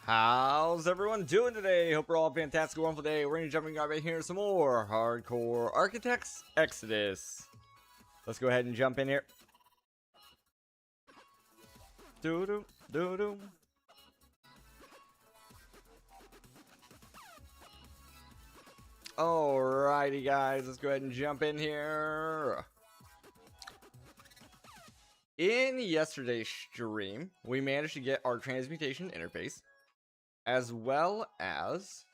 How's everyone doing today? Hope we're all fantastic, wonderful day. We're gonna jumping right here some more Hardcore Architects Exodus. Let's go ahead and jump in here. Doo-doo, doo-doo. Alrighty guys, let's go ahead and jump in here. In yesterday's stream, we managed to get our transmutation interface, as well as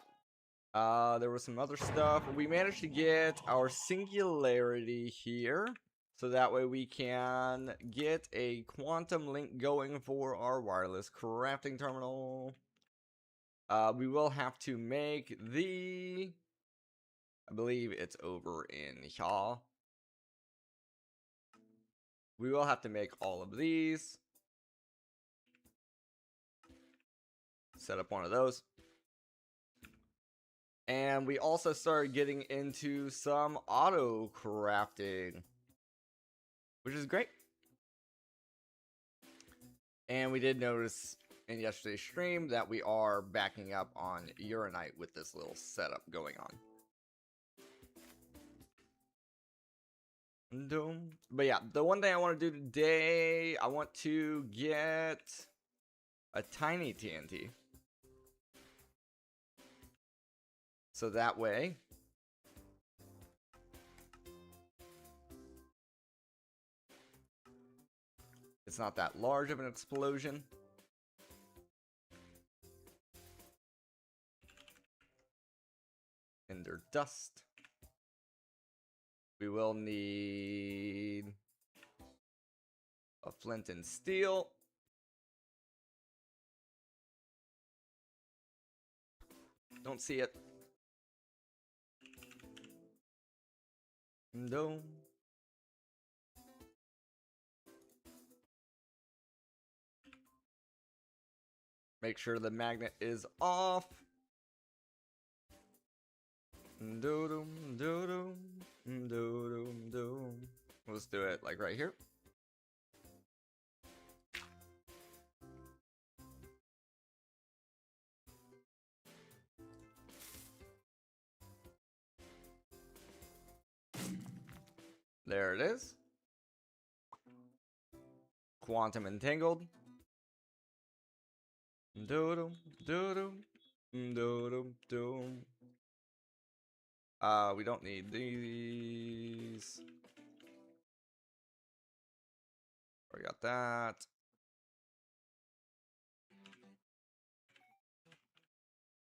there was some other stuff. We managed to get our singularity here, so that way we can get a quantum link going for our wireless crafting terminal. We will have to make the, I believe it's over in here. We will have to make all of these. Set up one of those. And we also started getting into some auto crafting, which is great. And we did notice in yesterday's stream that we are backing up on Uranite with this little setup going on. But yeah, the one thing I want to do today, I want to get a tiny TNT. So that way, it's not that large of an explosion. Ender dust. We will need a flint and steel. Don't see it. No. Make sure the magnet is off. Doodum, doodum, doodum, doom. Let's do it like right here. There it is. Quantum entangled. Doodum, doodum, doodum, doom. We don't need these. We got that.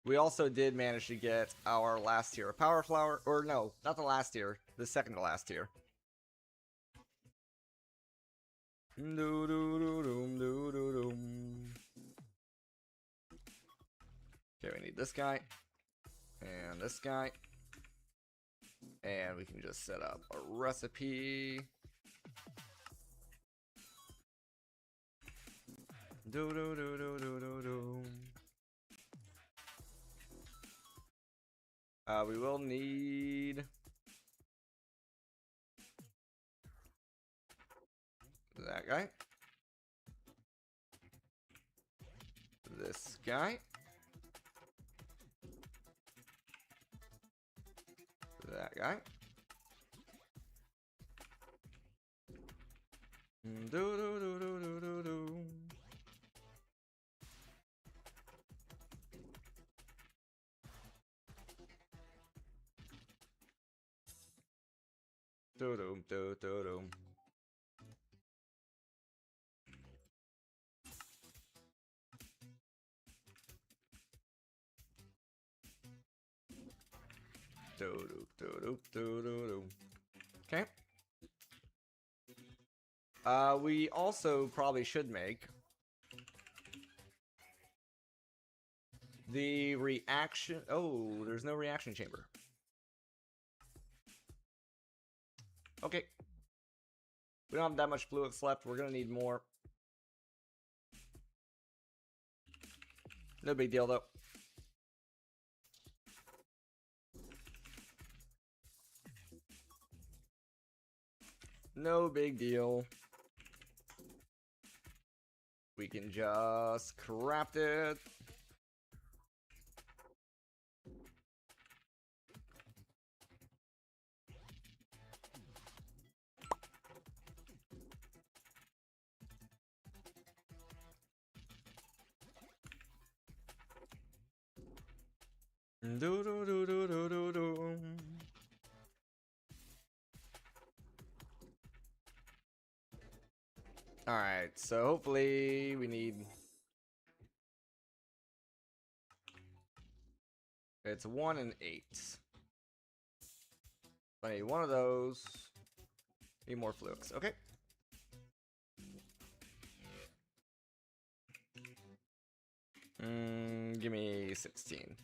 We also did manage to get our last tier of power flower, or no, not the last tier, the second to last tier. Okay, we need this guy and this guy, and we can just set up a recipe. We will need that guy, this guy, that guy. Okay. We also probably should make the reaction. Oh, there's no reaction chamber. Okay. We don't have that much fluids left. We're gonna need more. No big deal though. No big deal. We can just craft it. Do do do do do do do. All right, so hopefully we need. It's 1 and 8. I need one of those. Need more flukes. Okay. Give me 16.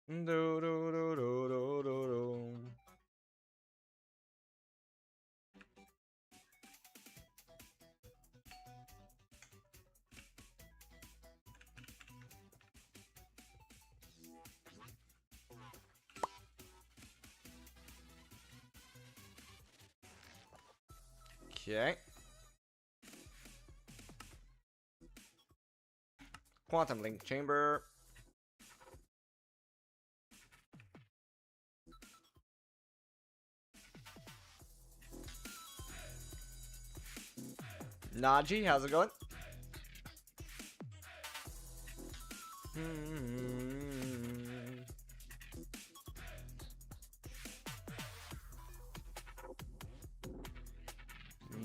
Do do do do do do do. Okay. Quantum link chamber. Naji, how's it going?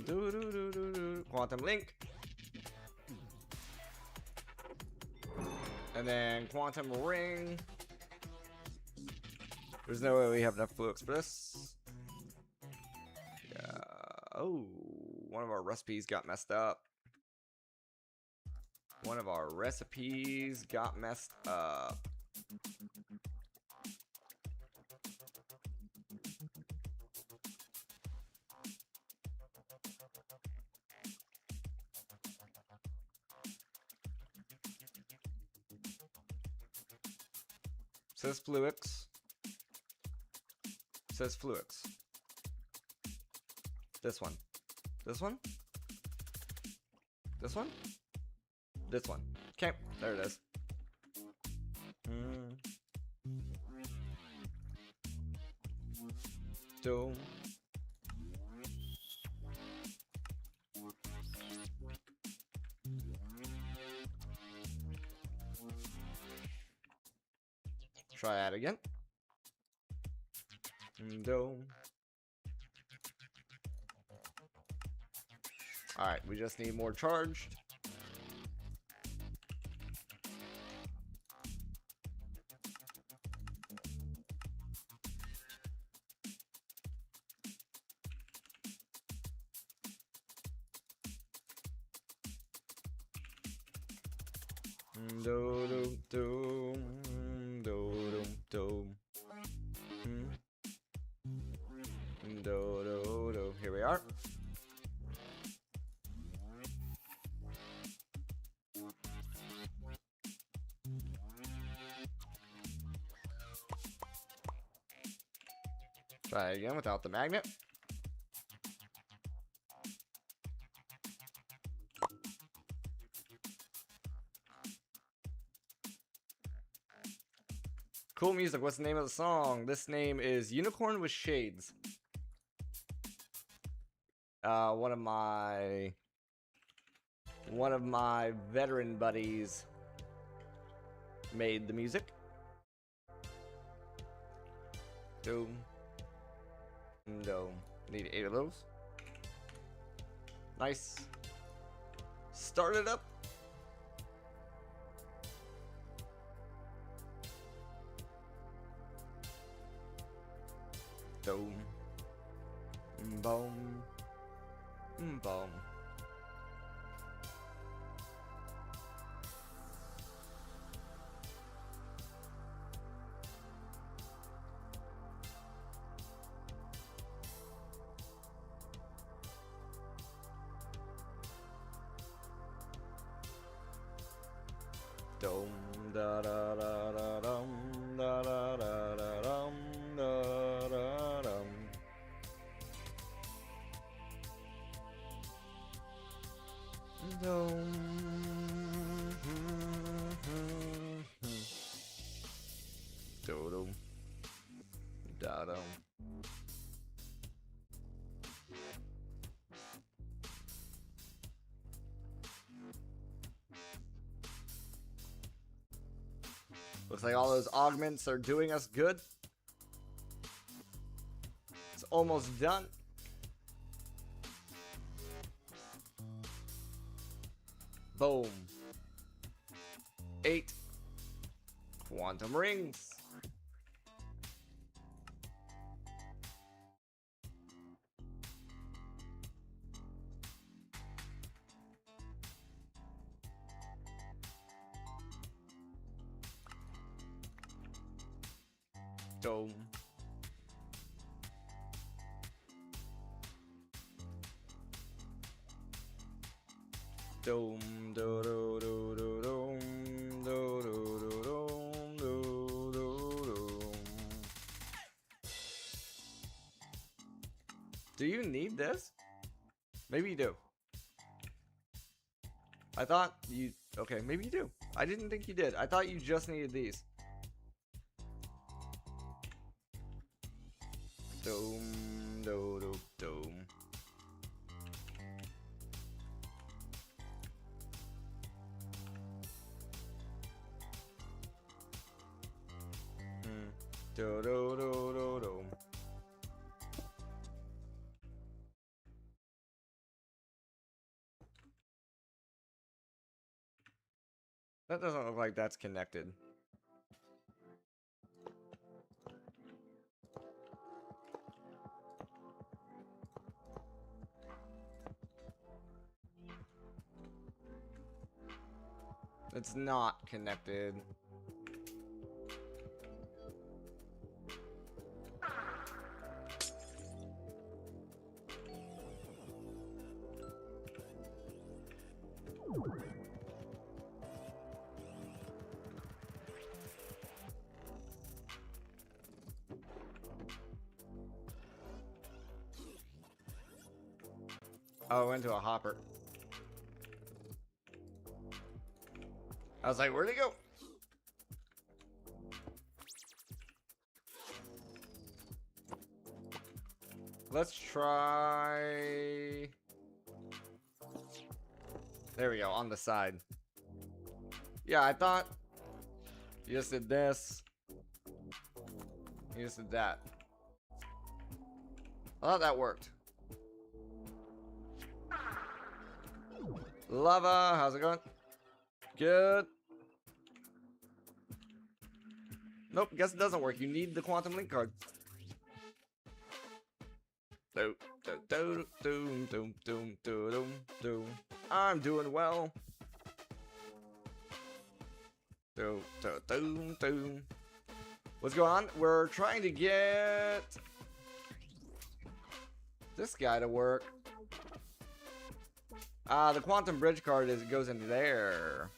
Do do do do do. Quantum link. And then quantum ring. There's no way we have enough flukes for this. Yeah. Oh, one of our recipes got messed up. One of our recipes got messed up. Says Fluix. Says Fluix. This one. This one? This one? This one. Okay, there it is. Do. Try that again. Do. Alright, we just need more charged. Do do do do do do do do. Here we are. Try it again without the magnet. Cool music. What's the name of the song? This name is Unicorn with Shades. One of my veteran buddies made the music. Doom. No. Need 8 of those. Nice. Start it up. Boom. Boom. Boom. Dum da da da da dum da da da da dum da da dum. Dum. Do dum. bottom. Looks like all those augments are doing us good. It's almost done. Boom. 8 quantum rings. Dome. Dome, do do do do dome, do do do dome, do do do. Do you need this? Maybe you do. I thought you... Okay, maybe you do. I didn't think you did. I thought you just needed these. Dome, do do dome. Do do do do do. That doesn't look like that's connected. It's not connected. Oh, I went to a hopper. I was like, where'd it go? Let's try... There we go, on the side. Yeah, I thought you just did this. You just did that. I thought that worked. Lava, how's it going? Good. Nope, guess it doesn't work. You need the quantum link card. Do, do, do, do, do, do, do, do, do. I'm doing well. Do, do, do, do. What's going on? We're trying to get this guy to work. The quantum bridge card goes into there.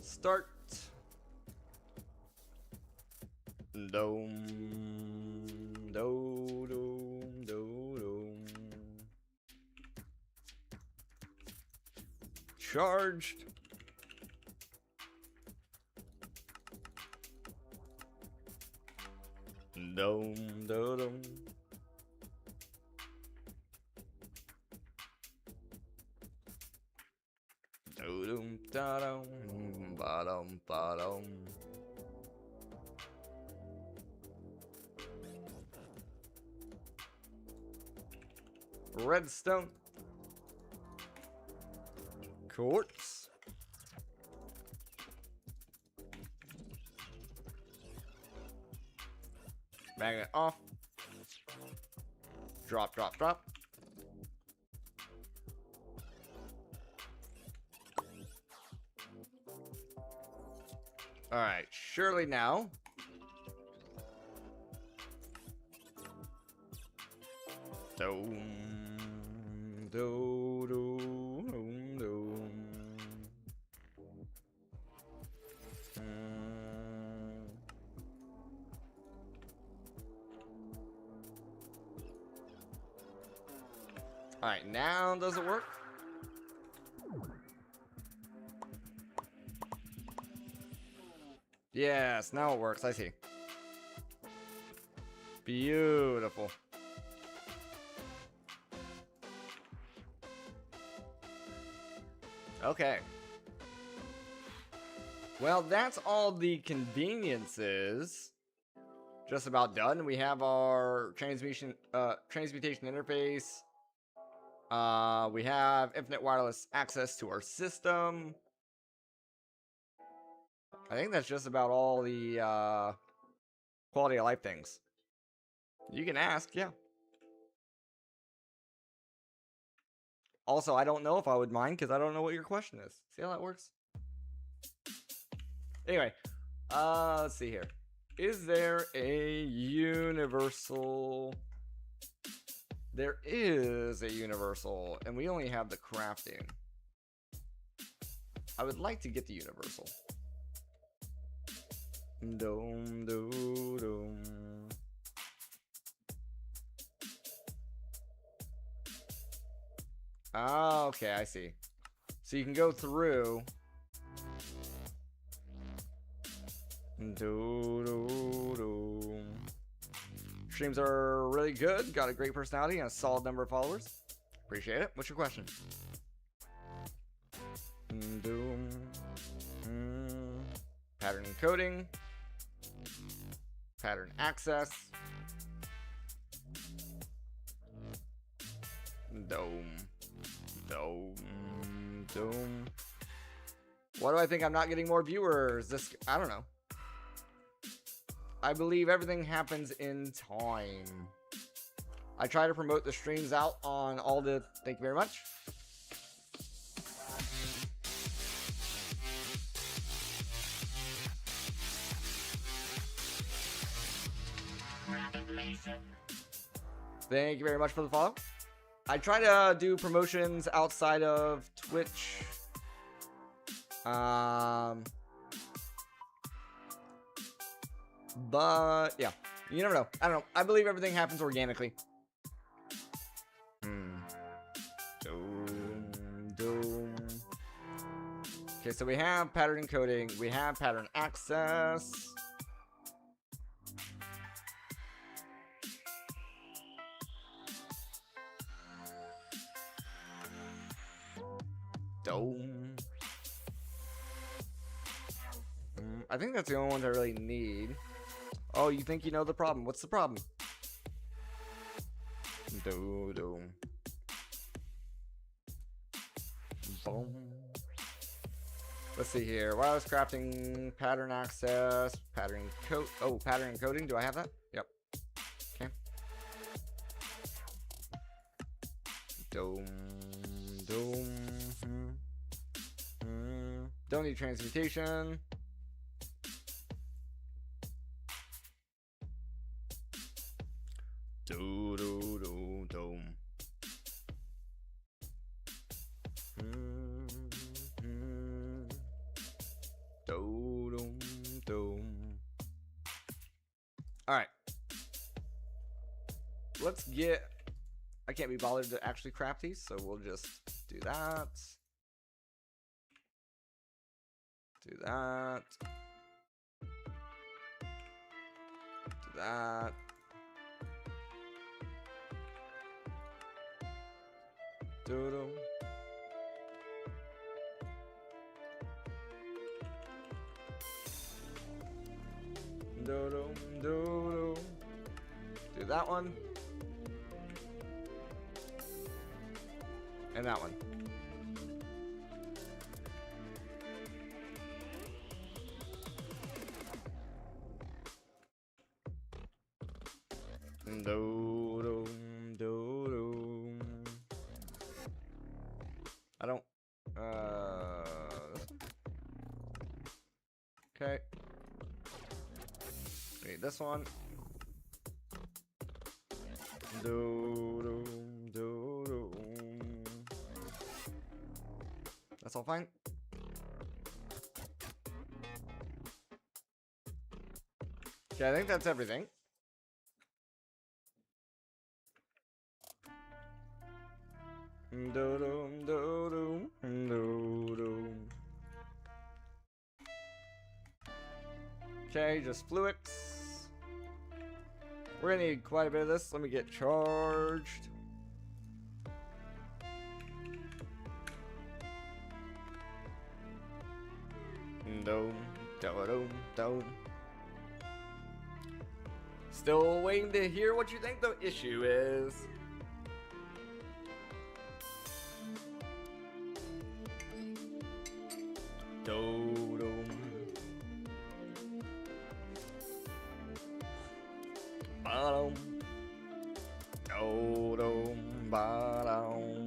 Start. Dome, do, do, do, do. Charged. Dome, do, dum. Do, dum, da, dum, ba, dum, ba, dum. Redstone. Quartz. Magnet off. Drop, drop, drop. Alright, surely now. Dome, do, do, do, do. Alright, now does it work? Yes, now it works. I see. Beautiful. Okay. Well, that's all the conveniences. Just about done. We have our transmutation interface. We have infinite wireless access to our system. I think that's just about all the quality of life things. You can ask, yeah. Also, I don't know if I would mind because I don't know what your question is. See how that works? Anyway, let's see here. Is there a universal? There is a universal, and we only have the crafting. I would like to get the universal. Dum, dum, dum. Ah, okay, I see. So you can go through. Streams are really good. Got a great personality and a solid number of followers. Appreciate it. What's your question? Pattern encoding. Pattern access. Why do I think I'm not getting more viewers? I don't know. I believe everything happens in time. I try to promote the streams out on all the... Thank you very much. Thank you very much for the follow. I try to do promotions outside of Twitch. But yeah, you never know. I don't know. I believe everything happens organically. Okay, so we have pattern encoding. We have pattern access. I think that's the only ones I really need. Oh, you think you know the problem? What's the problem? Let's see here. Wireless crafting, pattern access, pattern code. Oh, pattern encoding. Do I have that? Yep. Okay. Don't need transmutation. All right. Let's get... I can't be bothered to actually craft these, so we'll just do that. Do that. Do that. Do-do. Do-do. Do-do. Do that one. And that one. Do-do. Do-do. I don't... Okay. Need this one. Do-do. Do-do. That's all fine. Okay, I think that's everything. Okay, just Fluix. We're gonna need quite a bit of this. Let me get charged. Dome, dome, dome. Still waiting to hear what you think the issue is. Dome. Bottom. Dome, bottom.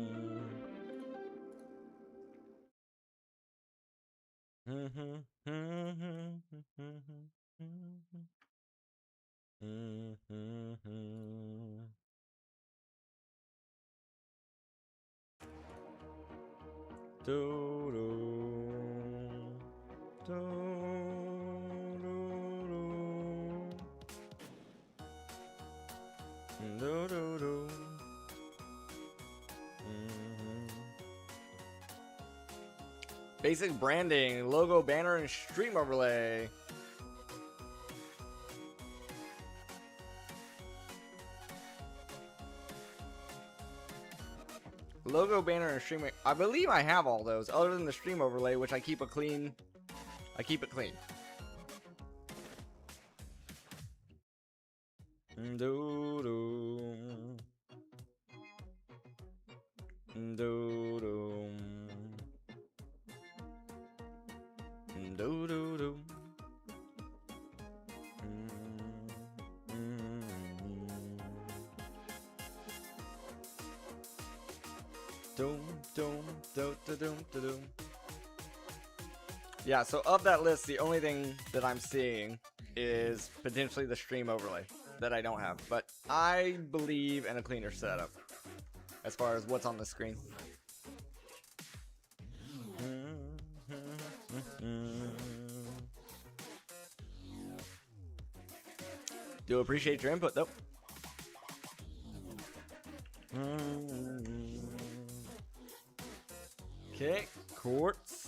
Basic branding, logo, banner, and stream overlay. Logo, banner, and stream. I believe I have all those, other than the stream overlay, which I keep it clean. I keep it clean. Yeah, so of that list, the only thing that I'm seeing is potentially the stream overlay that I don't have. But I believe in a cleaner setup as far as what's on the screen. Do appreciate your input, though. Okay, quartz.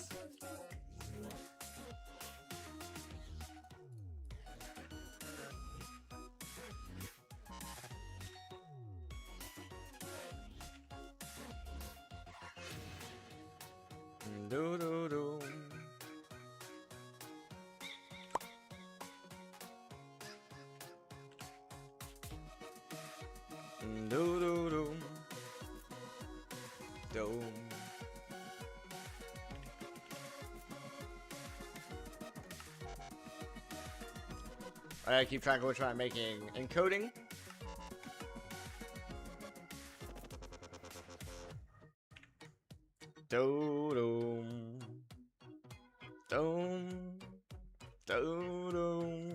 Do. I gotta keep track of which one I'm making. Encoding. Do-dum. Dum. Do-dum.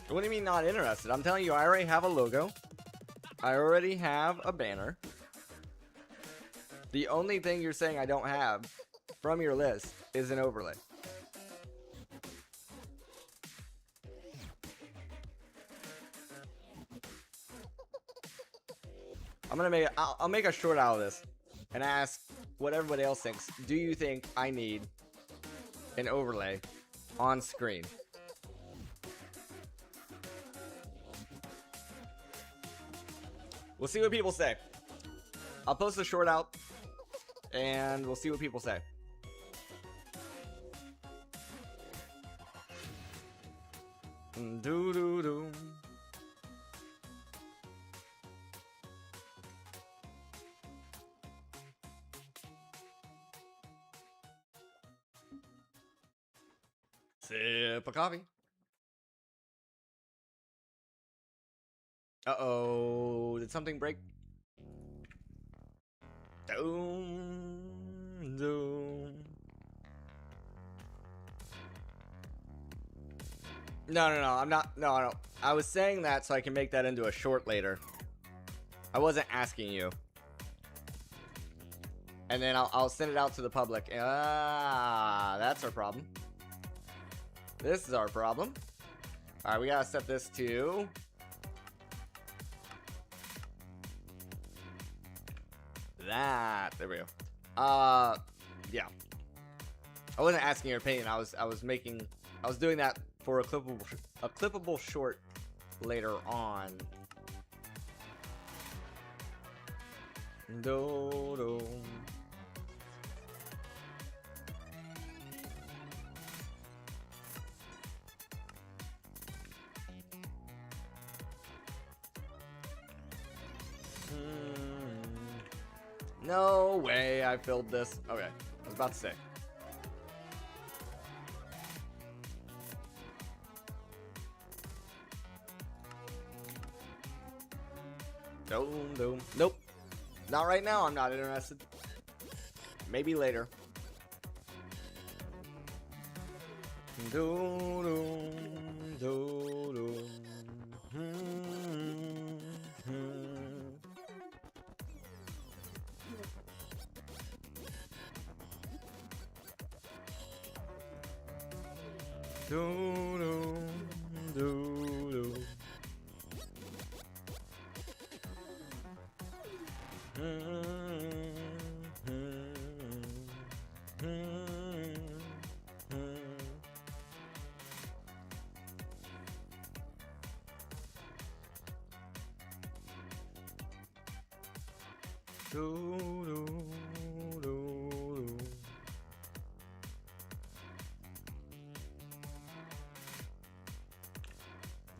What do you mean not interested? I'm telling you, I already have a logo. I already have a banner. The only thing you're saying I don't have from your list is an overlay. I'll make a short out of this and ask what everybody else thinks. Do you think I need an overlay on screen? We'll see what people say. I'll post a short out and we'll see what people say. Do. Sip of coffee. Uh-oh. Did something break? Doom. No, I'm not. No. I was saying that so I can make that into a short later. I wasn't asking you. And then I'll send it out to the public. Ah, that's our problem. This is our problem. Alright, we gotta set this to... that. There we go. Yeah. I wasn't asking your opinion. I was doing that for a clippable short later on. Do do. No way I filled this. Okay, I was about to say. Nope. Not right now, I'm not interested. Maybe later.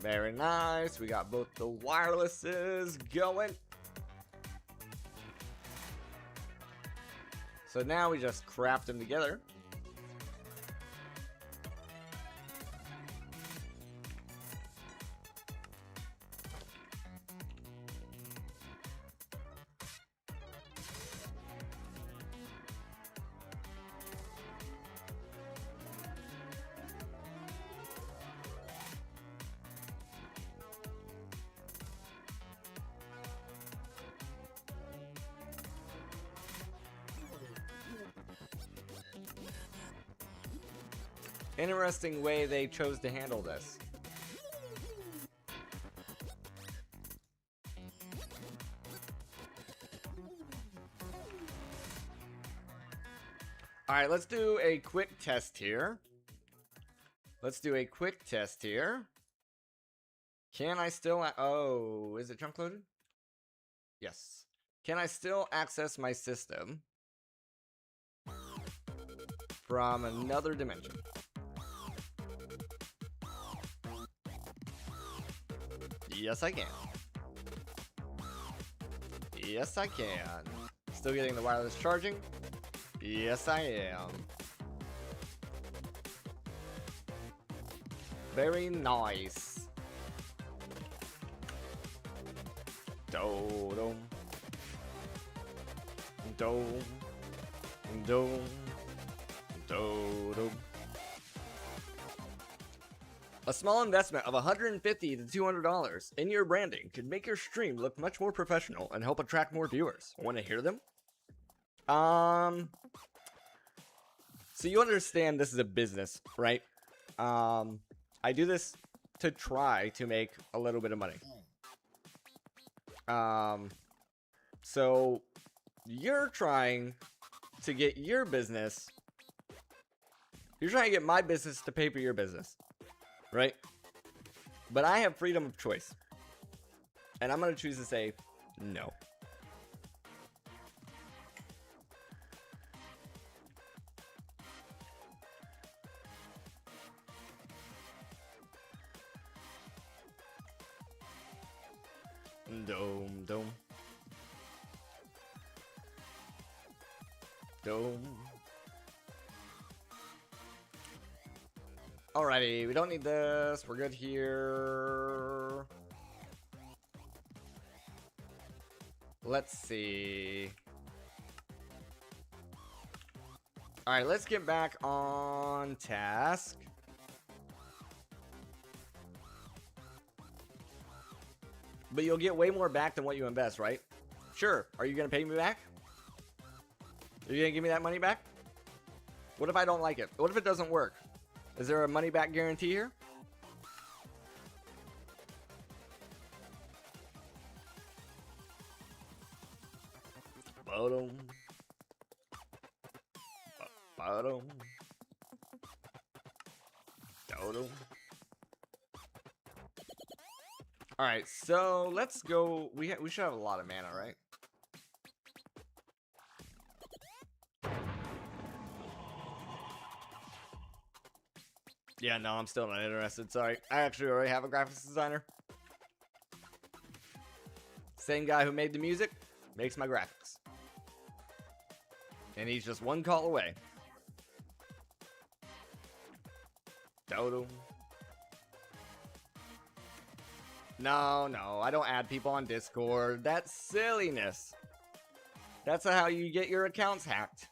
Very nice. We got both the wirelesses going. So now we just craft them together. Interesting way they chose to handle this. Alright, let's do a quick test here. Can I still... oh, is it chunk loaded? Yes. Can I still access my system from another dimension? Yes, I can. Yes, I can. Still getting the wireless charging? Yes, I am. Very nice. Do-dum. Do-dum. Do-dum. Do-dum. A small investment of $150 to $200 in your branding could make your stream look much more professional and help attract more viewers. Want to hear them? So you understand this is a business, right? I do this to try to make a little bit of money. So you're trying to get your business. You're trying to get my business to pay for your business. Right? But I have freedom of choice. And I'm going to choose to say no. Dome, dome. Dome. Alrighty, we don't need this. We're good here. Let's see. Alright, let's get back on task. But you'll get way more back than what you invest, right? Sure. Are you going to pay me back? Are you going to give me that money back? What if I don't like it? What if it doesn't work? Is there a money back guarantee here? Bottom. Bottom. Dodo. Alright, so let's go. We should have a lot of mana, right? Yeah, no, I'm still not interested. Sorry. I actually already have a graphics designer. Same guy who made the music makes my graphics. And he's just one call away. Dodo. No, I don't add people on Discord. That's silliness. That's how you get your accounts hacked.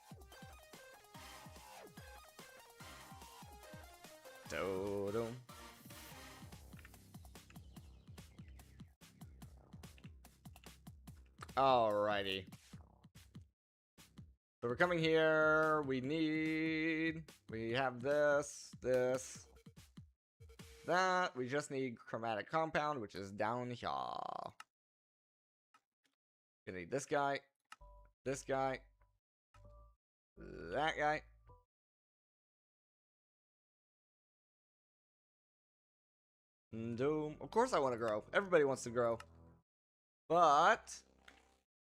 Dodo. Alrighty. So we're coming here. We have this, that. We just need chromatic compound, which is down here. Gonna need this guy, that guy. Doom. Of course I want to grow. Everybody wants to grow. But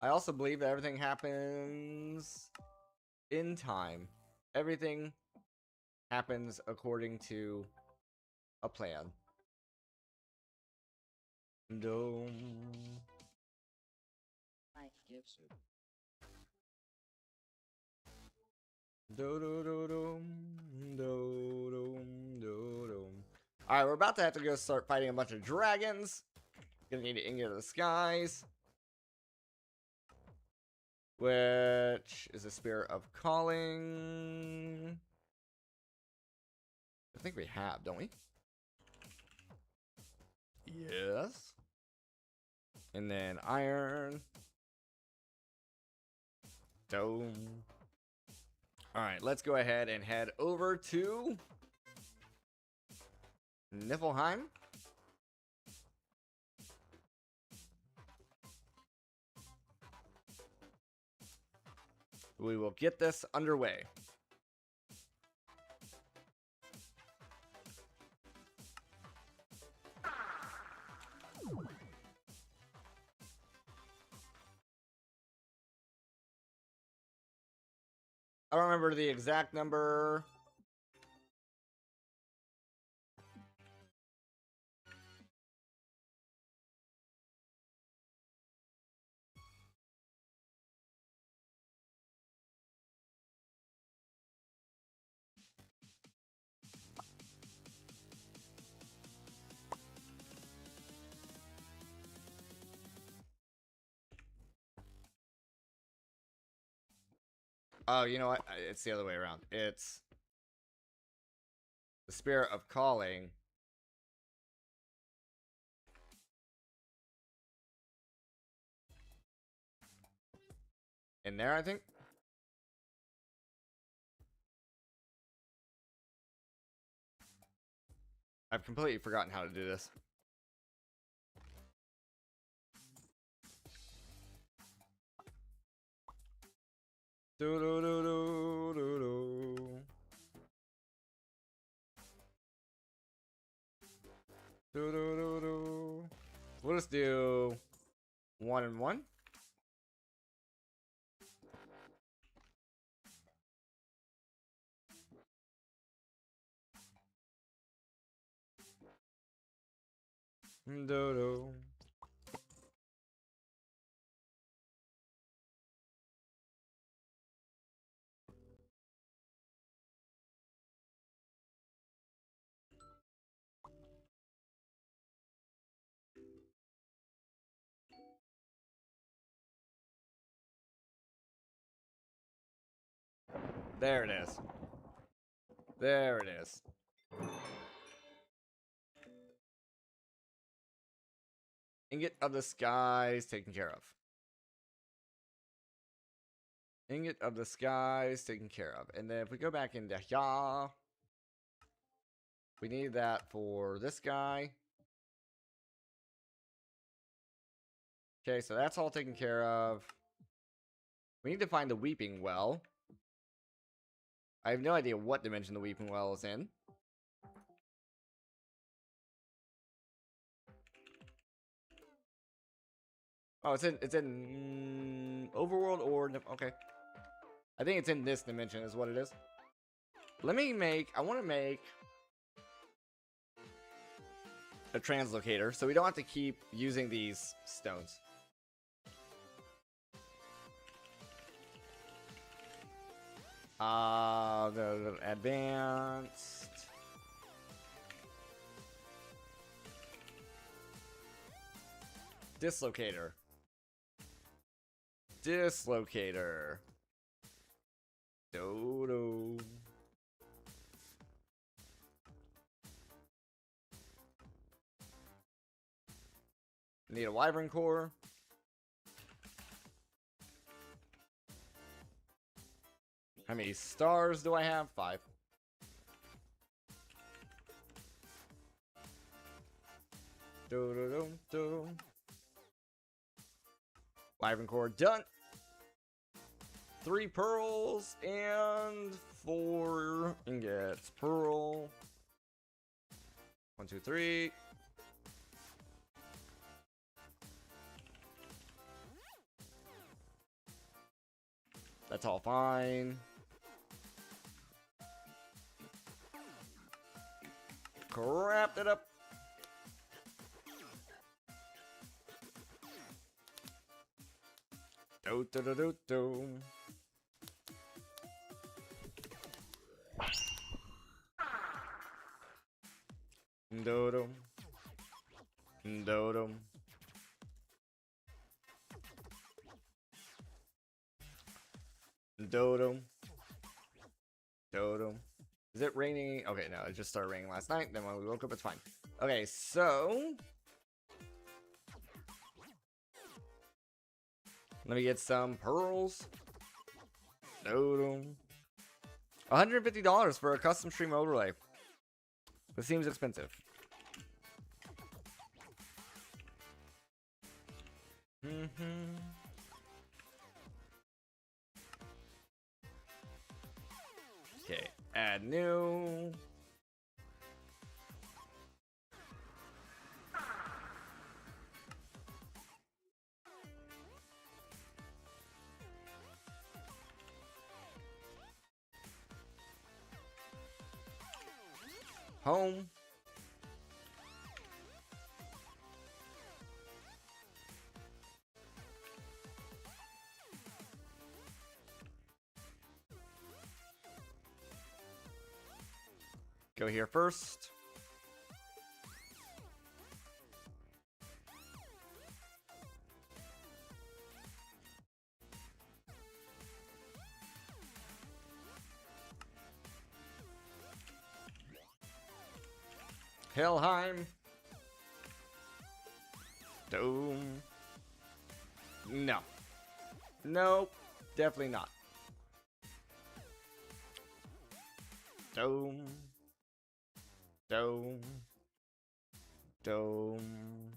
I also believe that everything happens in time. Everything happens according to a plan. Doom. Alright, we're about to have to go start fighting a bunch of dragons. Gonna need to Ingot of the Skies, which is a Spirit of Calling. I think we have, don't we? Yes. And then Iron. Dome. Alright, let's go ahead and head over to Niflheim. We will get this underway. I don't remember the exact number. Oh, you know what? It's the other way around. It's the Spirit of Calling. In there, I think. I've completely forgotten how to do this. Do do do do do do. Do do do do. We'll just do 1 and 1. Do do. There it is. There it is. Ingot of the Skies taken care of. Ingot of the Skies taken care of. And then if we go back into here, We need that for this guy. Okay, so that's all taken care of. We need to find the Weeping Well. I have no idea what dimension the Weeping Well is in. Oh, it's in Overworld or okay. I think it's in this dimension is what it is. Let me make, I want to make a translocator so we don't have to keep using these stones. The advanced. Dislocator. Dislocator. Dodo. Need a wyvern core. How many stars do I have? 5. Do. Wyvern core done. 3 pearls and 4 ingots. Pearl. 1, 2, 3. That's all fine. Wrapped it up. Do. Dodo. Dodo. Dodo. Dodo. Is it raining? Okay, no, it just started raining last night. Then when we woke up, it's fine. Okay, so let me get some pearls. Dodo. $150 for a custom stream overlay. This seems expensive. Okay, add new. Home. Go here first. Helheim. Doom. No. Nope. Definitely not. Dome. Dome. Dome.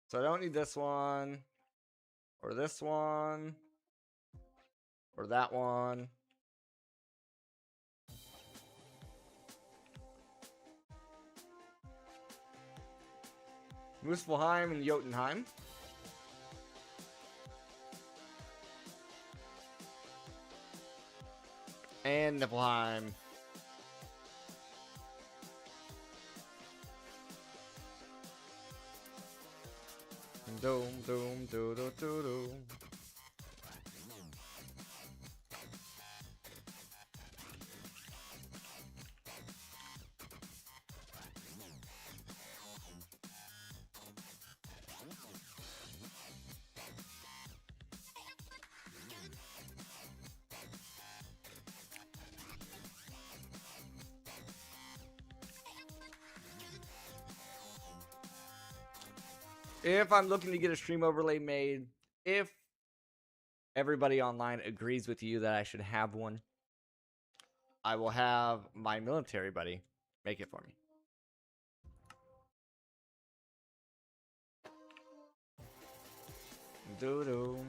So I don't need this one, or this one, or that one. Muspelheim and Jotunheim. And Niflheim. Doom, doom, doo, doo, doo, doo. if I'm looking to get a stream overlay made, if everybody online agrees with you that I should have one, I will have my military buddy make it for me. Do-doom,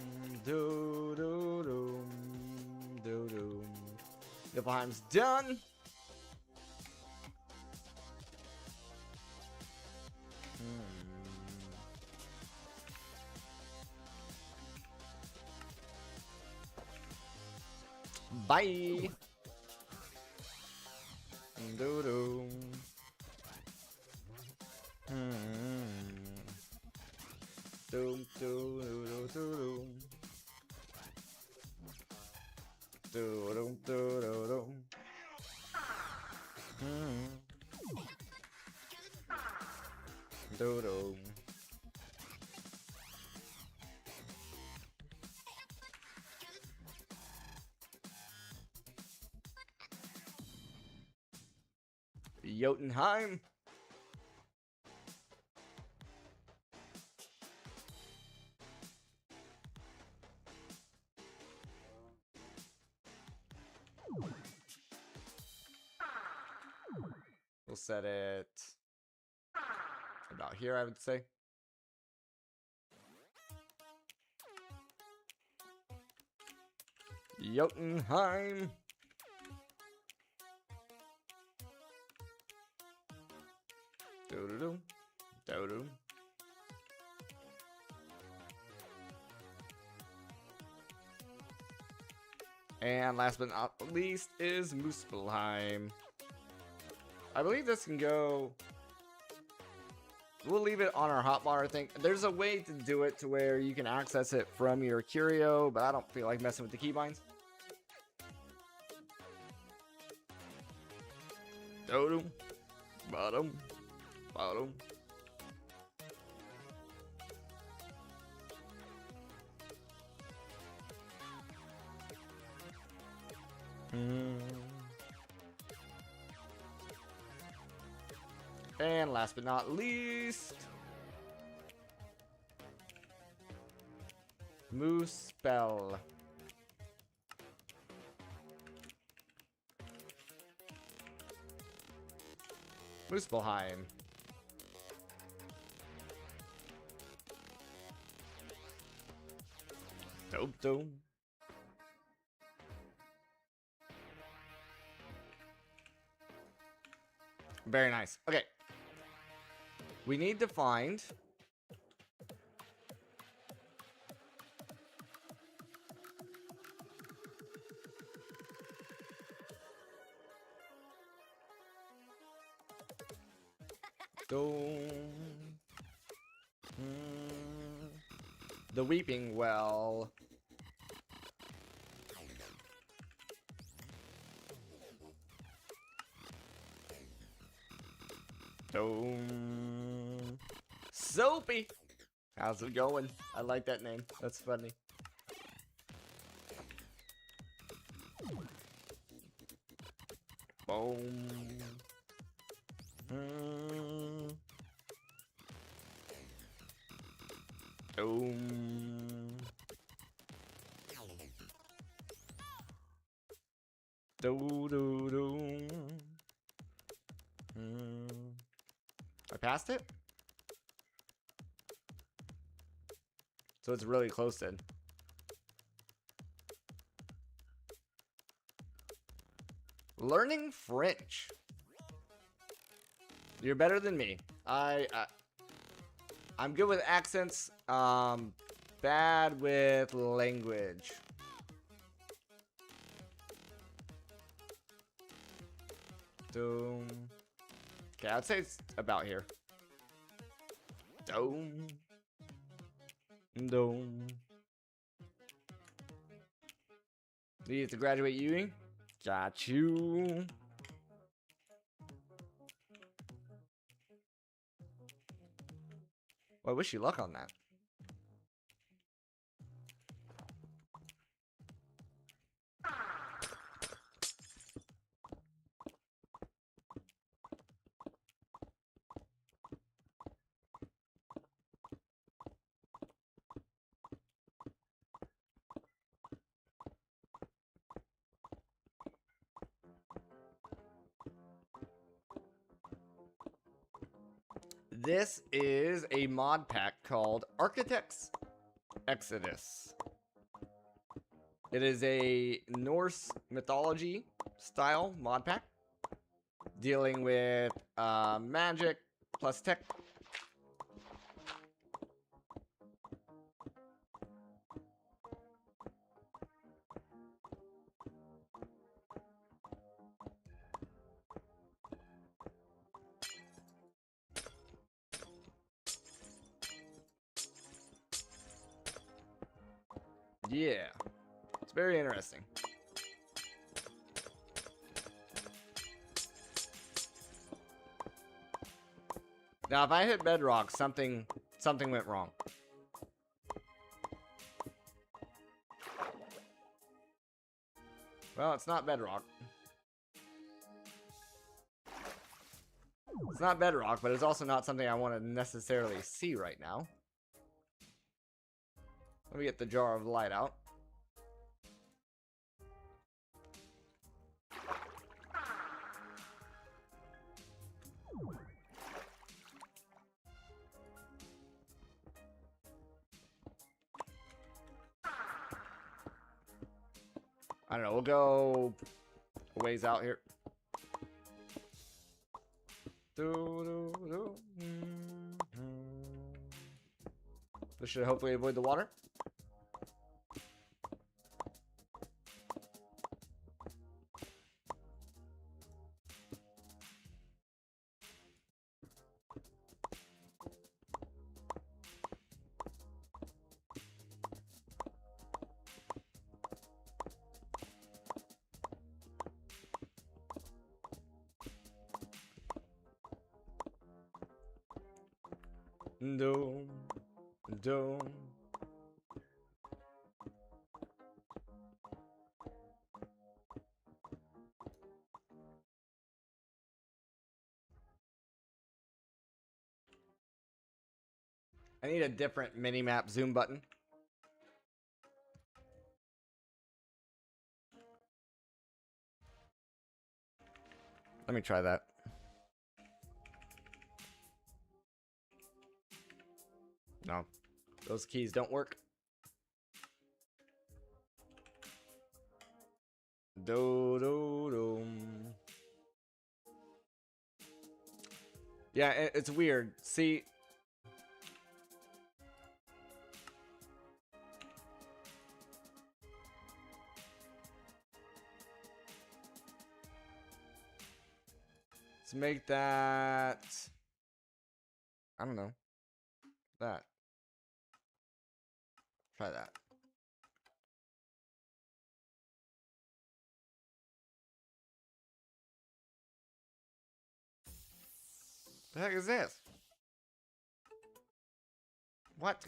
do-do-doom, do-doom. Niflheim's done. Bye. Do-doom. Doom, doom, doom, doom, doom, doom. Doom. Jotunheim. We'll set it about here, I would say. Jotunheim. Do-do-do. Do-do. And last but not least is Muspelheim. I believe this can go... We'll leave it on our hotbar, I think. There's a way to do it to where you can access it from your curio, but I don't feel like messing with the keybinds. Bottom. Bottom. Bottom. And last but not least, Muspel. Muspelheim. Dope. Very nice. Okay. We need to find... the Weeping Well. Soapy. How's it going? I like that name. That's funny. Boom. I passed it? So it's really close then. Learning French. You're better than me. I'm good with accents. Bad with language. Doom. Okay, I'd say it's about here. Doom. Doom. Need to graduate uni? Got you. Well, I wish you luck on that. This is a mod pack called Architects Exodus. It is a Norse mythology style mod pack dealing with magic plus tech. Yeah, it's very interesting. Now, if I hit bedrock, something went wrong. Well, it's not bedrock. It's not bedrock, but it's also not something I want to necessarily see right now. Let me get the jar of light out. I don't know, we'll go a ways out here. This should hopefully avoid the water. Doom, doom. I need a different mini-map zoom button. Let me try that. No, those keys don't work. Yeah, it's weird. See, let's make that, I don't know, that. Try that. The heck is this? What?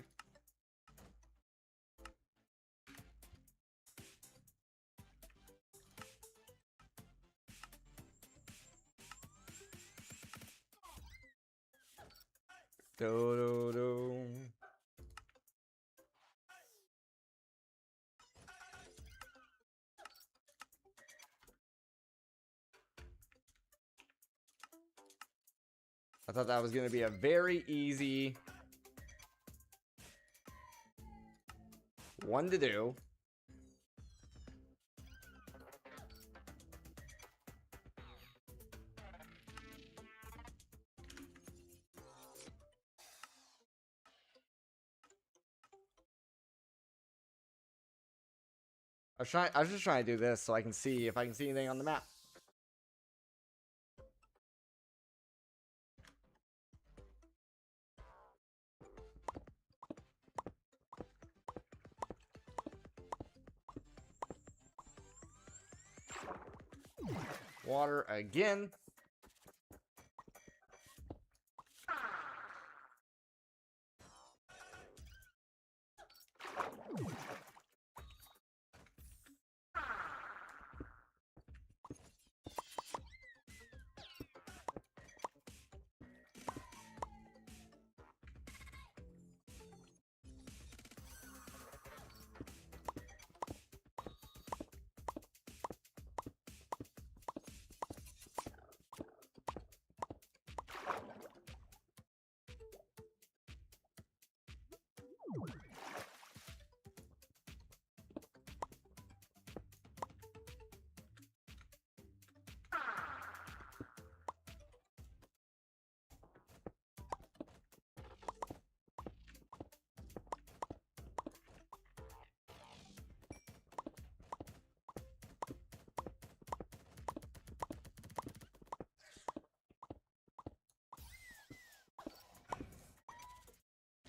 Do. I thought that was going to be a very easy one to do. I was just trying to do this so I can see if I can see anything on the map. Water again.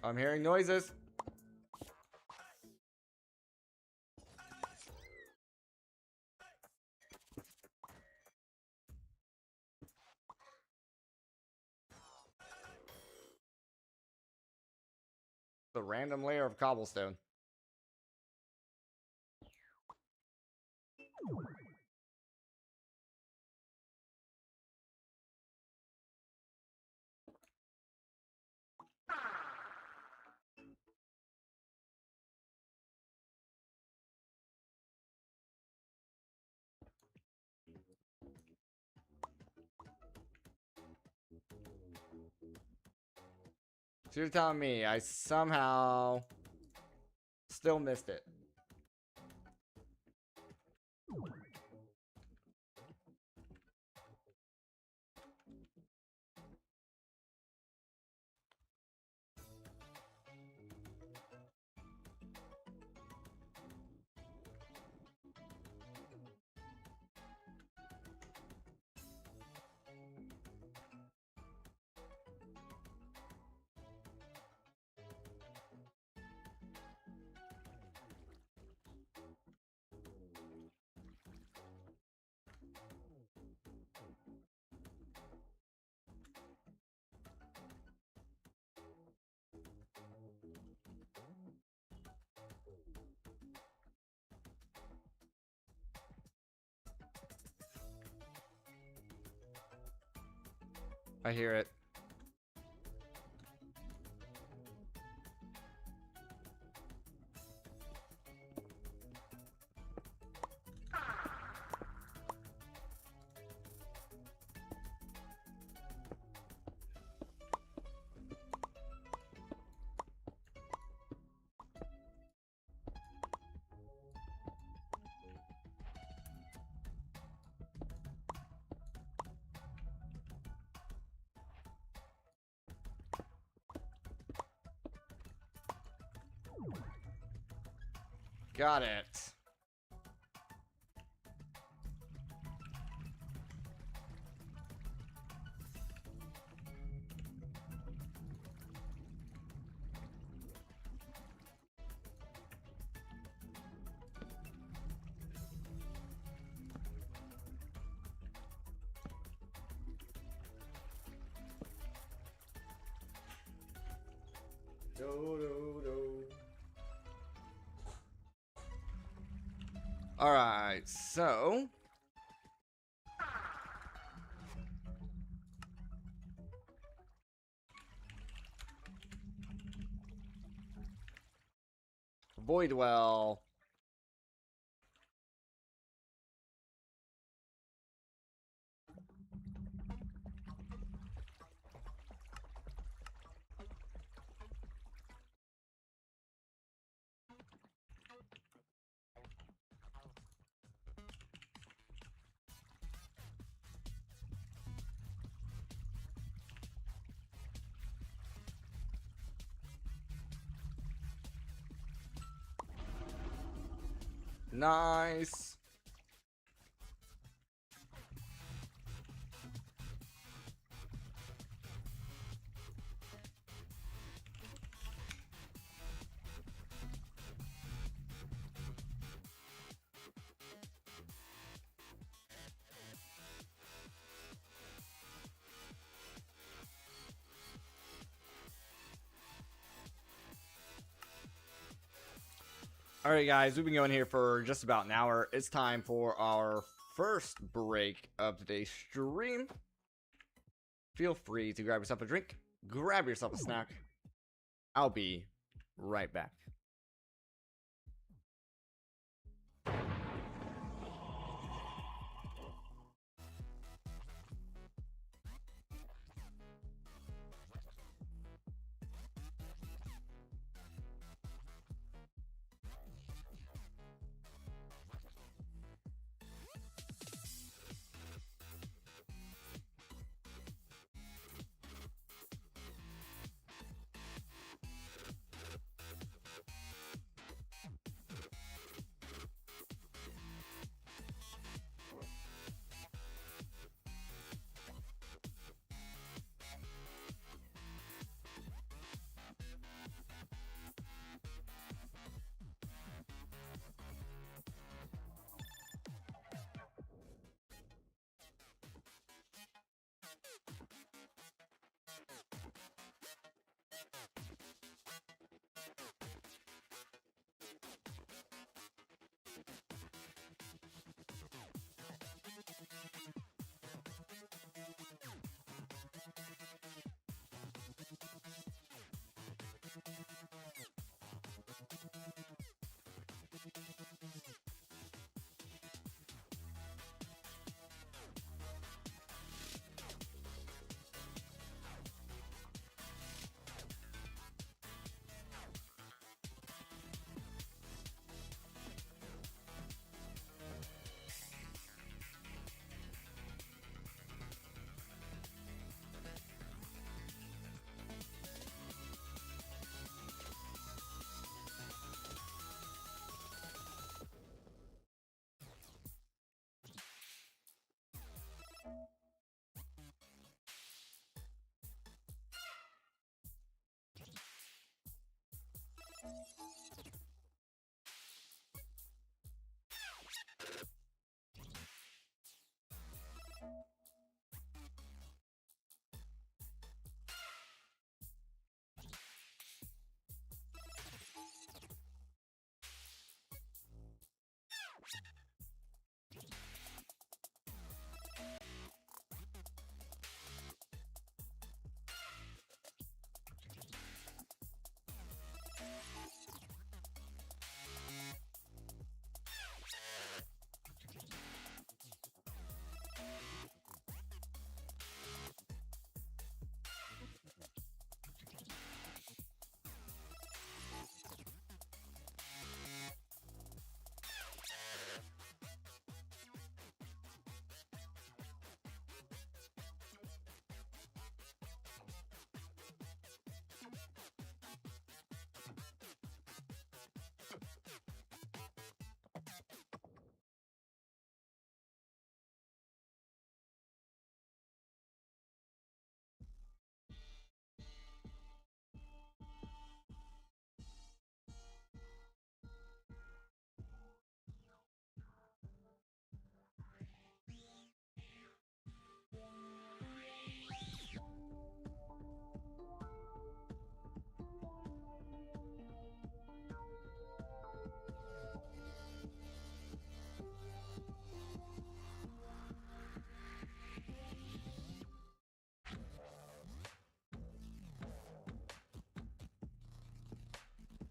I'm hearing noises. The random layer of cobblestone. So you're telling me I somehow still missed it. I hear it. Got it. All right, so Void Well. Nice. All right, guys, we've been going here for just about an hour. It's time for our first break of today's stream. Feel free to grab yourself a drink, grab yourself a snack. I'll be right back.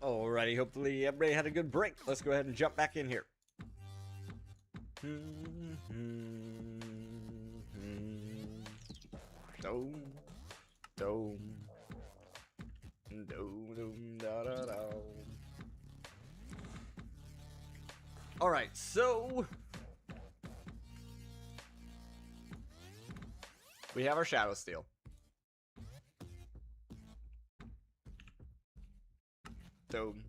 Alrighty, hopefully everybody had a good break. Let's go ahead and jump back in here. Dome, dome, dome, da da da. Alright, so we have our Shadow Steel. Dome.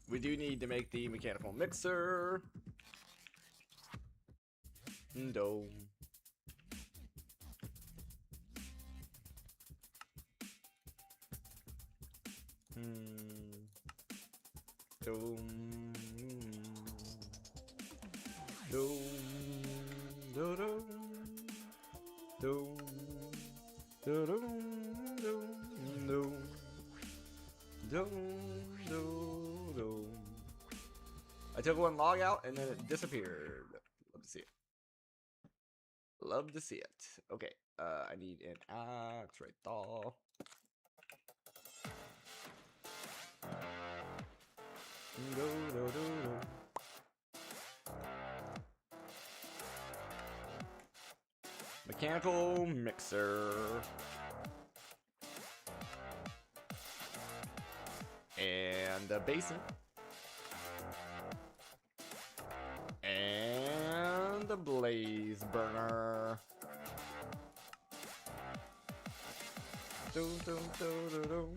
We do need to make the mechanical mixer. Dome. Dome. Dome. Dome. Dome. I took one log out and then it disappeared. Love to see it. Love to see it. Okay, I need an axe right there. Mechanical mixer. And a basin. And a blaze burner. Do, do, do, do, do.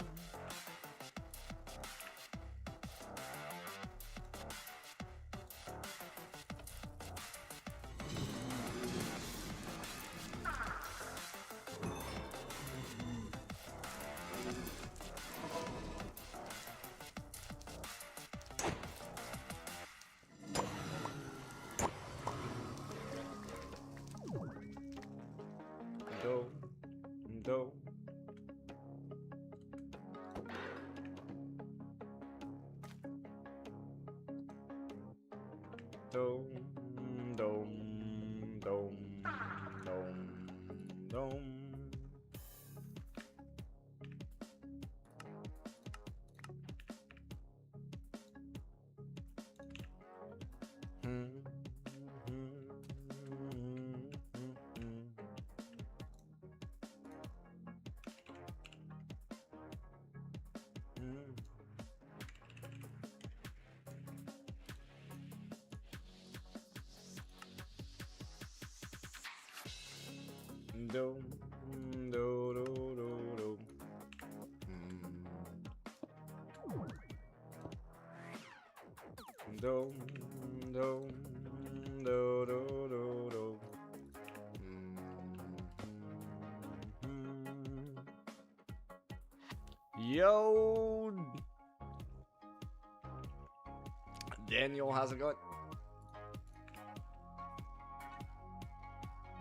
Do. Dome, dome, dome, dome, dome. Do, do, do, do, do. Do, do, do, do, do, do. Yo, Daniel, how's it going?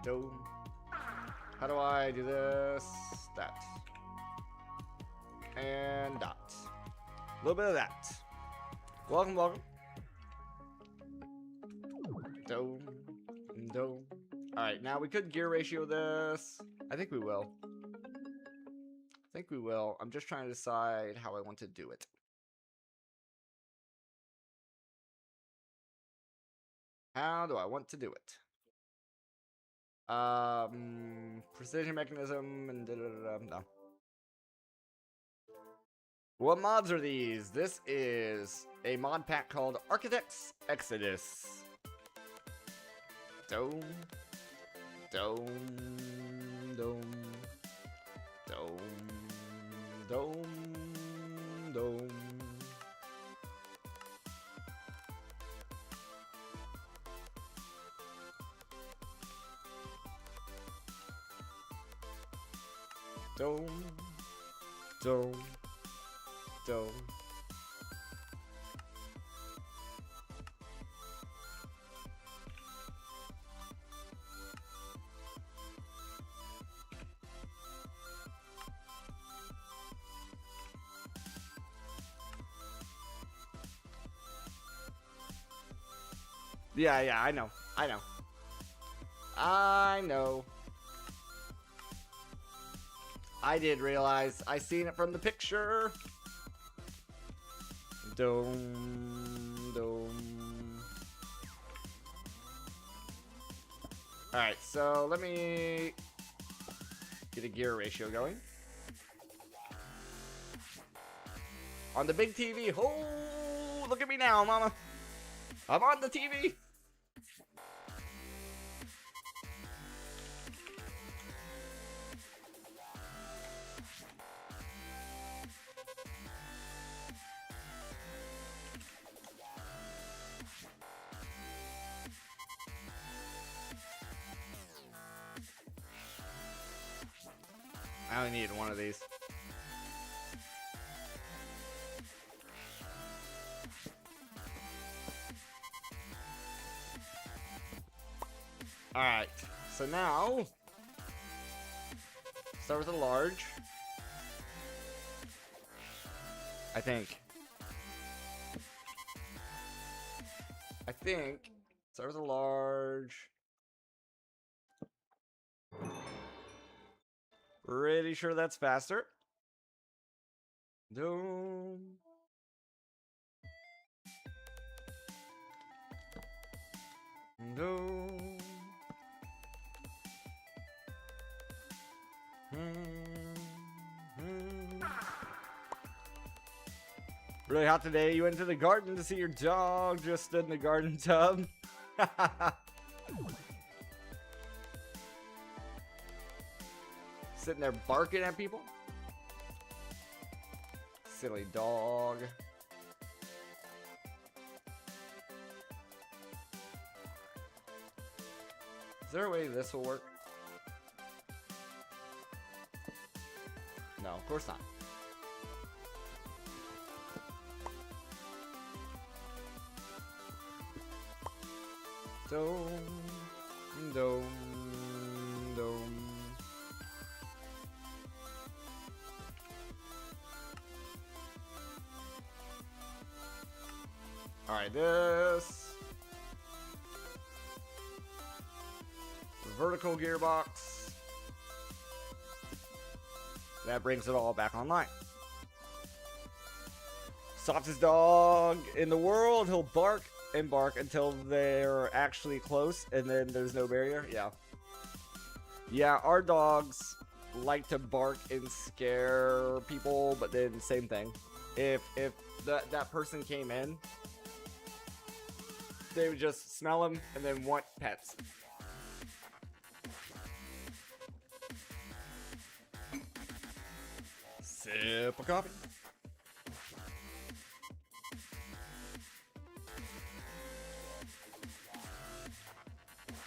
Yo, how do I do this? That. And dot. A little bit of that. Welcome, welcome. Do. Alright, now we could gear ratio this. I think we will. I'm just trying to decide how I want to do it. How do I want to do it? Precision mechanism and no. What mods are these? This is a mod pack called Architects Exodus. Dome. Yeah, I know. I did realize. I seen it from the picture. Alright, so let me get a gear ratio going. On the big TV. Oh, look at me now, mama. I'm on the TV. I only need one of these. Alright, so now, start with a large. I think. Start with a large. Pretty sure that's faster. No. Really hot today. You went to the garden to see your dog just stood in the garden tub. Sitting there barking at people. Silly dog. Is there a way this will work? No, of course not. Dome. Alright, this vertical gearbox. That brings it all back online. Softest dog in the world. He'll bark and bark until they're actually close, and then there's no barrier. Yeah, our dogs like to bark and scare people, but then same thing. If that person came in, they would just smell them and then want pets. Sip of coffee.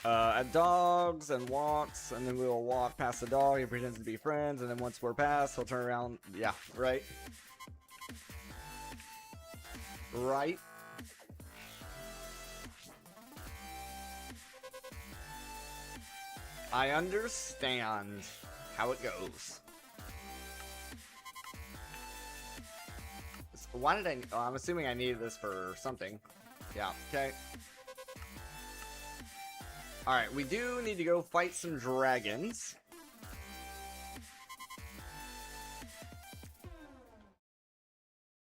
At dogs and walks, and then we will walk past the dog. He pretends to be friends, and then once we're past, he'll turn around. Yeah, right. Right? I understand how it goes. So why did I... Oh, I'm assuming I needed this for something. Yeah, okay. Alright, we do need to go fight some dragons.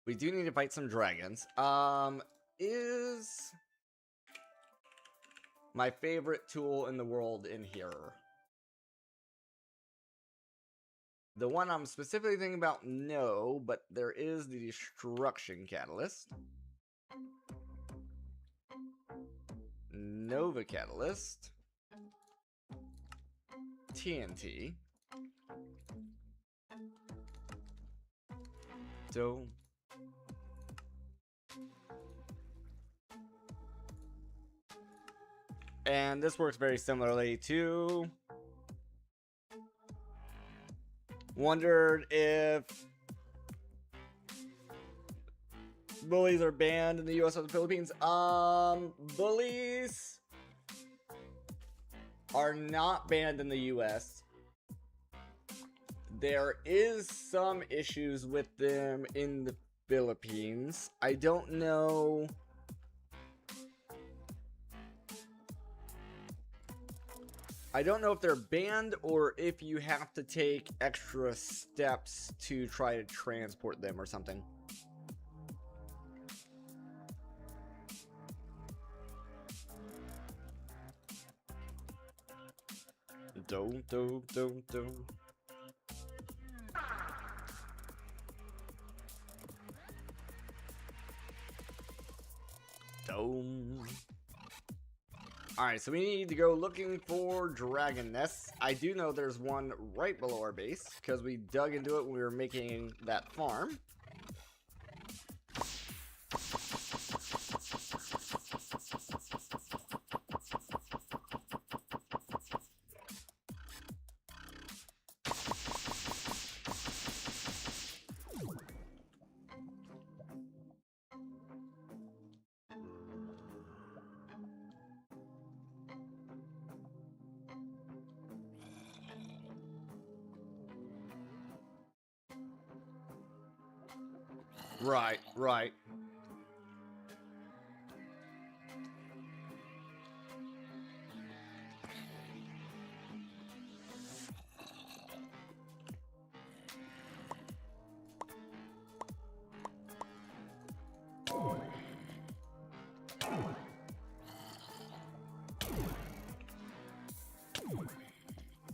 We do need to fight some dragons. Is my favorite tool in the world in here? The one I'm specifically thinking about, no, but there is the Destruction Catalyst. Nova Catalyst. TNT. So... And this works very similarly to... Wondered if bullies are banned in the US or the Philippines. Bullies are not banned in the US. There is some issues with them in the Philippines. I don't know. I don't know if they're banned or if you have to take extra steps to try to transport them or something. Don't. Alright, so we need to go looking for dragon nests. I do know there's one right below our base, because we dug into it when we were making that farm. Right.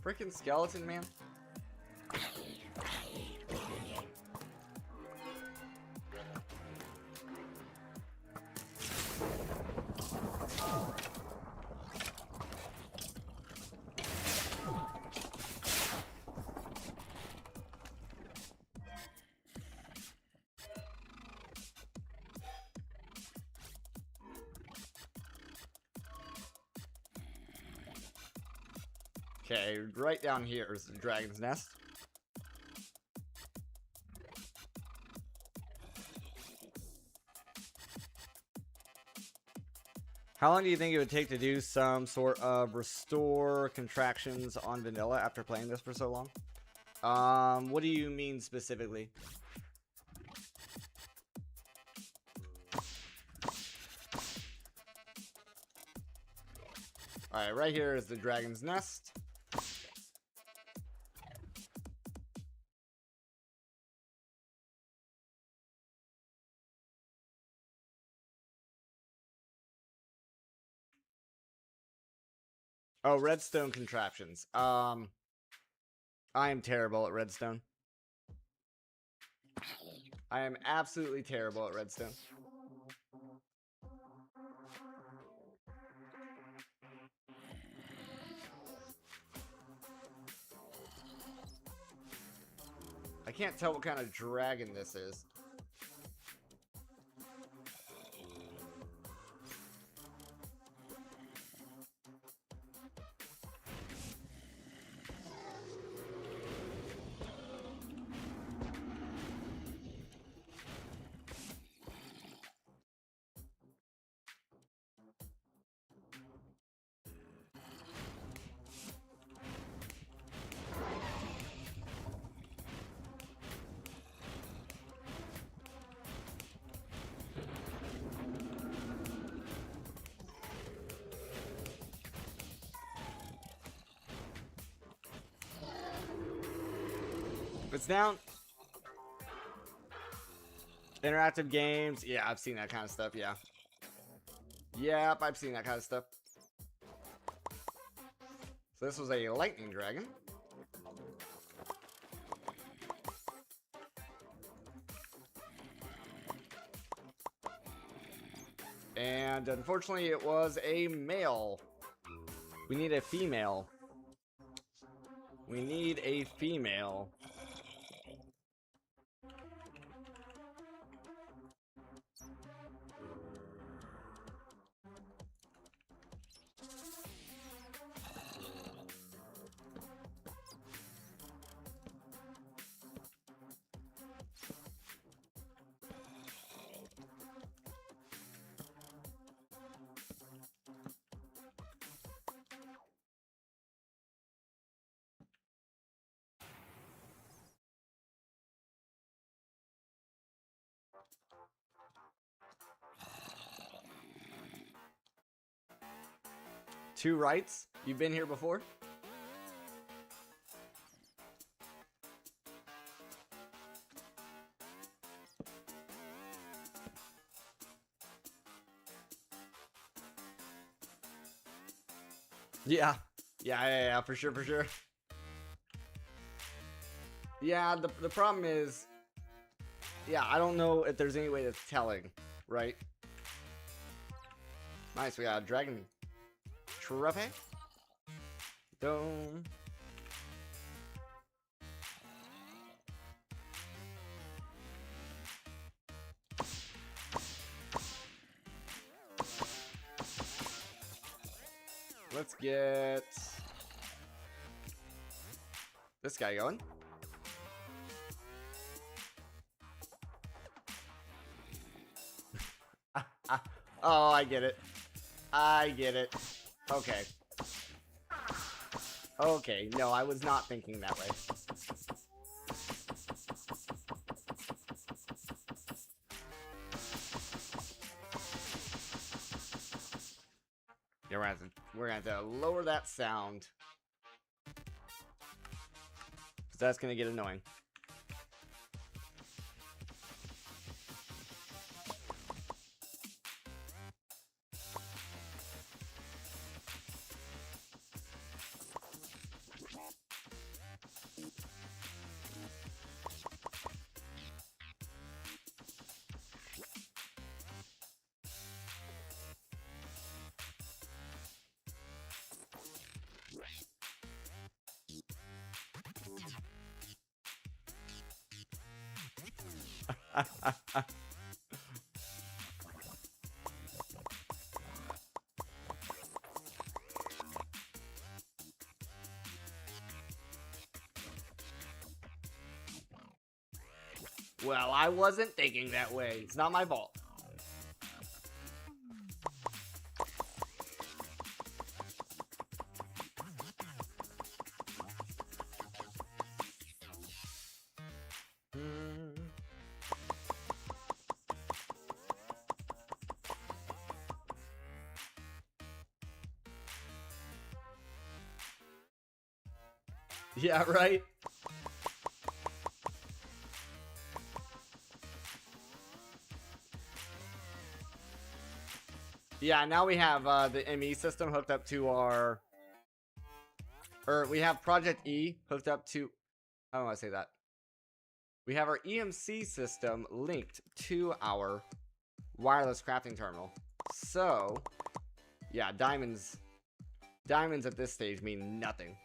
Freaking skeleton, man. Okay, right down here is the dragon's nest. How long do you think it would take to do some sort of restore contractions on vanilla after playing this for so long? What do you mean specifically? Alright, right here is the dragon's nest. Oh, redstone contraptions. I am terrible at redstone. I am absolutely terrible at redstone. I can't tell what kind of dragon this is. It's down. Interactive games. Yeah, I've seen that kind of stuff. Yeah. Yep, I've seen that kind of stuff. So this was a lightning dragon. And unfortunately, it was a male. We need a female. We need a female. Two rights? You've been here before? Yeah. Yeah, for sure, for sure. Yeah, the problem is, yeah, I don't know if there's any way that's telling, right? Nice, we got a dragon trophy. Dome. Let's get this guy going. Oh, I get it. I get it. Okay. Okay, no, I was not thinking that way. Yeah, we're gonna have to lower that sound. 'Cause that's gonna get annoying. Well, I wasn't thinking that way. It's not my fault. Yeah, right? Yeah, now we have the ME system hooked up to our... Or we have Project E hooked up to... How do I say that? We have our EMC system linked to our wireless crafting terminal. So, yeah, diamonds at this stage mean nothing.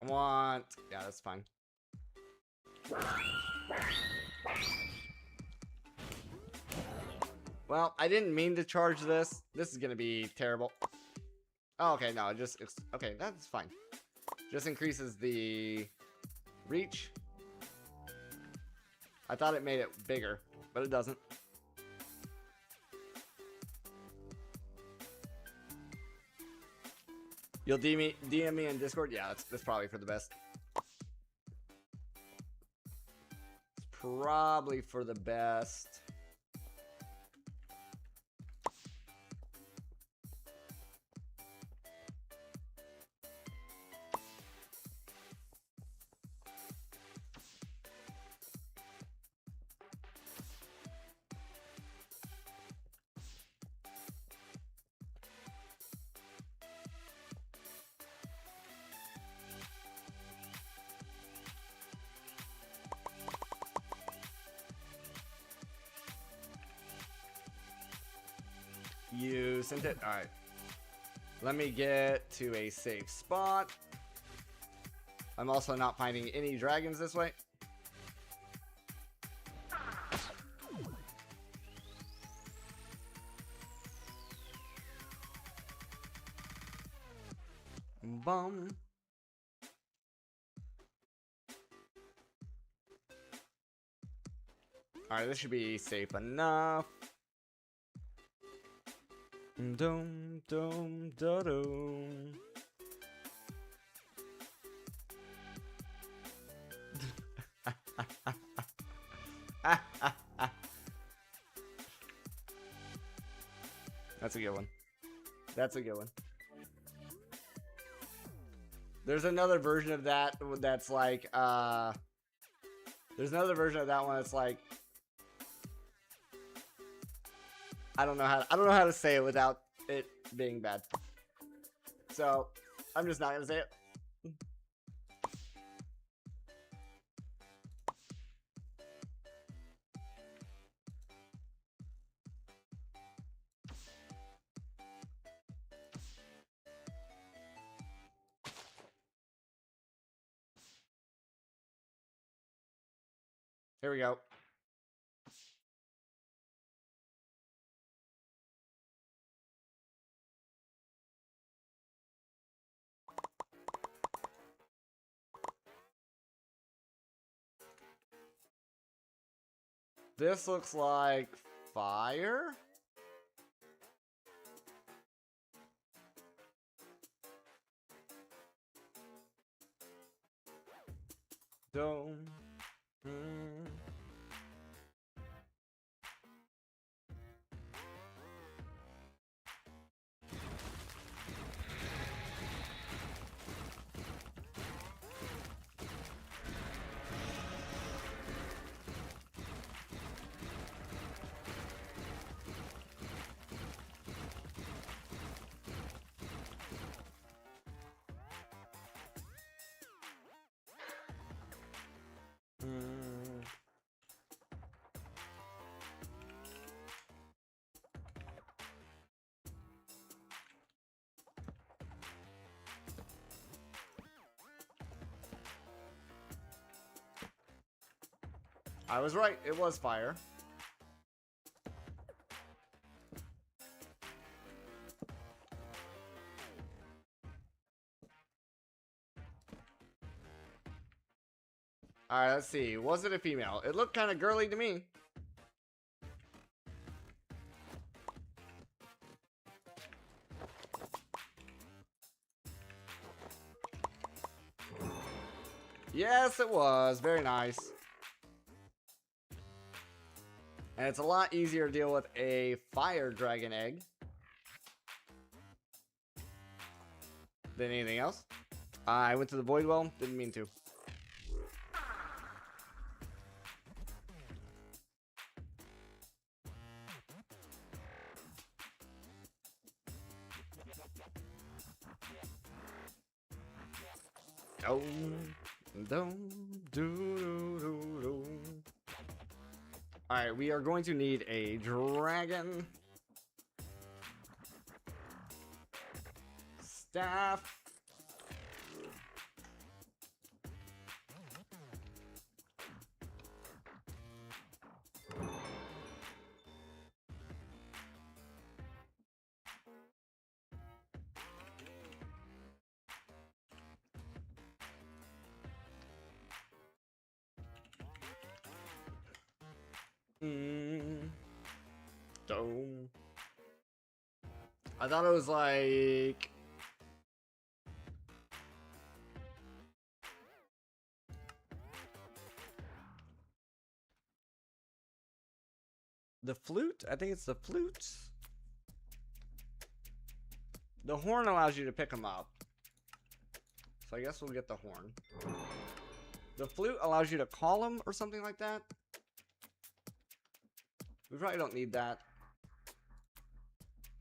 I want... Yeah, that's fine. Well, I didn't mean to charge this. This is gonna be terrible. Oh, okay, no, just... Okay, that's fine. Just increases the reach. I thought it made it bigger, but it doesn't. You'll DM me in Discord? Yeah, that's probably for the best. It's probably for the best. You sent it? Alright. Let me get to a safe spot. I'm also not finding any dragons this way. Bum. Alright, this should be safe enough. Dum dum da dum. That's a good one. That's a good one. There's another version of that that's like there's another version of that one that's like I don't know how to say it without it being bad. So, I'm just not gonna say it. Here we go. This looks like fire. Dome. I was right, it was fire. Alright, let's see. Was it a female? It looked kind of girly to me. Yes, it was. Very nice. And it's a lot easier to deal with a fire dragon egg than anything else. I went to the void well. Didn't mean to. Oh, do. Alright, we are going to need a dragon. Staff. Dome. I thought it was like... the flute? I think it's the flute. The horn allows you to pick them up. So I guess we'll get the horn. The flute allows you to call them or something like that. We probably don't need that.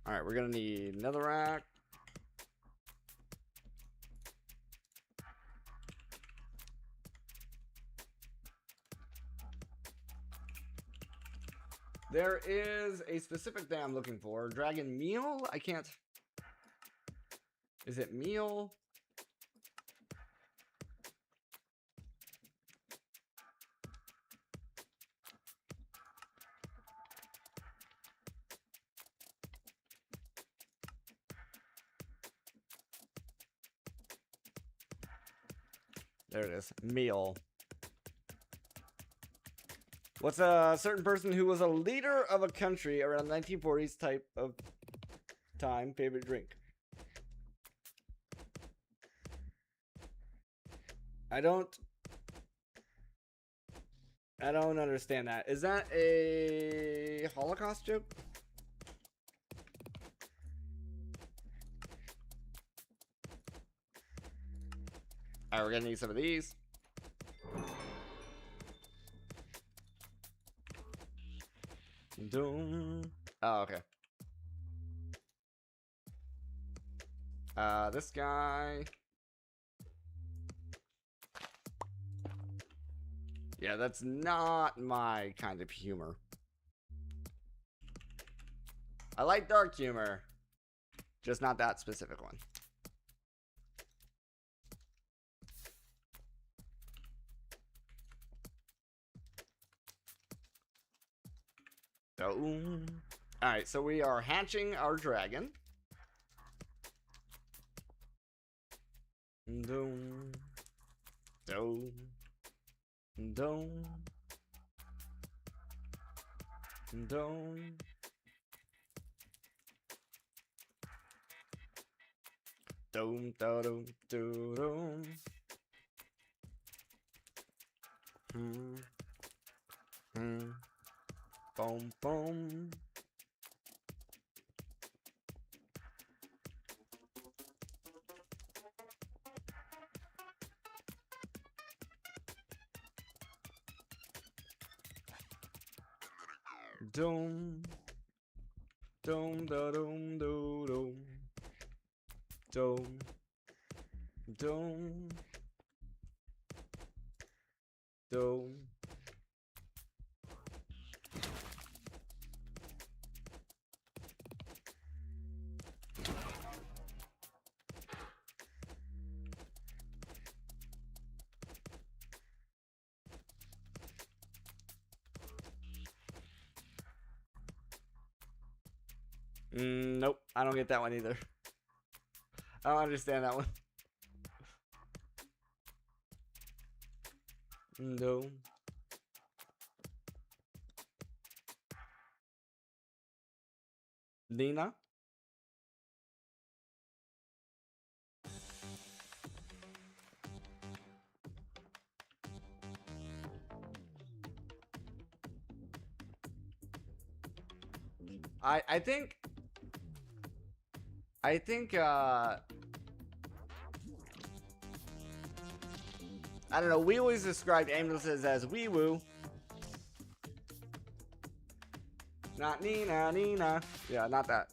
Alright, we're gonna need another rack. There is a specific thing I'm looking for. Dragon meal? I can't... Is it meal? There it is. Meal. What's a certain person who was a leader of a country around 1940s type of time favorite drink? I don't understand that. Is that a Holocaust joke? Alright, we're gonna need some of these. Doom. Oh, okay. This guy. Yeah, that's not my kind of humor. I like dark humor, just not that specific one. Alright, so we are hatching our dragon. Doom. Doom. Doom. Doom. Doom. Doom. Doom. Boom, boom. Doom. Doom, da, doom, do, doom. Doom. Doom. Doom. Nope, I don't get that one either. I don't understand that one. No. Nina? I think I don't know, we always described ambulances as wee woo. Not Nina, Nina. Yeah, not that.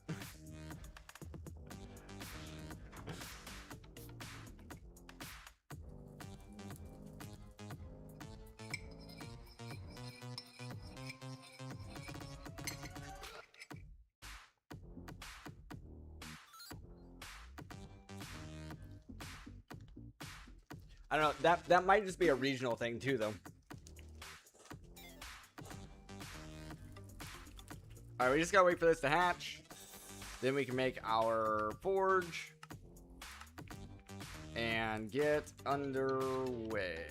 I don't know, that might just be a regional thing too, though. Alright, we just gotta wait for this to hatch. Then we can make our forge. And get underway.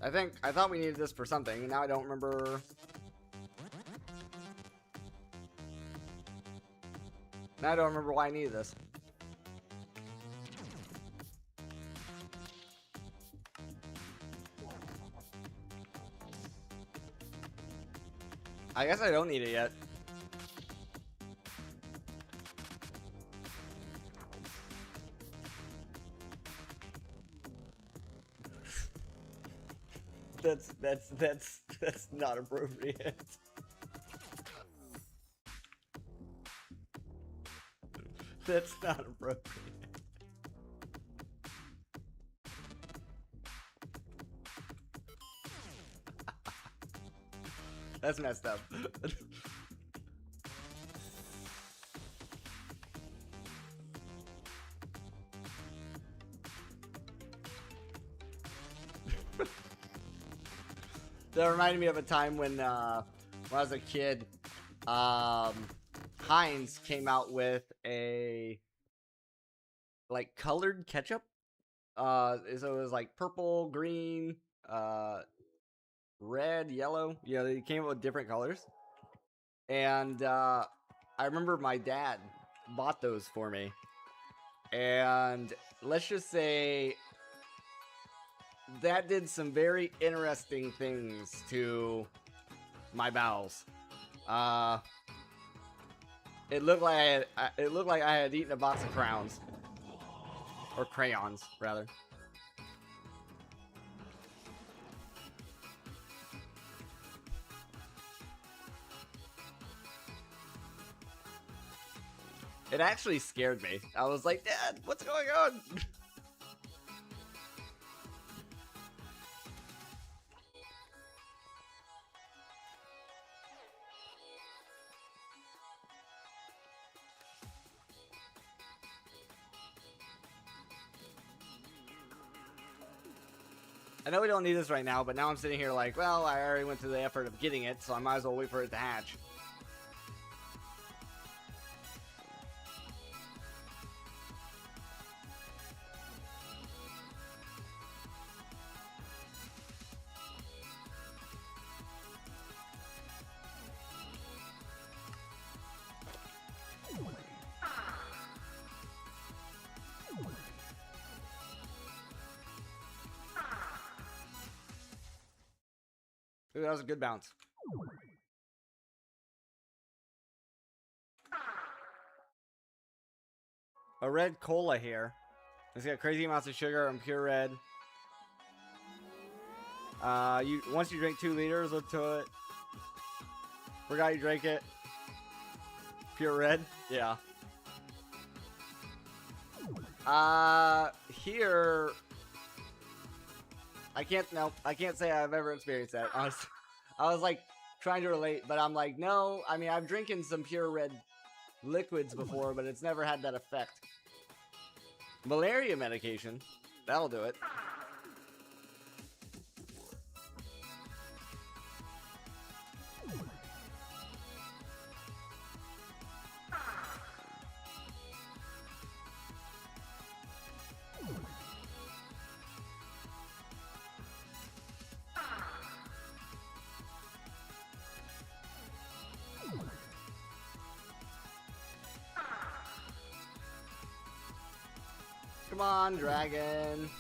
I thought we needed this for something, and now I don't remember. Now I don't remember why I needed this. I guess I don't need it yet. That's not appropriate. That's not appropriate. That's messed up. That reminded me of a time when I was a kid, Heinz came out with a like colored ketchup. So it was like purple, green, red, yellow. Yeah, they came out with different colors. And I remember my dad bought those for me. And let's just say that did some very interesting things to my bowels. It looked like I had eaten a box of crowns, or crayons, rather. It actually scared me. I was like, Dad, what's going on? I know we don't need this right now, but now I'm sitting here like, well, I already went through the effort of getting it, so I might as well wait for it to hatch. Ooh, that was a good bounce. A red cola here. It's got crazy amounts of sugar and pure red. Once you drink 2 liters of it. Forgot you drank it. Pure red? Yeah. Here I can't say I've ever experienced that. I was like trying to relate, but I'm like, no, I mean I've drinking some pure red liquids before, but it's never had that effect. Malaria medication, that'll do it. Come on, dragon.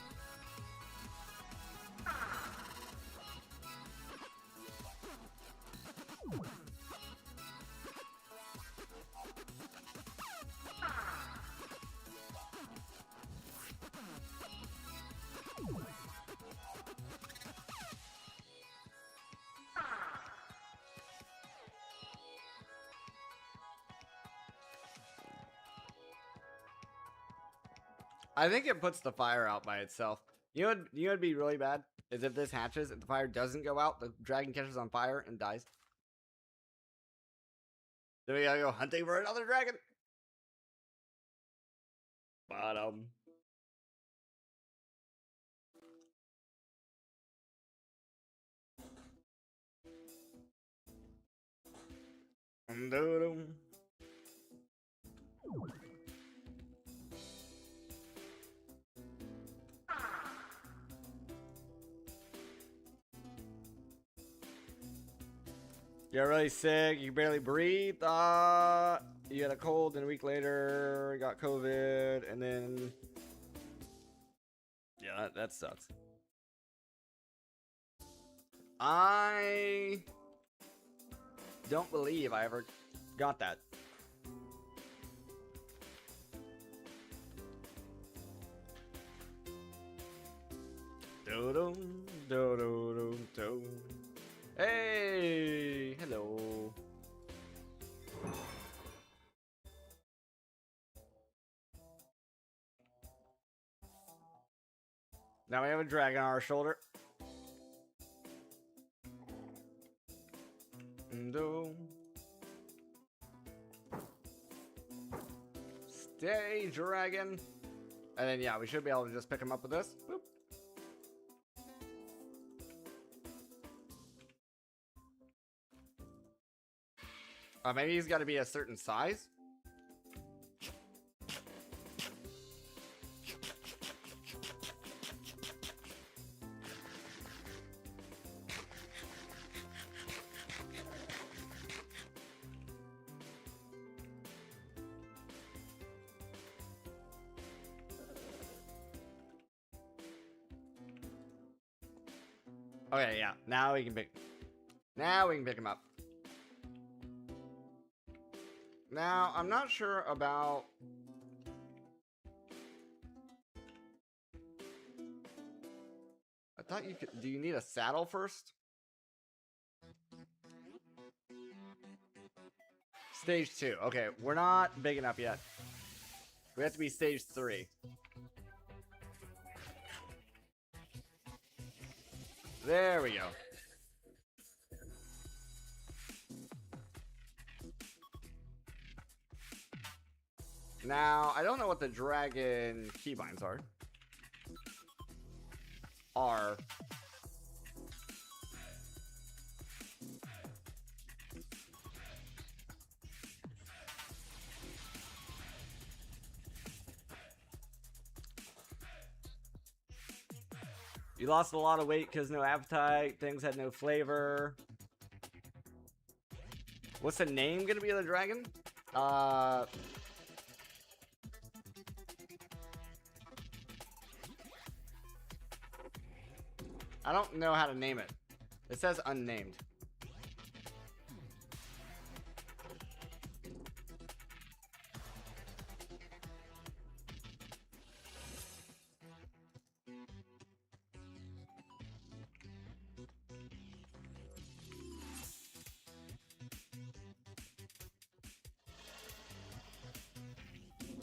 I think it puts the fire out by itself. You know what'd be really bad? Is if this hatches, if the fire doesn't go out, the dragon catches on fire and dies. Then we gotta go hunting for another dragon. Bottom. You're really sick. You can barely breathe. You had a cold, and a week later got COVID, and then yeah, that sucks. I don't believe I ever got that. Do-dum, do-do-dum, do. Hey, hello. Now we have a dragon on our shoulder. Do. Stay, dragon. And then, yeah, we should be able to just pick him up with this. Boop. Maybe he's got to be a certain size. Okay, yeah. Now we can pick him up. Now, I'm not sure about I thought you could. Do you need a saddle first? Stage 2. Okay, we're not big enough yet. We have to be stage 3. There we go. Now, I don't know what the dragon keybinds are. You lost a lot of weight because no appetite. Things had no flavor. What's the name gonna be of the dragon? I don't know how to name it. It says unnamed.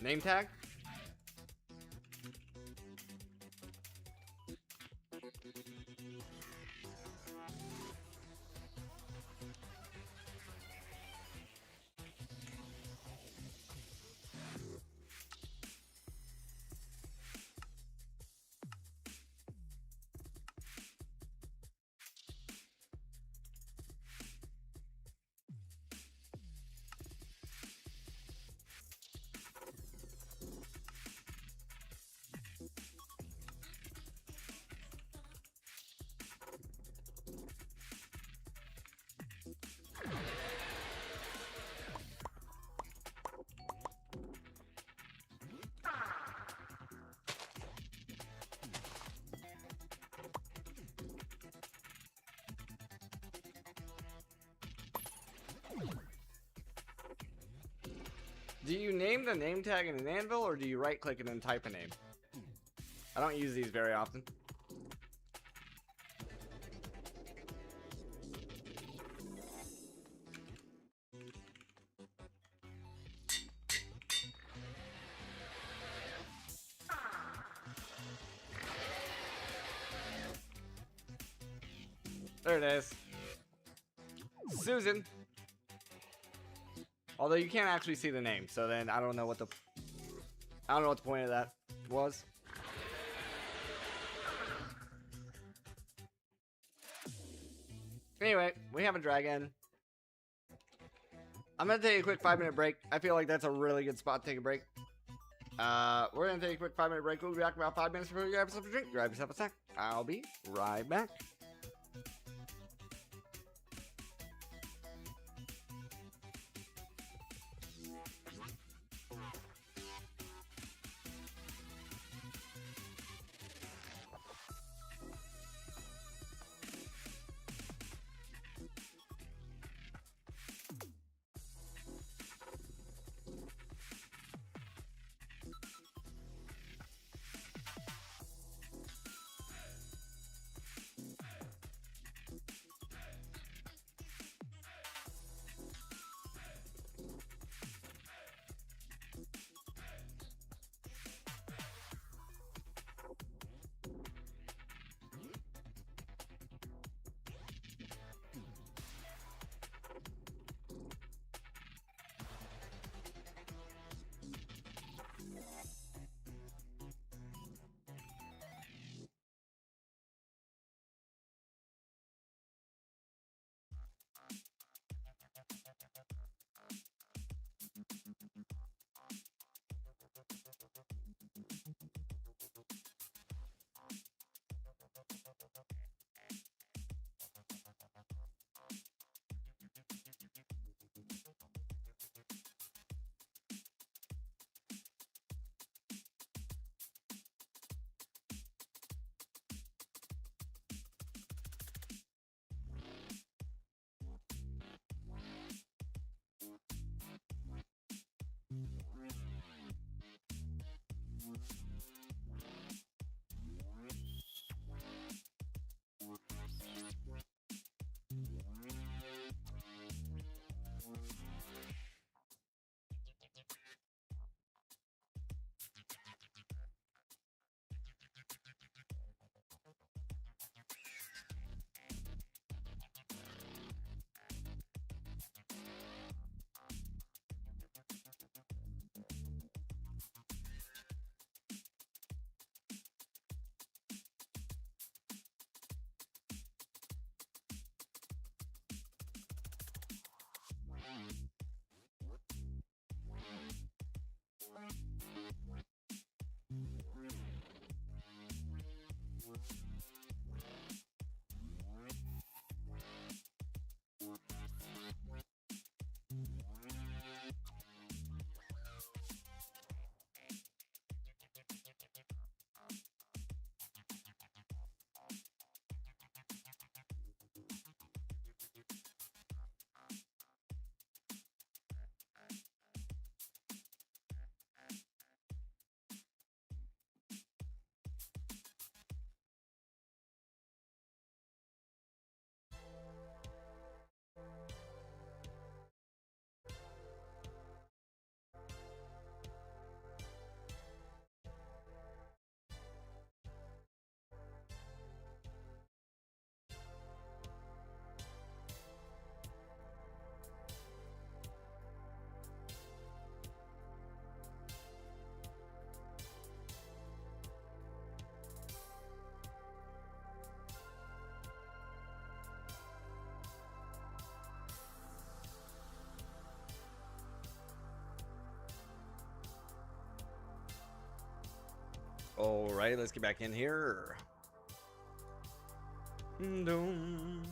Name tag? Do you name the name tag in an anvil, or do you right click it and type a name? I don't use these very often. There it is. Susan. Although you can't actually see the name, so then I don't know what the point of that was. Anyway, we have a dragon. I'm gonna take a quick 5-minute break. I feel like that's a really good spot to take a break. We're gonna take a quick 5-minute break. We'll be back in about 5 minutes before you grab yourself a drink. Grab yourself a snack. I'll be right back. Alright, let's get back in here. Doom.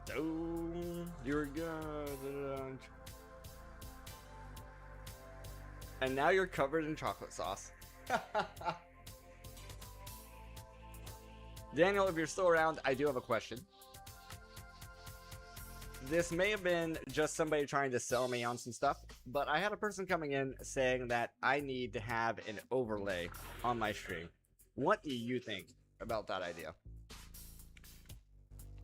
Doom. You're good. And now you're covered in chocolate sauce. Daniel, if you're still around, I do have a question. This may have been just somebody trying to sell me on some stuff, but I had a person coming in saying that I need to have an overlay on my stream. What do you think about that idea?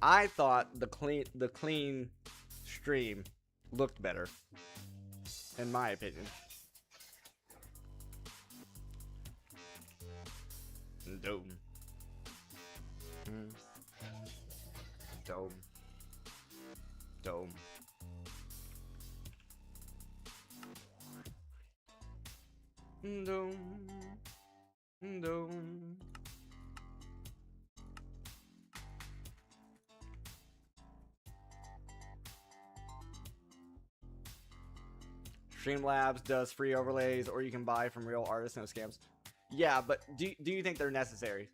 I thought the clean stream looked better, in my opinion. Dome. Dome. Dome. Dome. Dome. Streamlabs does free overlays, or you can buy from real artists, no scams. Yeah, but do you think they're necessary?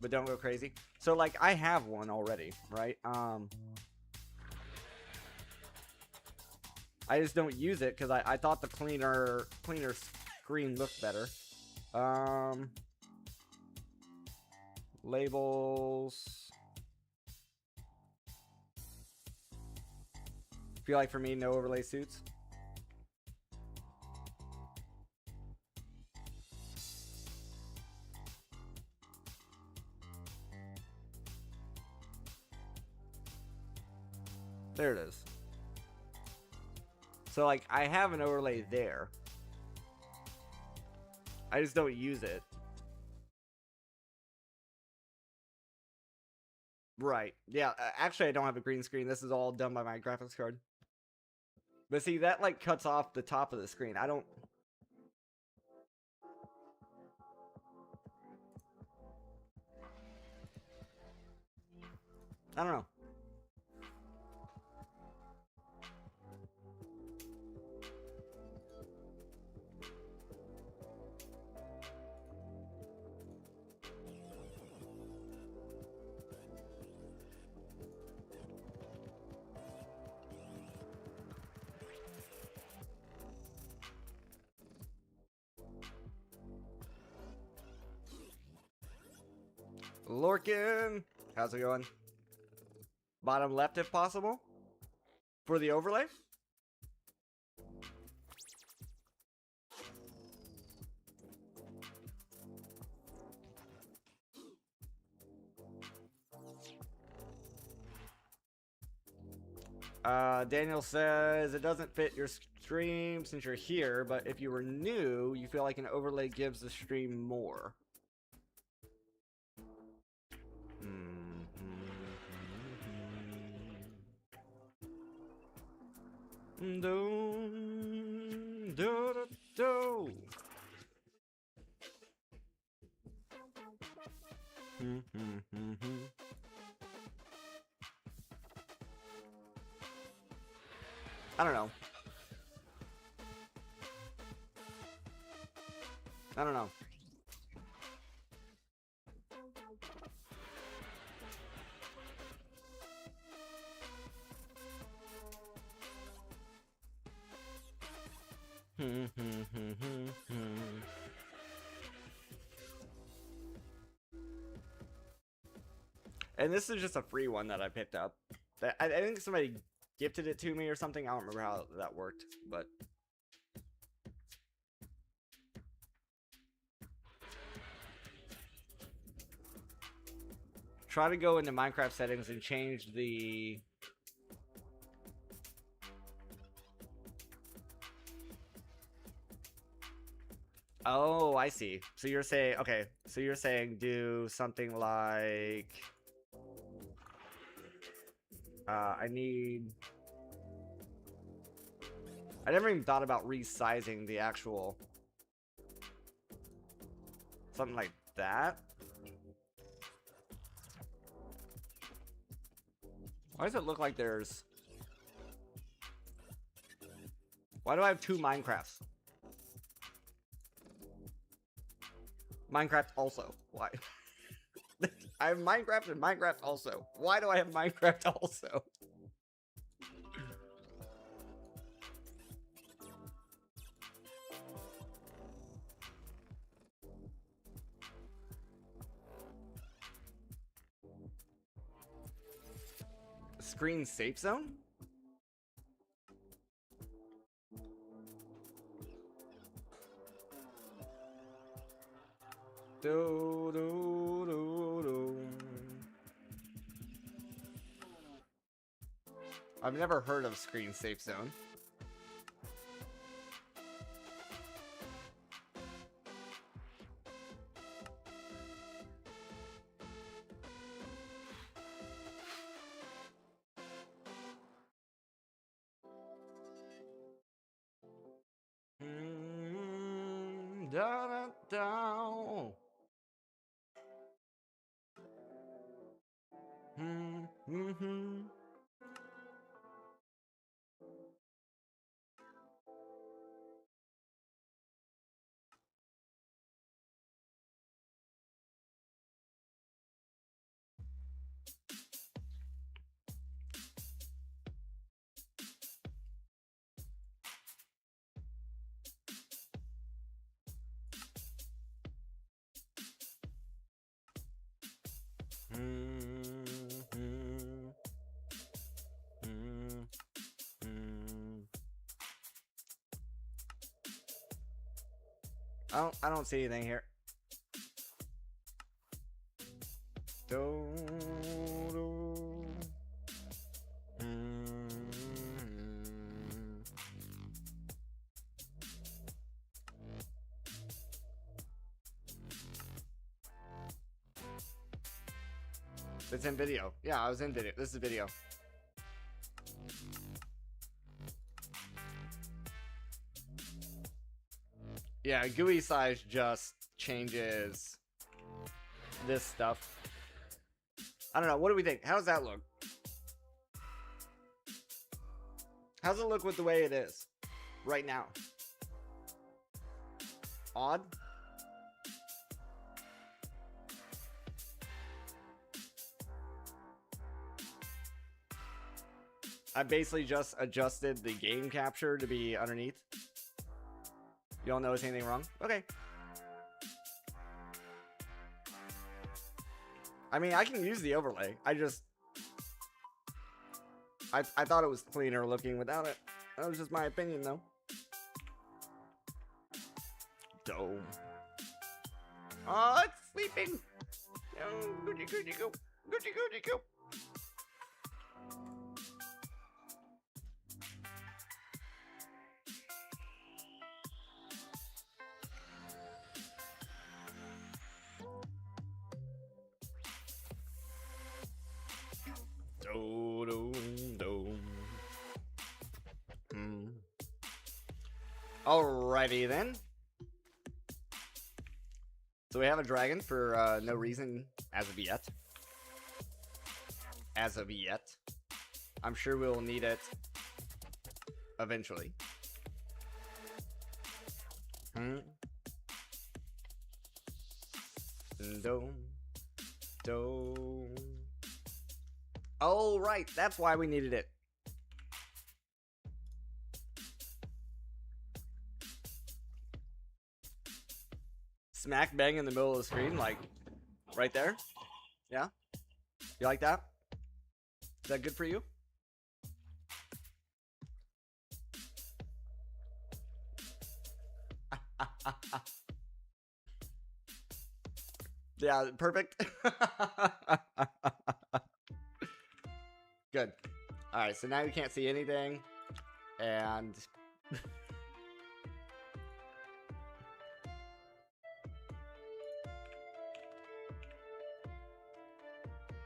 But don't go crazy. So like I have one already, right? I just don't use it because I thought the cleaner screen looked better. Labels. Feel like for me, no overlay suits. There it is. So like I have an overlay there. I just don't use it. Right. Yeah, actually I don't have a green screen. This is all done by my graphics card. But see, that like cuts off the top of the screen. I don't know. Lorkin, how's it going? Bottom left if possible for the overlay. Daniel says it doesn't fit your stream since you're here, but if you were new, you feel like an overlay gives the stream more. Do, do, do, do. I don't know. I don't know. And this is just a free one that I picked up. I think somebody gifted it to me or something. I don't remember how that worked, but try to go into Minecraft settings and change the Oh, I see. So you're saying, okay, so you're saying do something like I never even thought about resizing the actual something like that. Why does it look like there's Why do I have two Minecrafts? Minecraft also. Why? I have Minecraft and Minecraft also. Why do I have Minecraft also? Screen safe zone? Do, do, do, do. I've never heard of screen safe zone. Da, da, da. Mm-hmm. I don't see anything here. Do, do. It's in video. Yeah, I was in video. This is video. Yeah, GUI size just changes this stuff. I don't know. What do we think? How does that look? How's it look with the way it is right now? Odd? I basically just adjusted the game capture to be underneath. You don't notice anything wrong? Okay. I mean, I can use the overlay. I thought it was cleaner looking without it. That was just my opinion, though. Dome. Oh, it's sleeping. Oh, goody goody go. Goody goody go. Alrighty then. So we have a dragon for no reason as of yet. As of yet. I'm sure we'll need it eventually. Oh, right. That's why we needed it. Smack bang in the middle of the screen, like right there. Yeah? You like that? Is that good for you? Yeah, perfect. Good. Alright, so now you can't see anything. And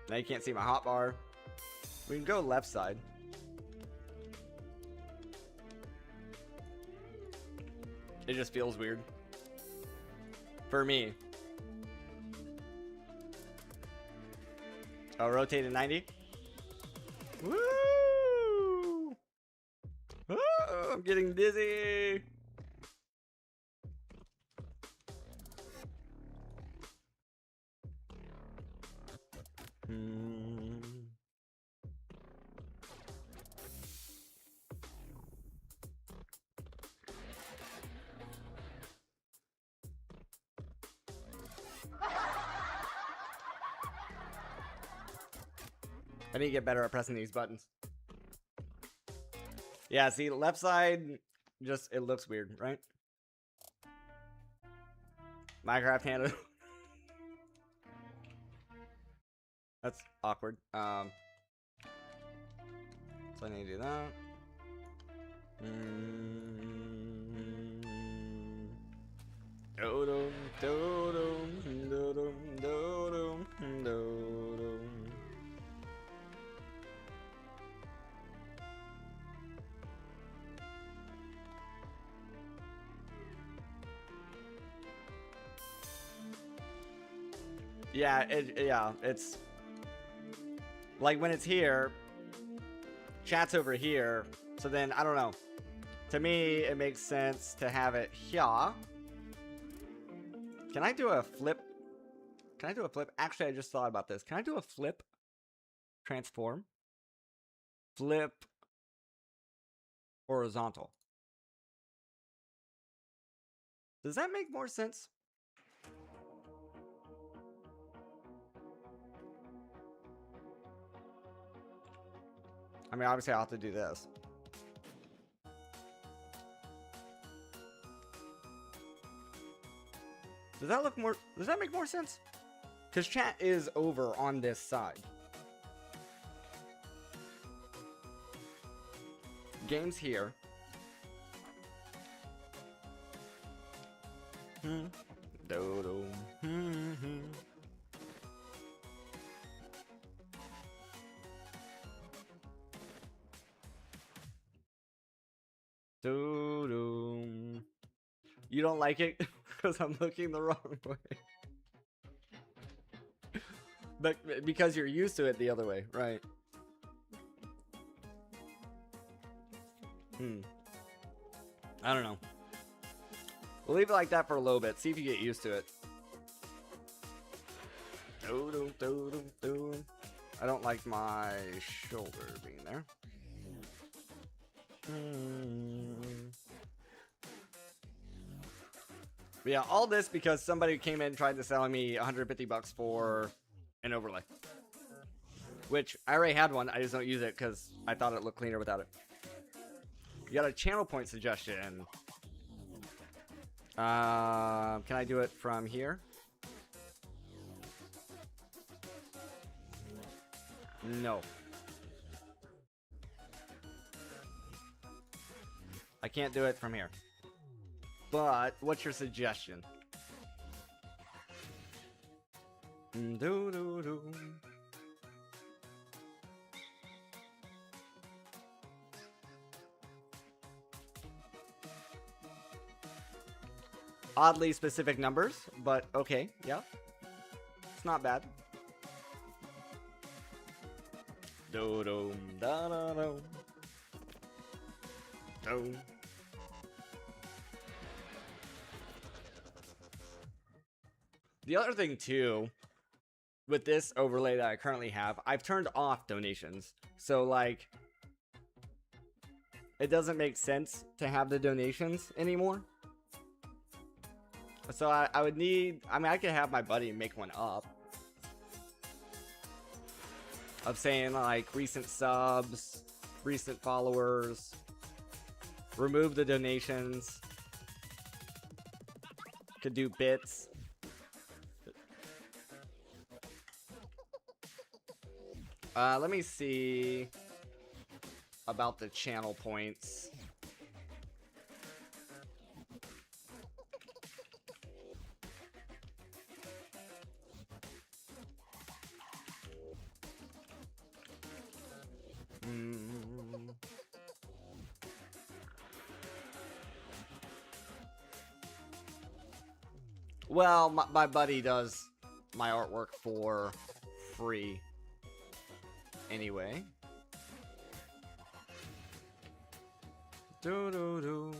now you can't see my hotbar. We can go left side. It just feels weird. For me. Oh, rotate to 90. Woo! Oh, I'm getting dizzy. Hmm. I need to get better at pressing these buttons. Yeah, see, left side, just, it looks weird, right? Minecraft handle. That's awkward. So I need to do that. Do-dum, do-dum, do-dum, do-dum, do-dum. Yeah, it's like when it's here, chat's over here, so then I don't know. To me, it makes sense to have it here. Can I do a flip? Can I do a flip? Actually, I just thought about this. Can I do a flip? Transform? Flip horizontal. Does that make more sense? I mean, obviously I'll have to do this. Does that look more, does that make more sense? Because chat is over on this side. Game's here. Do-do. Do-do. You don't like it because I'm looking the wrong way. But because you're used to it the other way, right? I don't know. We'll leave it like that for a little bit. See if you get used to it. I don't like my shoulder being there. But yeah, all this because somebody came in and tried to sell me 150 bucks for an overlay. Which, I already had one, I just don't use it because I thought it looked cleaner without it. You got a channel point suggestion. Can I do it from here? No. I can't do it from here. But, what's your suggestion? Do-do-do. Oddly specific numbers, but okay, yeah. It's not bad. Do-do, da-da-do. Do. The other thing too, with this overlay that I currently have, I've turned off donations. So like, it doesn't make sense to have the donations anymore. So I would need, I mean, I could have my buddy make one up. Of saying like recent subs, recent followers, remove the donations. Could do bits. Let me see about the channel points. Well, my buddy does my artwork for free anyway. Do-do-do.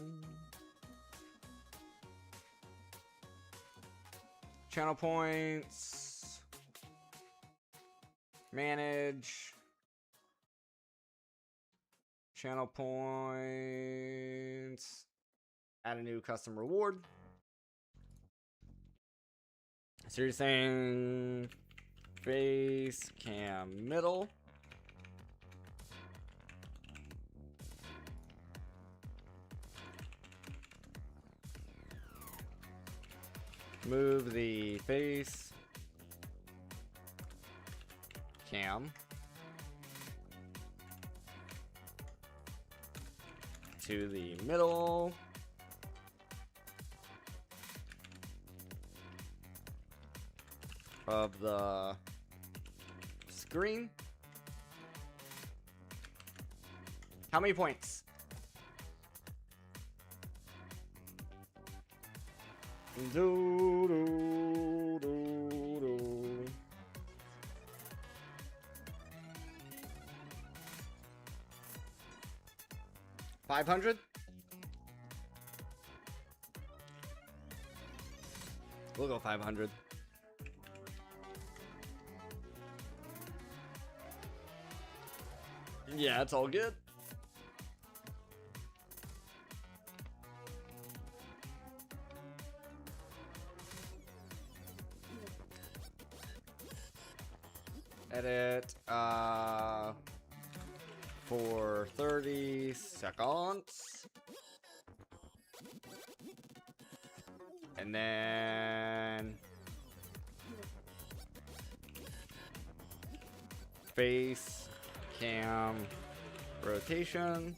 Channel points. Manage. Channel points. Add a new custom reward. So you're saying face cam middle. Move the face cam to the middle of the screen. How many points? Do, do, do, do. 500? We'll go 500. Yeah, it's all good. Edit for 30 seconds. And then face cam rotation.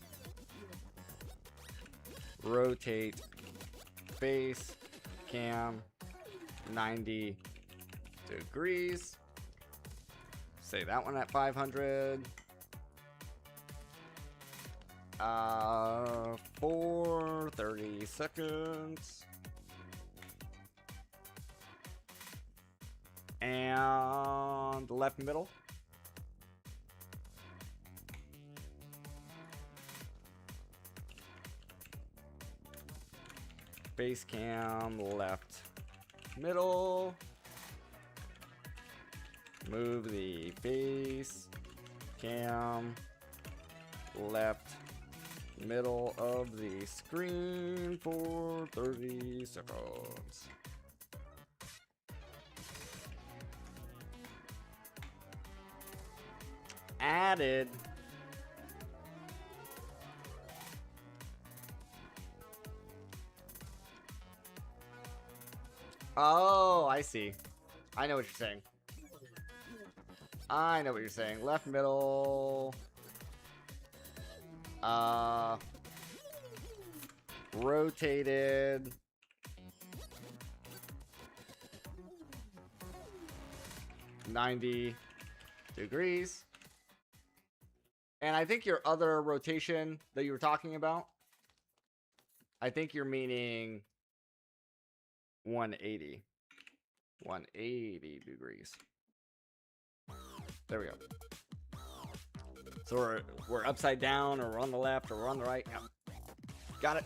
Rotate face cam 90 degrees. Say that one at 500. For 30 seconds. And left middle. Face cam left middle. Move the face cam left middle of the screen for 30 seconds. Added. Oh, I see. I know what you're saying. I know what you're saying. Left middle. Rotated. $90. And I think your other rotation that you were talking about, I think you're meaning 180. 180 degrees. There we go. So we're upside down, or we're on the left, or we're on the right. Yep. Got it.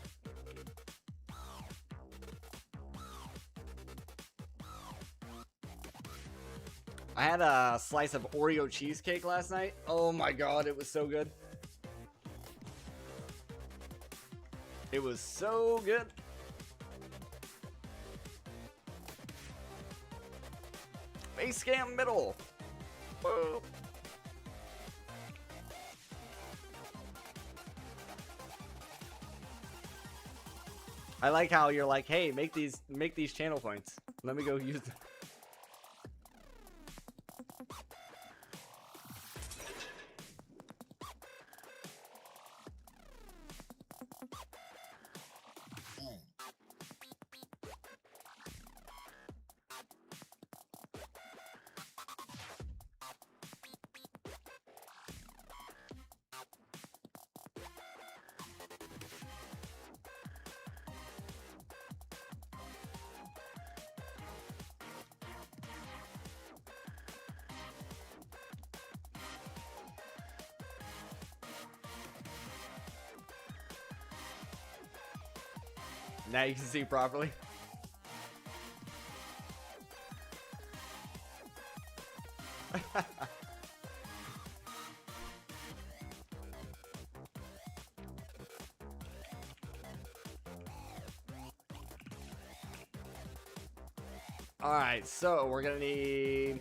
I had a slice of Oreo cheesecake last night. Oh my god, it was so good. It was so good. Face cam middle. Whoa. I like how you're like, hey, make these channel points. Let me go use them. Now you can see properly. Alright, so we're gonna need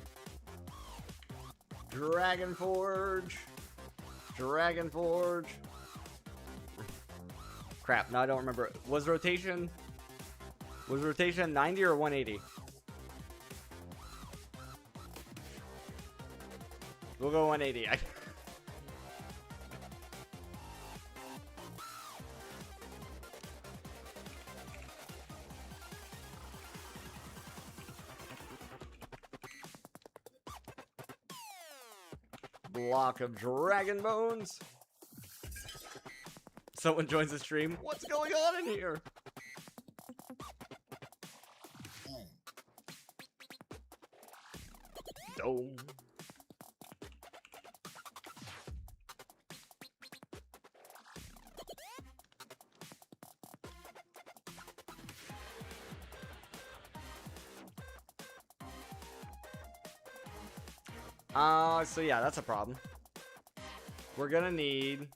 Dragon Forge. Crap, now I don't remember. Was rotation 90 or 180? We'll go 180. Block of dragon bones. Someone joins the stream. What's going on in here? Dome. So yeah, that's a problem. We're gonna need...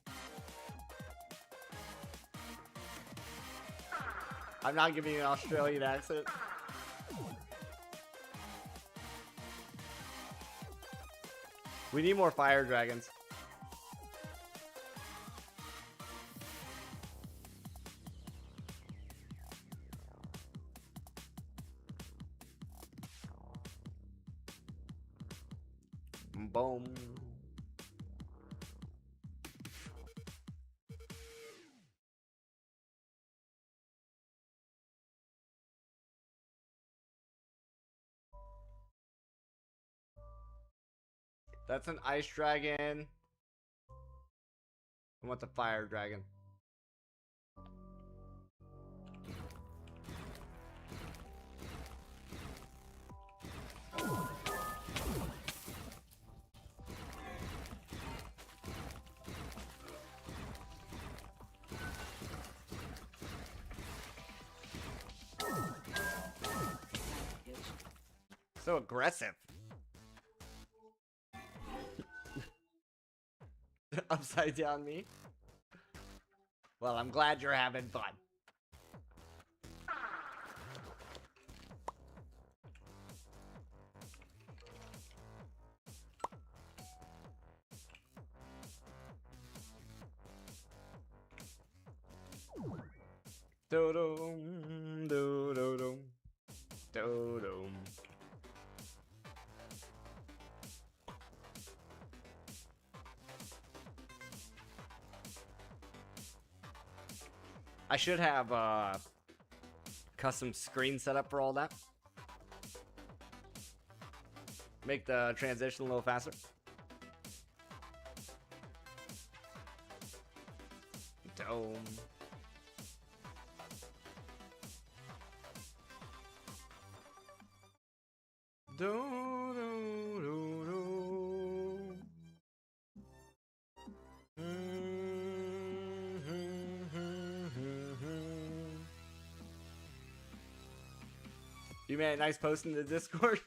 I'm not giving you an Australian accent. We need more fire dragons. Boom. That's an ice dragon. I want the fire dragon. So aggressive. Upside down me. Well, I'm glad you're having fun. Do-dum, do-do-dum, do-dum. I should have custom screen set up for all that. Make the transition a little faster. Dome. You made a nice post in the Discord.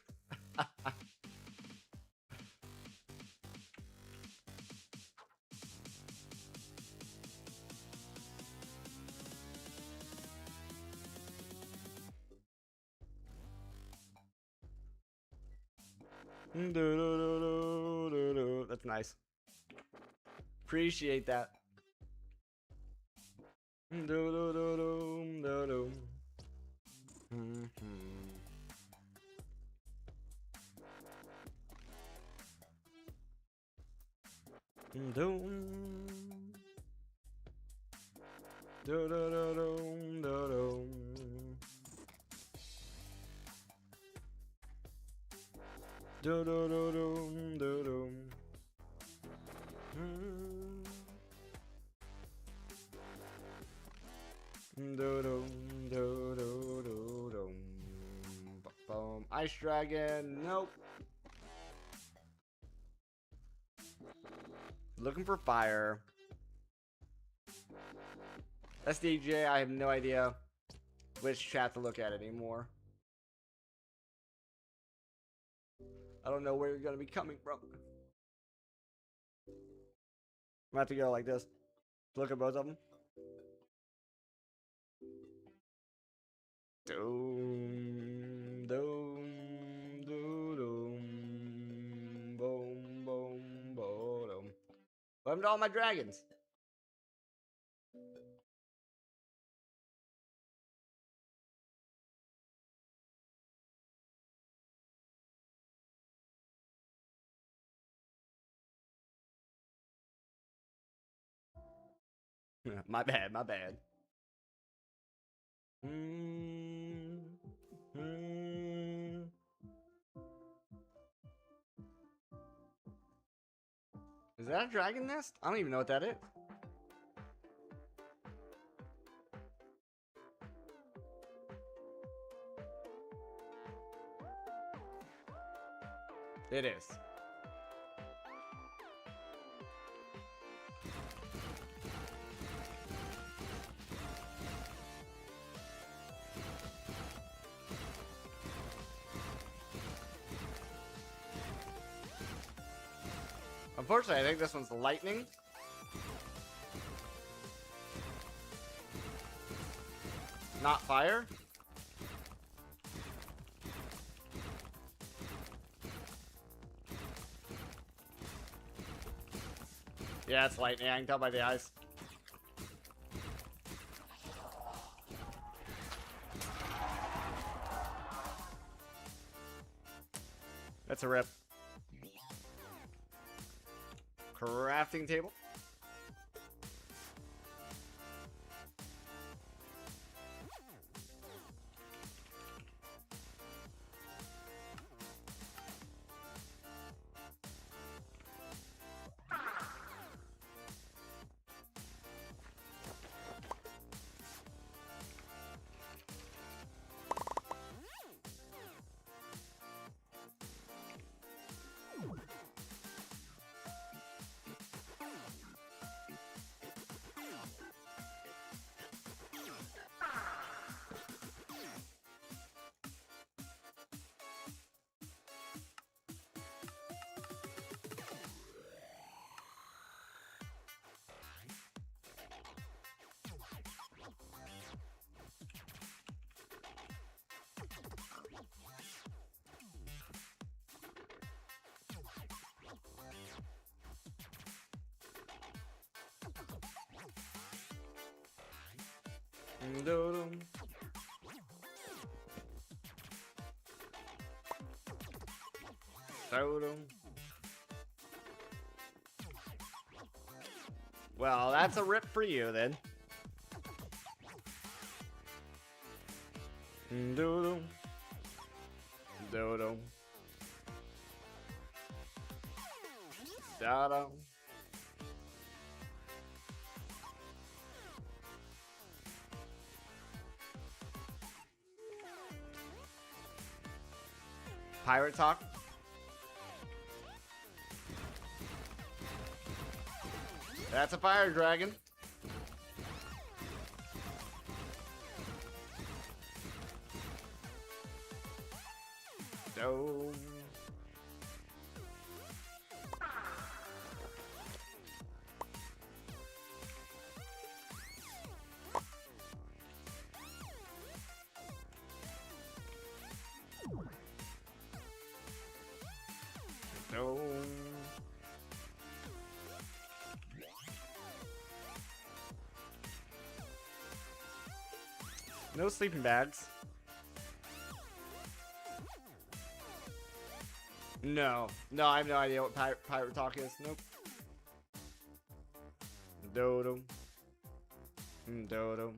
That's nice. Appreciate that. Ice dragon, nope. Looking for fire. SDJ, I have no idea which chat to look at anymore. I don't know where you're gonna be coming from. I'm gonna have to go like this. Look at both of them. Doom, doom. What happened to all my dragons? My bad, my bad. Is that a dragon nest? I don't even know what that is. It is. Unfortunately, I think this one's lightning. Not fire. Yeah, it's lightning. I can tell by the eyes. That's a rip. Crafting table. Well, that's a rip for you then. Doodle. Doodle. Da-da. Pirate talk. That's a fire dragon. No. No. No sleeping bags. No. No, I have no idea what pirate talk is. Nope. Dodo. Dodo.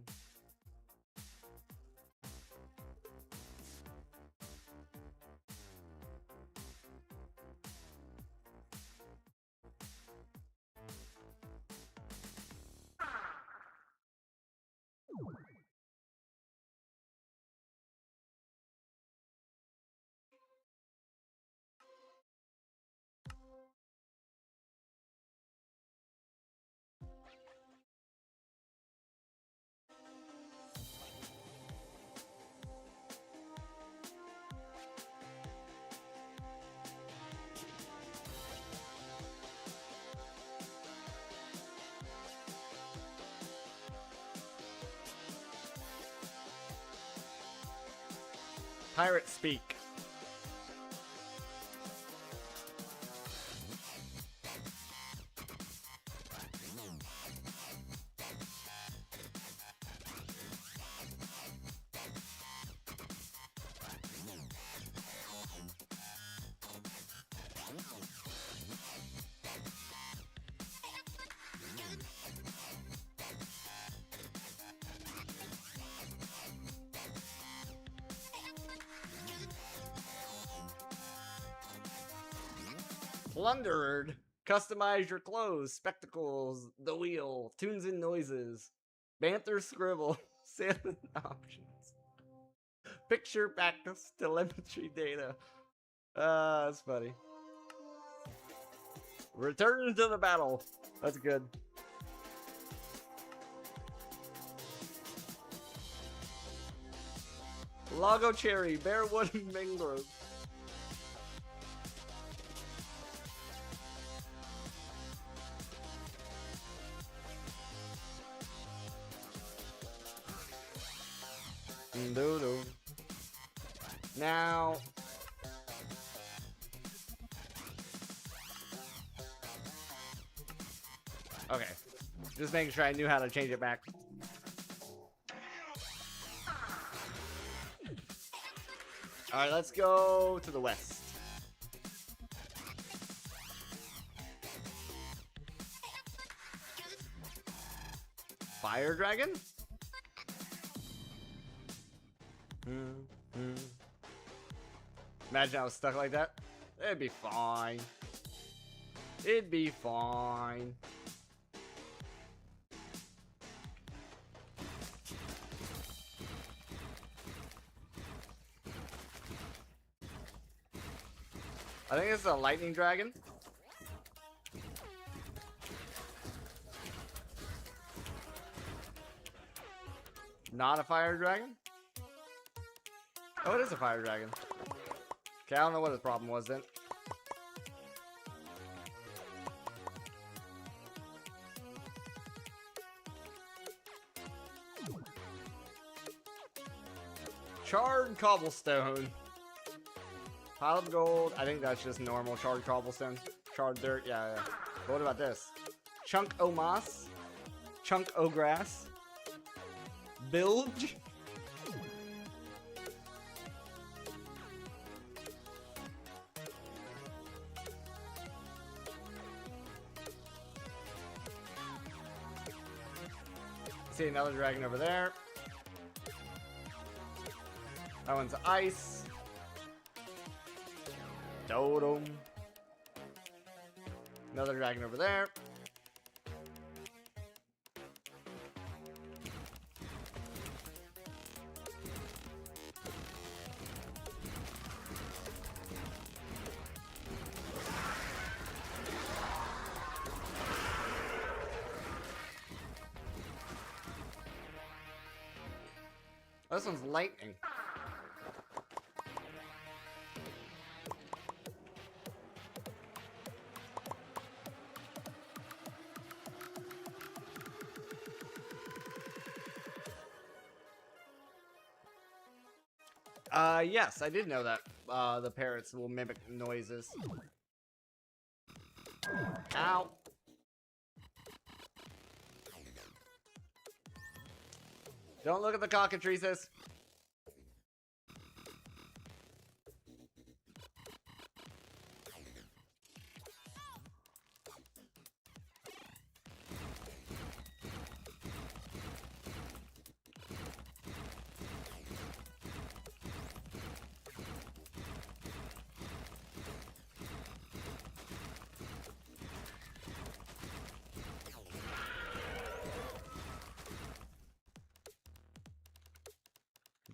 Pirate speak. Plundered. Customize your clothes, spectacles, the wheel, tunes and noises, banter scribble, sailing options, picture practice, telemetry data. That's funny. Return to the battle. That's good. Lago Cherry, Bearwood, and Mangrove. Dodo. Now. Okay. Just making sure I knew how to change it back. Alright, let's go to the west. Fire dragon? Imagine I was stuck like that. It'd be fine. It'd be fine. I think it's a lightning dragon. Not a fire dragon? Oh, it is a fire dragon. Okay, I don't know what his problem was then. Charred cobblestone. Pile of gold. I think that's just normal charred cobblestone. Charred dirt. Yeah. But what about this? Chunk o' moss. Chunk o' grass. Bilge. See another dragon over there. That one's ice. Dodo. Another dragon over there. Oh, this one's lightning. Yes, I did know that. The parrots will mimic noises. Ow. Don't look at the cockatrices.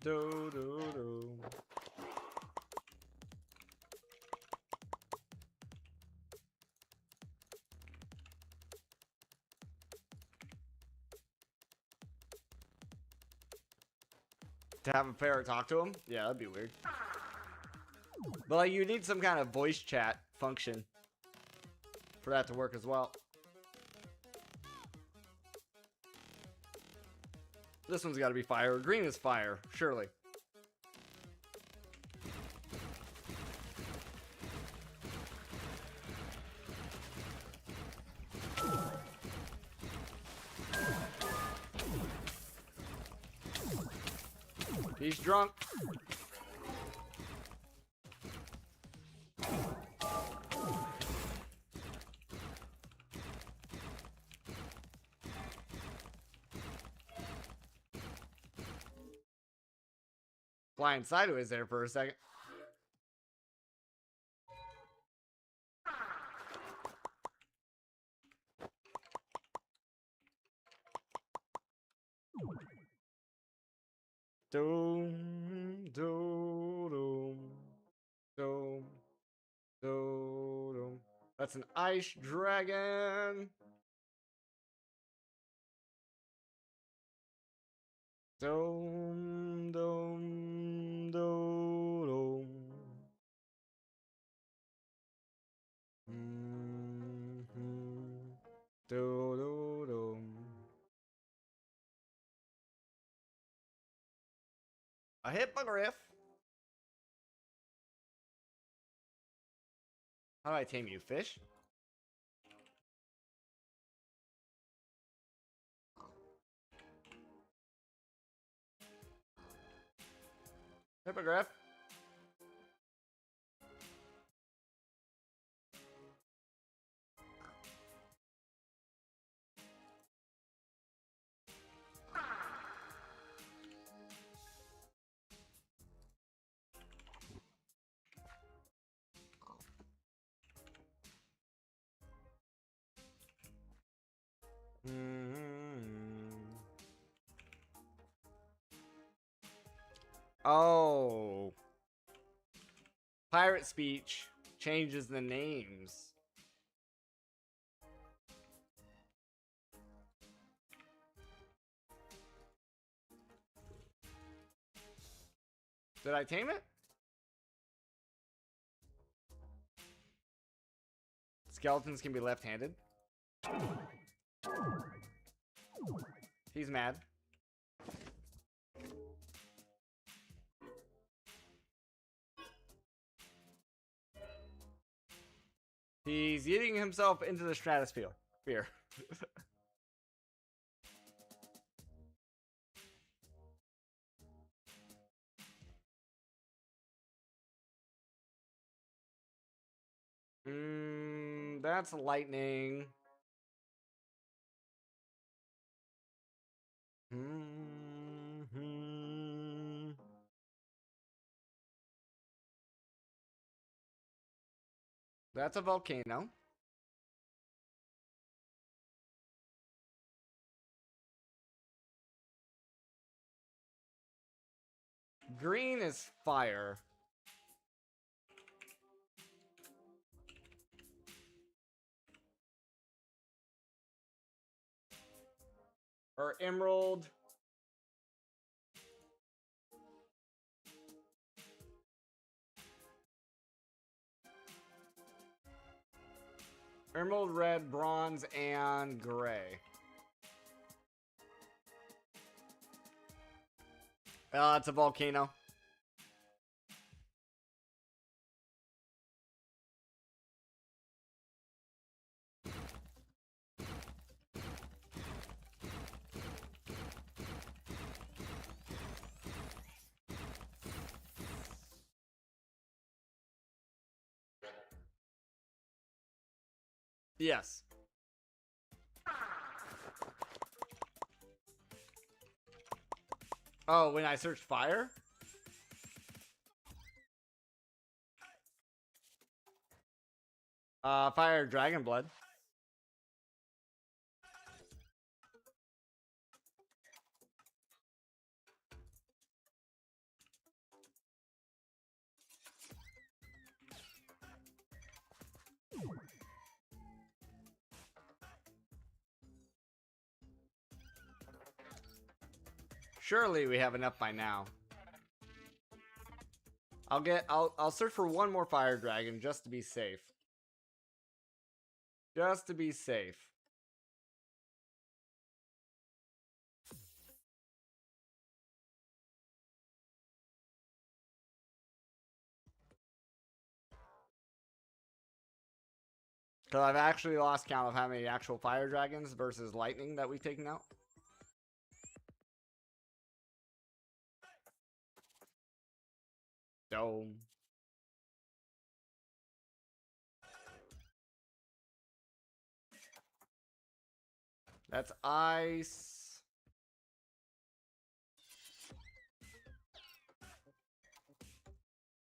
Do do do. To have a parrot talk to him? Yeah, that'd be weird. But like, you need some kind of voice chat function for that to work as well. This one's got to be fire. Green is fire, surely. He's drunk. Flying sideways there for a second. Doom, doom, doom, doom. That's an ice dragon. Doom, doom, doom. Mm-hmm. Doom. A hippogriff. How do I tame you, fish? Hippogriff. Oh. Pirate speech changes the names. Did I tame it? Skeletons can be left-handed. He's mad. He's eating himself into the stratosphere. Fear. That's lightning. That's a volcano. Green is fire. Or emerald. Emerald, red, bronze, and gray. It's a volcano. Yes. Oh, when I searched fire? Fire dragon blood. Surely we have enough by now. I'll search for one more fire dragon just to be safe. Just to be safe. Because I've actually lost count of how many actual fire dragons versus lightning that we've taken out. Dome. That's ice.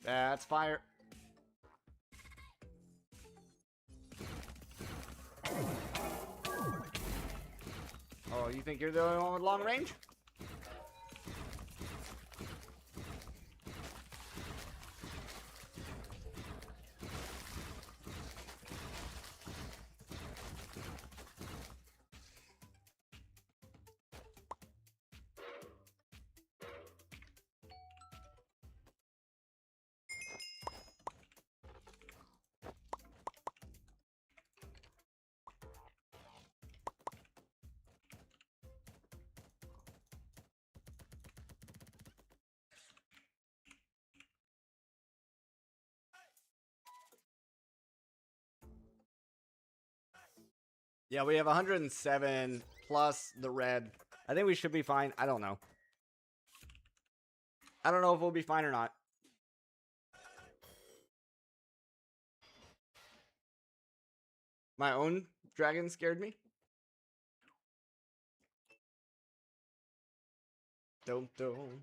That's fire. Oh, you think you're the only one with long range? Yeah, we have 107 plus the red. I think we should be fine. I don't know. I don't know if we'll be fine or not. My own dragon scared me. Dum dum.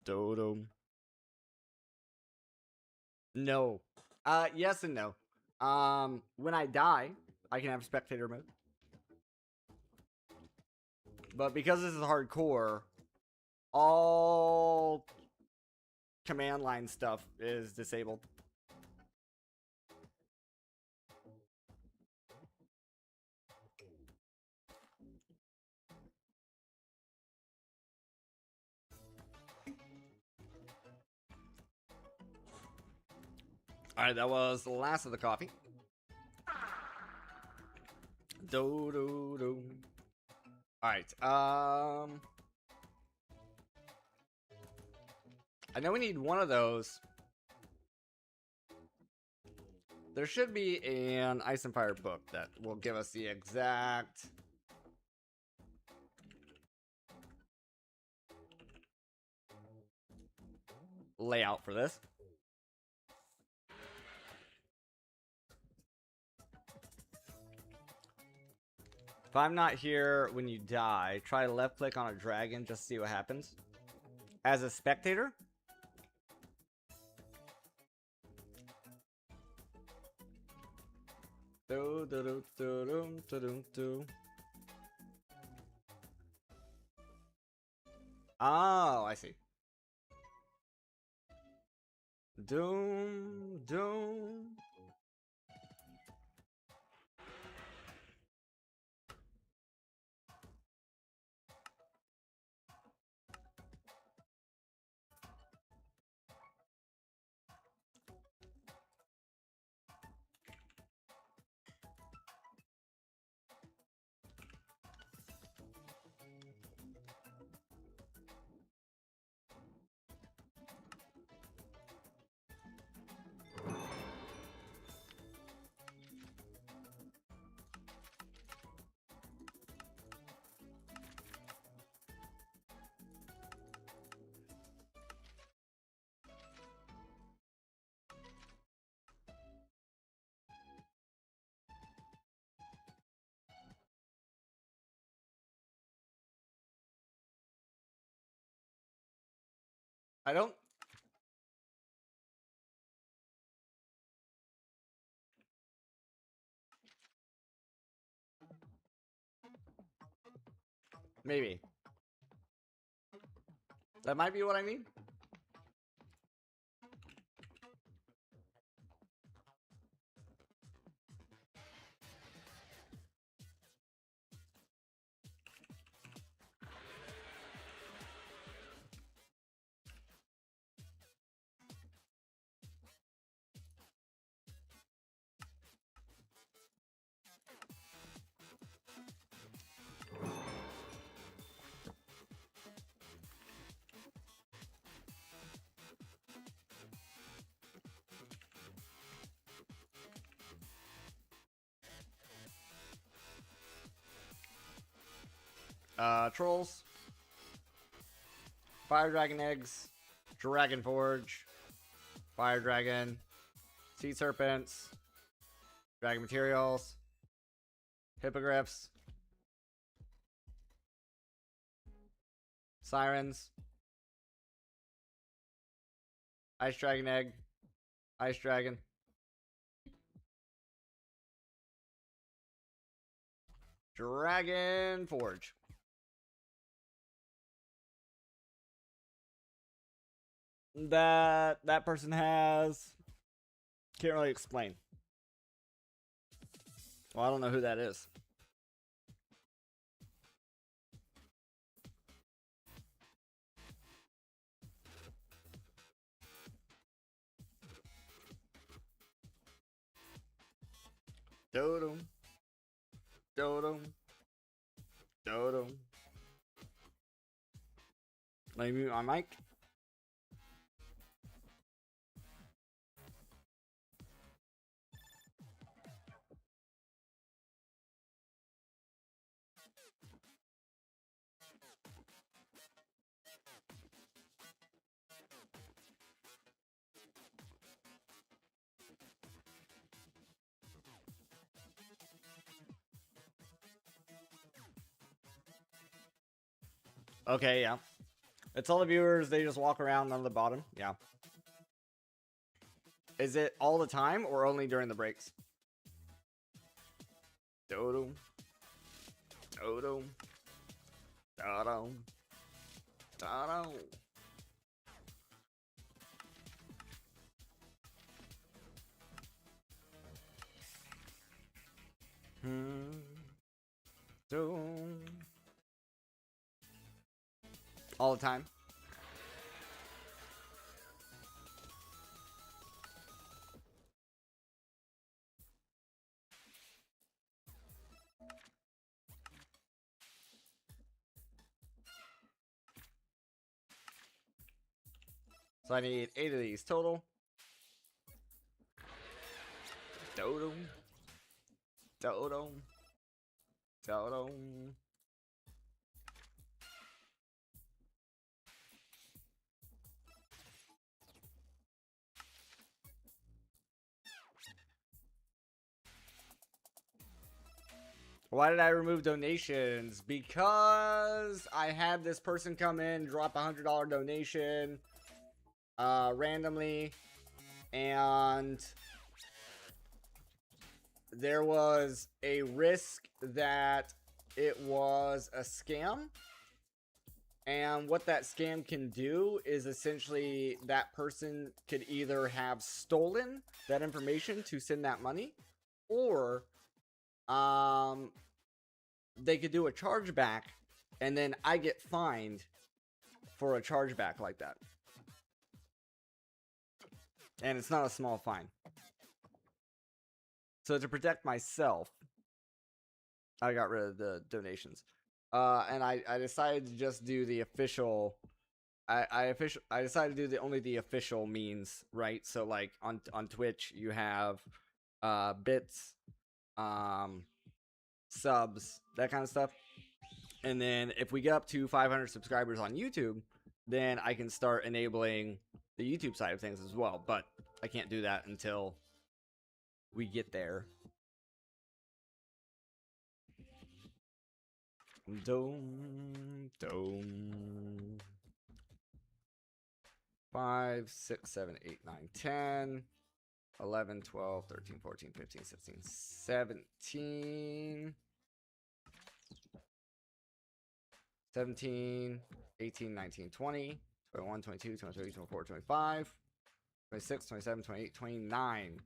Dum. No. Yes and no. When I die, I can have spectator mode. But because this is hardcore, all command line stuff is disabled. Alright, that was the last of the coffee. Do do do. Alright, I know we need one of those. There should be an Ice and Fire book that will give us the exact layout for this. If I'm not here when you die, try left click on a dragon just to see what happens. As a spectator? Do, do, do, do, do, do, do, do. Oh, I see. Doom, doom. I don't. Maybe. That might be what I need. Trolls. Fire Dragon Eggs. Dragon Forge. Fire Dragon. Sea Serpents. Dragon Materials. Hippogriffs. Sirens. Ice Dragon Egg. Ice Dragon. Dragon Forge. That person has. Can't really explain. Well, I don't know who that is. Dodum. Dodum. Dodum. Let me mute my mic. Okay, yeah. It's all the viewers, they just walk around on the bottom. Yeah. Is it all the time or only during the breaks? Dodo. Dodo. Dodo. Dodo. All the time. So I need 8 of these total. Dodo. Dodo. Dodo. Why did I remove donations? Because I had this person come in, drop $100 donation randomly, and there was a risk that it was a scam. And what that scam can do is essentially that person could either have stolen that information to send that money, or they could do a chargeback, and then I get fined for a chargeback like that. And it's not a small fine. So to protect myself, I got rid of the donations. And I decided to just do the official. I decided to do only the official means, right? So like on Twitch you have bits, subs, that kind of stuff. And then if we get up to 500 subscribers on YouTube, then I can start enabling the YouTube side of things as well. But I can't do that until we get there. Dome, dome. 5, 6, 7, 8, 9, 10, 11, 12, 13, 14, 15, 16, 17, 17, 18, 19, 20, 21, 22, 23, 24, 25, 26, 27, 28, 29.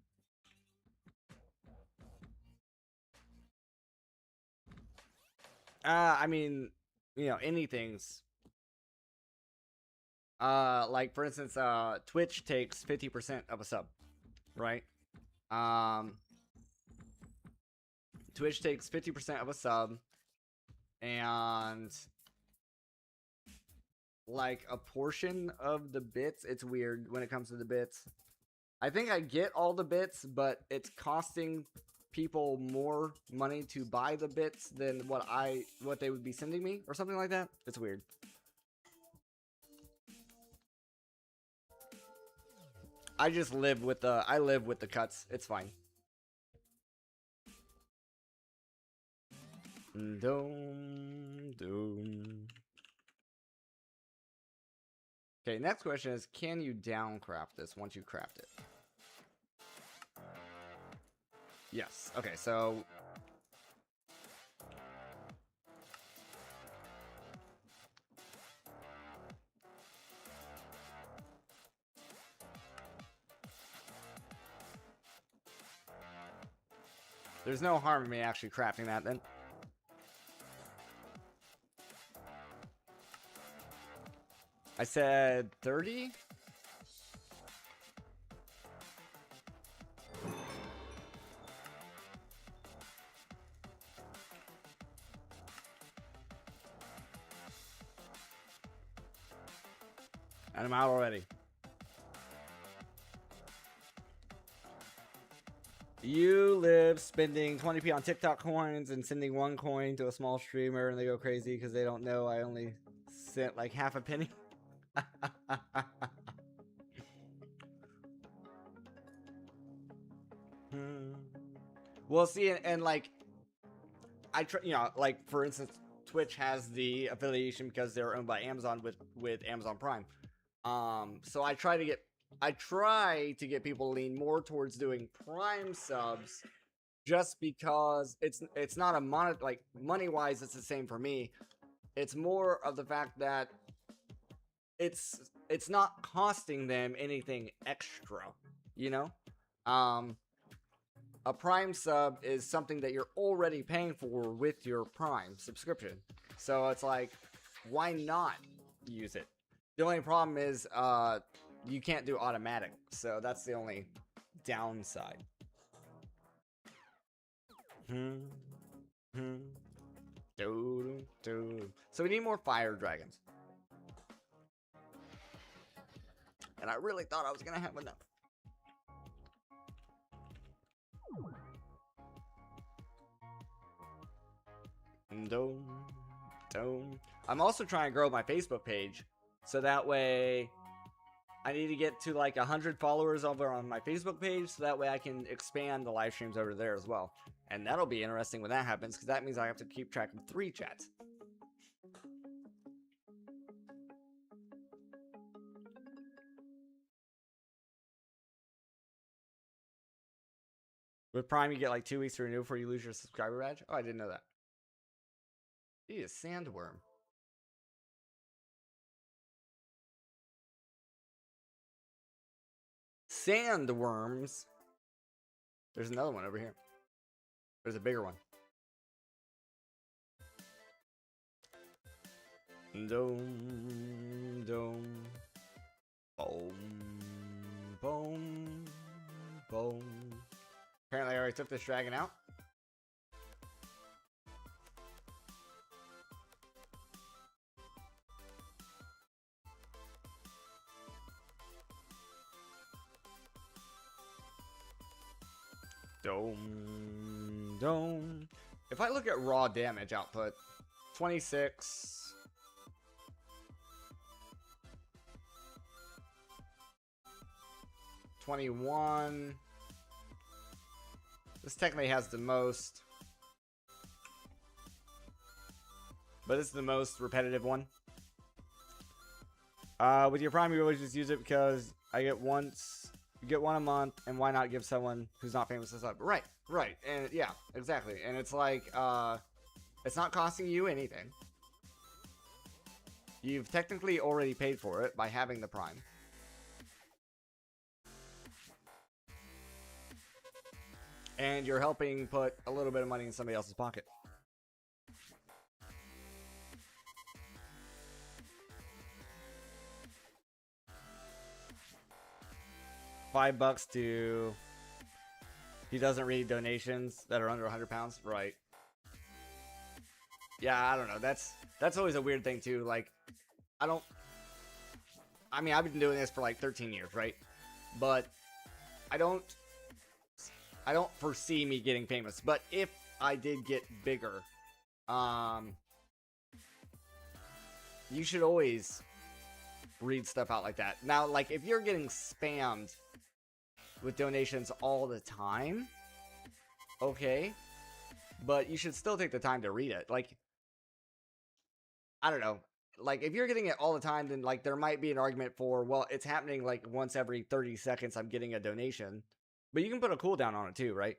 I mean, you know, anything's like for instance, Twitch takes 50% of a sub, right? Twitch takes 50% of a sub, and like a portion of the bits, it's weird when it comes to the bits. I think I get all the bits, but it's costing people more money to buy the bits than what they would be sending me or something like that. It's weird. I just live with the cuts. It's fine. Doom, doom. Okay, next question is, can you downcraft this once you craft it? Yes. Okay, so there's no harm in me actually crafting that then. I said 30? And I'm out already. You live spending 20p on TikTok coins and sending 1 coin to a small streamer, and they go crazy because they don't know I only sent like half a penny. Well, see, and like I try, you know, like for instance, Twitch has the affiliation because they're owned by Amazon with Amazon Prime. So I try to get people to lean more towards doing Prime subs, just because it's not a money wise it's the same for me. It's more of the fact that it's not costing them anything extra, you know. A Prime sub is something that you're already paying for with your Prime subscription, so it's like, why not use it? The only problem is you can't do automatic, so that's the only downside. So we need more fire dragons. And I really thought I was gonna have enough. I'm also trying to grow my Facebook page, so that way I need to get to like 100 followers over on my Facebook page, so that way I can expand the live streams over there as well. And that'll be interesting when that happens, because that means I have to keep track of 3 chats. With Prime, you get like 2 weeks to renew before you lose your subscriber badge. Oh, I didn't know that. He is sandworm. Sandworms. There's another one over here. There's a bigger one. Boom. Apparently I already took this dragon out. Dome. If I look at raw damage output, 26. 21. This technically has the most, but it's the most repetitive one. With your Prime, you always just use it because I get once. You get one a month, and why not give someone who's not famous a sub? Right, and yeah, exactly. And it's like, it's not costing you anything. You've technically already paid for it by having the Prime. And you're helping put a little bit of money in somebody else's pocket. $5 to... He doesn't read donations that are under 100 pounds. Right. Yeah, I don't know. That's always a weird thing too. Like, I mean, I've been doing this for like 13 years, right? But I don't foresee me getting famous. But if I did get bigger, you should always read stuff out like that. Now, like, if you're getting spammed with donations all the time, okay, but you should still take the time to read it. Like, I don't know. Like, if you're getting it all the time, then, like, there might be an argument for, well, it's happening, like, once every 30 seconds I'm getting a donation. But you can put a cooldown on it, too, right?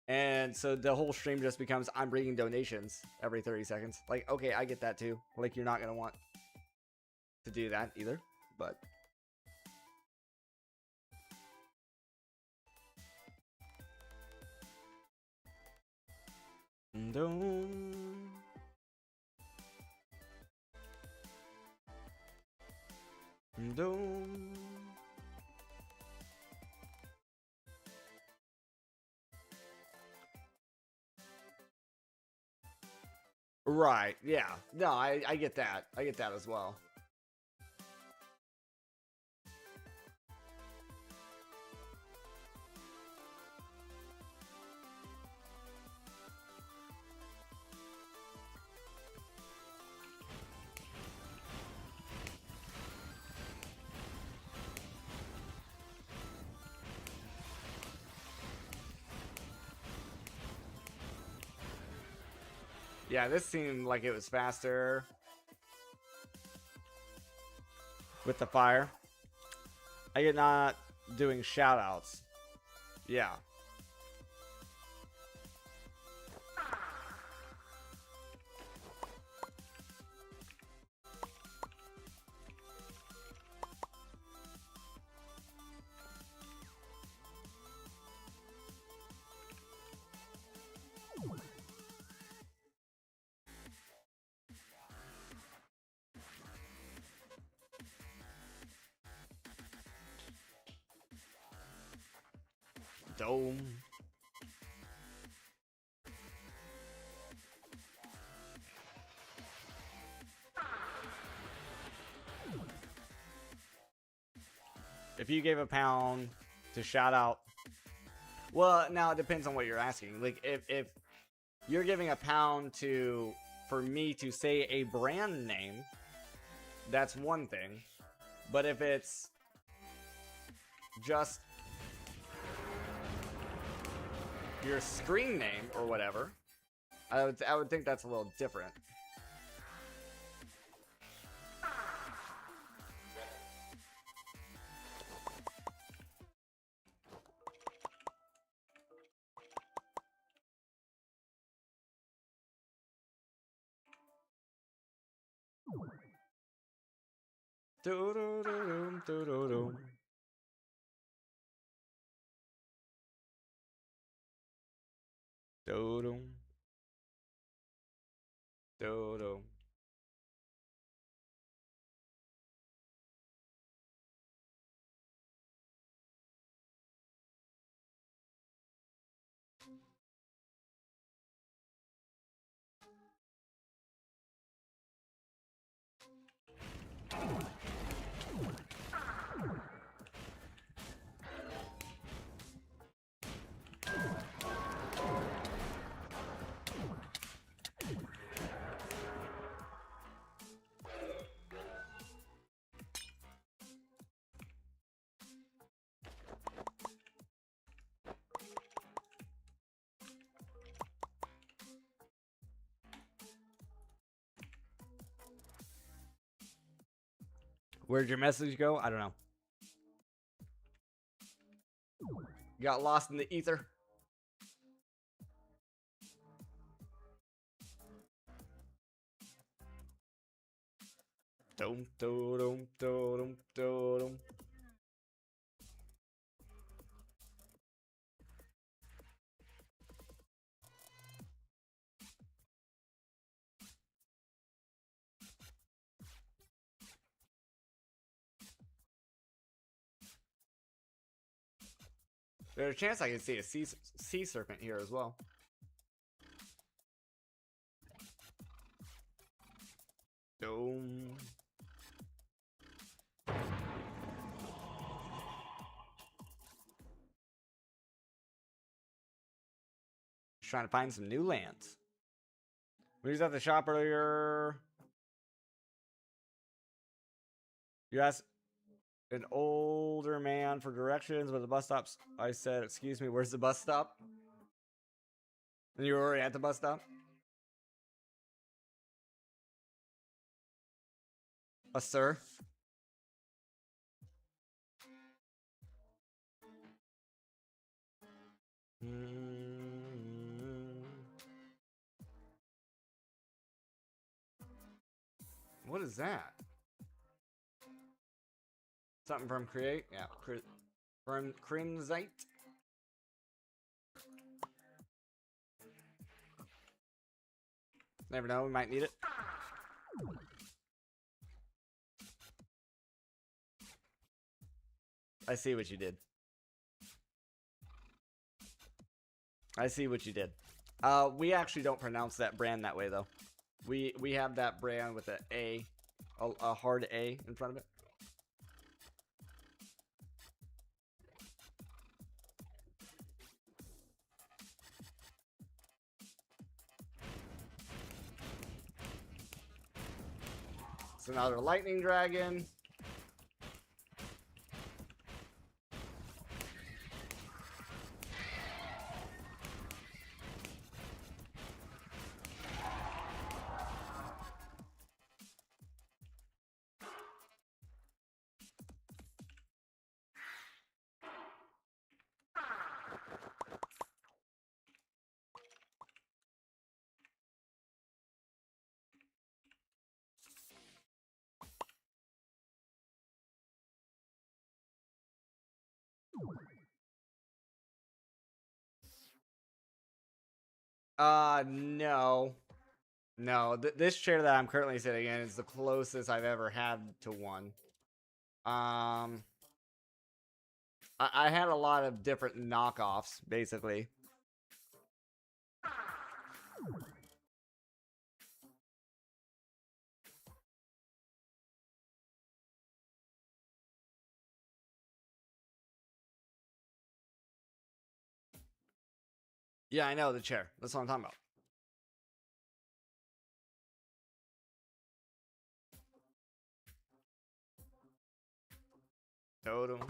And so the whole stream just becomes, I'm reading donations every 30 seconds. Like, okay, I get that, too. Like, you're not going to want to do that, either. But... Right, yeah. No, I get that. I get that as well. Yeah, this seemed like it was faster with the fire. I get not doing shoutouts. Yeah. Dome. If you gave a pound to shout out, well, now it depends on what you're asking. Like if you're giving a pound for me to say a brand name, that's one thing. But if it's just your screen name or whatever, I would think that's a little different. Do-do-do-dum, do-do-dum. Do-dum. Do-dum. Where'd your message go? I don't know. Got lost in the ether. Dum, dum, dum, dum. There's a chance I can see a sea serpent here as well. Dome. Just trying to find some new lands. We was at the shop earlier. You asked an older man for directions where the bus stops. I said, "Excuse me, where's the bus stop?" And you were already at the bus stop? Sir? What is that? Something from Create? Yeah, from Crimsite. Never know, we might need it. I see what you did. I see what you did. We actually don't pronounce that brand that way though. We have that brand with a hard A in front of it. It's another lightning dragon. No. No, this chair that I'm currently sitting in is the closest I've ever had to one. I had a lot of different knockoffs, basically. Yeah, I know, the chair. That's what I'm talking about. Totem.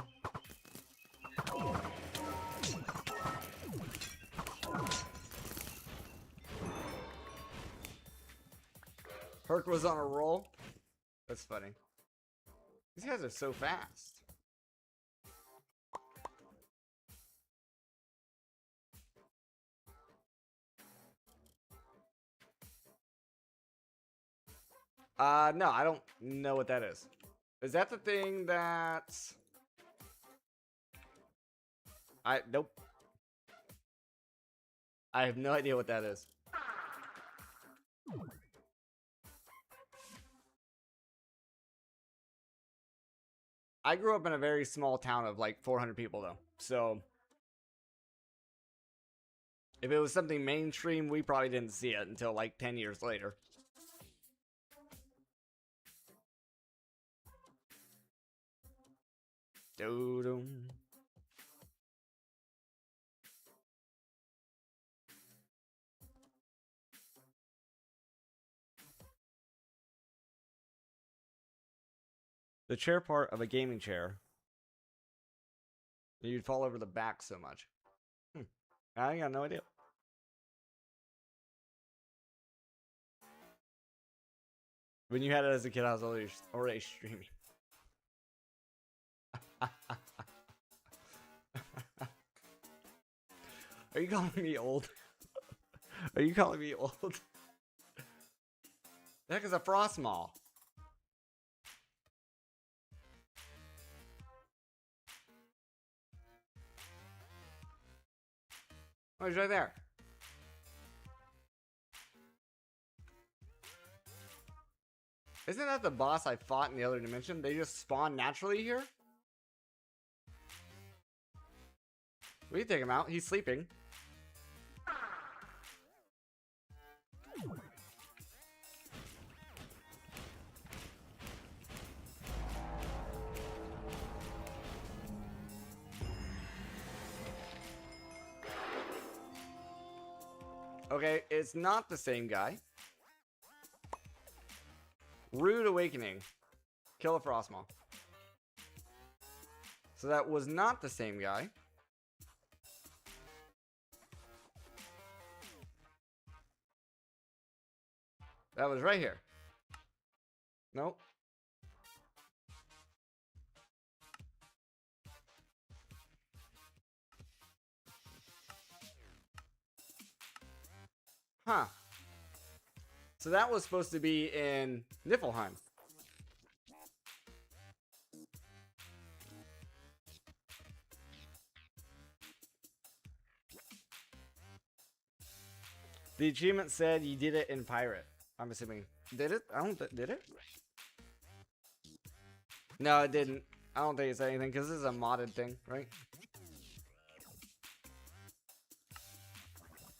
Herc was on a roll. That's funny. These guys are so fast. No, I don't know what that is. Is that the thing that's... Nope. I have no idea what that is. I grew up in a very small town of like 400 people though. So if it was something mainstream, we probably didn't see it until like 10 years later. Doo-doo. The chair part of a gaming chair. You'd fall over the back so much. I got no idea. When you had it as a kid, I was already streaming. Are you calling me old? Are you calling me old? The heck is a frost mall? Oh, he's right there. Isn't that the boss I fought in the other dimension? They just spawn naturally here? We can take him out. He's sleeping. Okay, it's not the same guy. Rude Awakening. Kill a Frostmaw. So that was not the same guy. That was right here. Nope. Huh. So that was supposed to be in Niflheim. The achievement said you did it in Pirate. I'm assuming. Did it? I don't did it? No, it didn't. I don't think it said anything because this is a modded thing, right?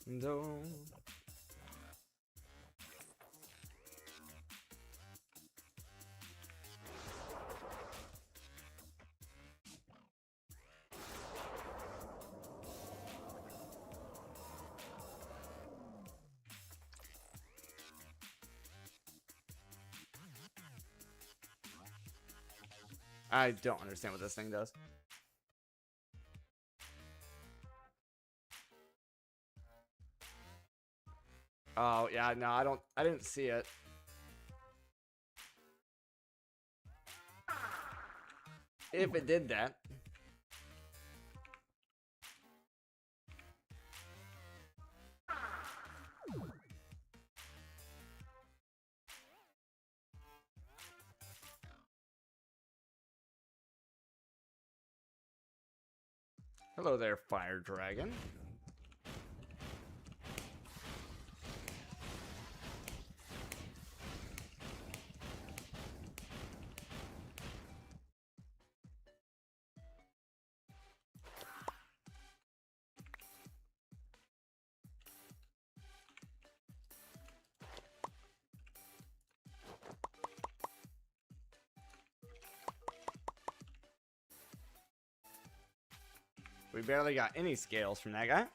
No. I don't understand what this thing does. Oh, yeah, no, I didn't see it. If it did that. Hello there, Fire Dragon. We barely got any scales from that guy.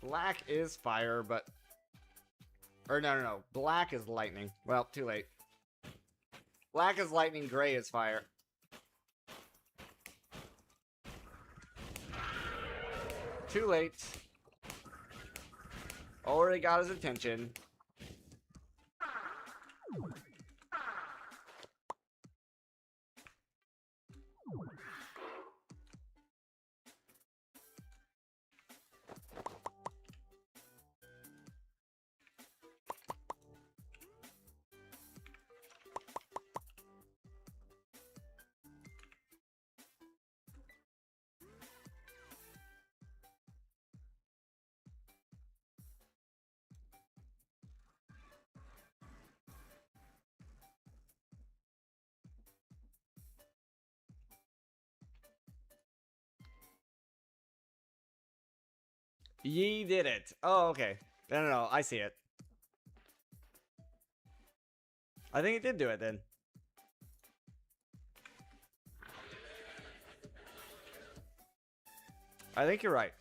Black is fire, but... Or no. Black is lightning. Well, too late. Black is lightning, gray is fire. Too late. Already got his attention. Ye did it. Oh, okay. No. I see it. I think it did do it then. I think you're right.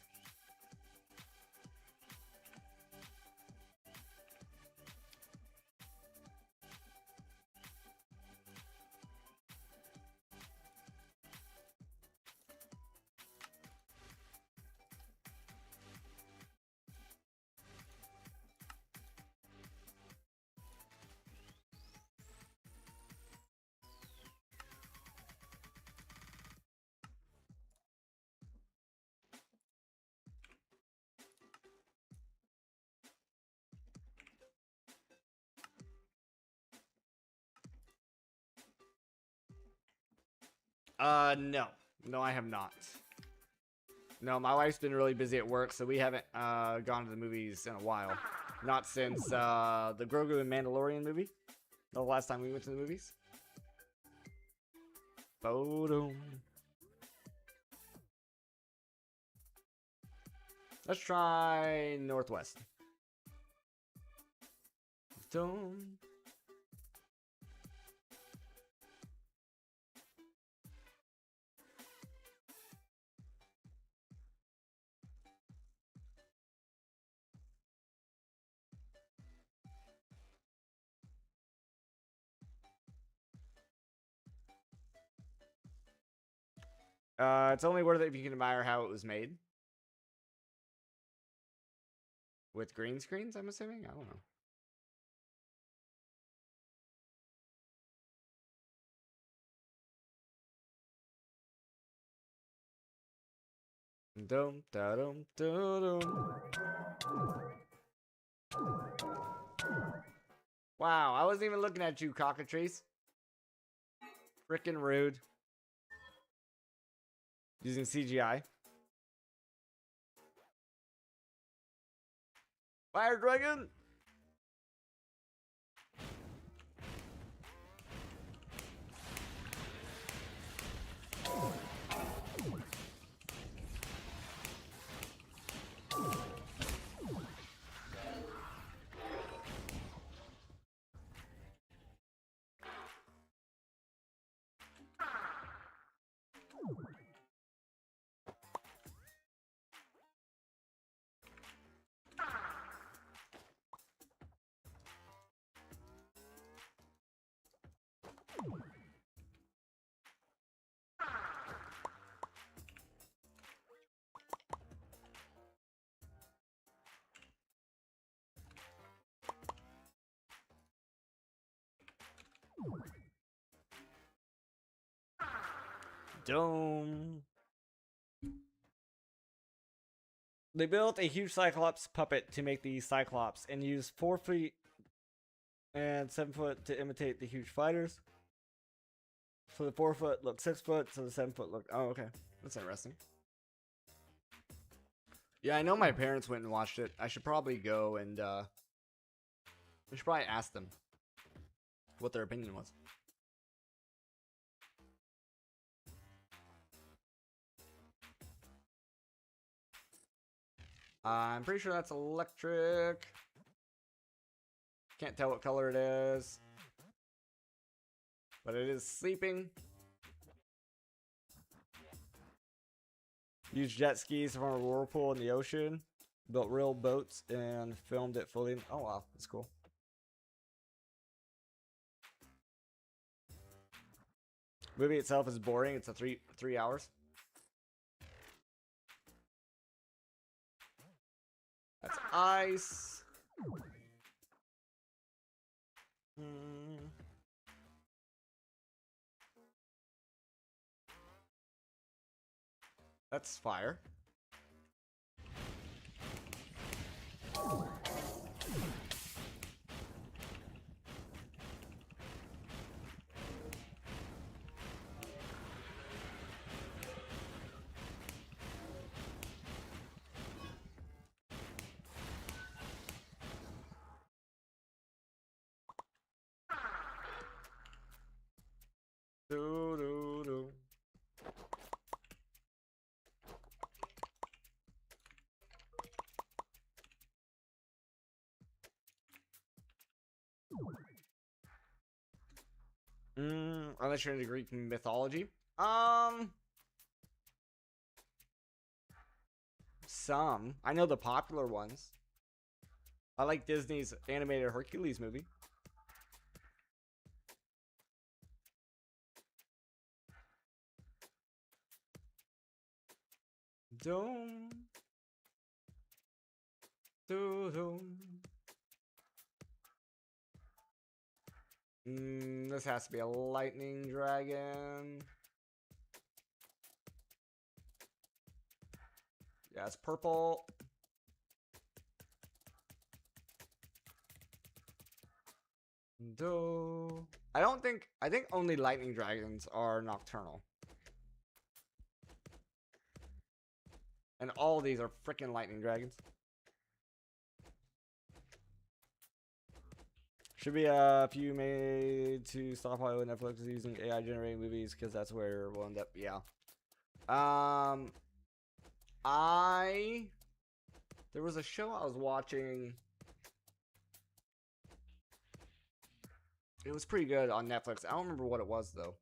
No. No, I have not. No, my wife's been really busy at work, so we haven't gone to the movies in a while. Not since the Grogu and Mandalorian movie. The last time we went to the movies. Boom. Let's try Northwest. Boom. It's only worth it if you can admire how it was made. With green screens, I'm assuming? I don't know. Dum da dum da dum. Wow, I wasn't even looking at you, cockatrice. Frickin' rude. Using CGI. Fire dragon! Dome. They built a huge Cyclops puppet to make the Cyclops and used 4 feet and 7 foot to imitate the huge fighters. So the 4 foot looked 6 foot, so the 7 foot looked... Oh, okay. That's interesting. Yeah, I know my parents went and watched it. I should probably go and, we should probably ask them what their opinion was. I'm pretty sure that's electric. Can't tell what color it is. But it is sleeping. Used jet skis from a whirlpool in the ocean. Built real boats and filmed it fully. Oh wow, that's cool. Movie itself is boring. It's a three hours. That's ice. That's fire. Do, do, do. Unless you're into Greek mythology. Some. I know the popular ones. I like Disney's animated Hercules movie. Doom. Doom. This has to be a lightning dragon. Yeah, it's purple. I think only lightning dragons are nocturnal. And all of these are freaking lightning dragons. Should be a few made to stop Hollywood. Netflix is using AI generated movies because that's where we'll end up. Yeah. There was a show I was watching. It was pretty good on Netflix. I don't remember what it was though.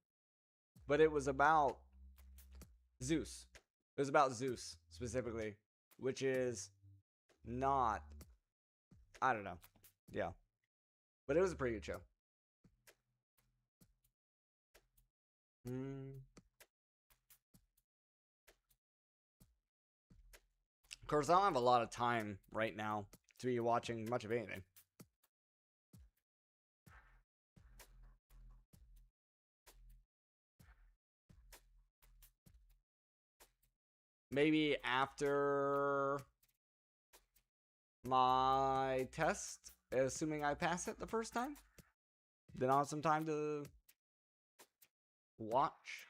But it was about Zeus. It was about Zeus specifically, which is not, I don't know. Yeah. But it was a pretty good show. Of course, I don't have a lot of time right now to be watching much of anything. Maybe after my test, assuming I pass it the first time, then I'll have some time to watch.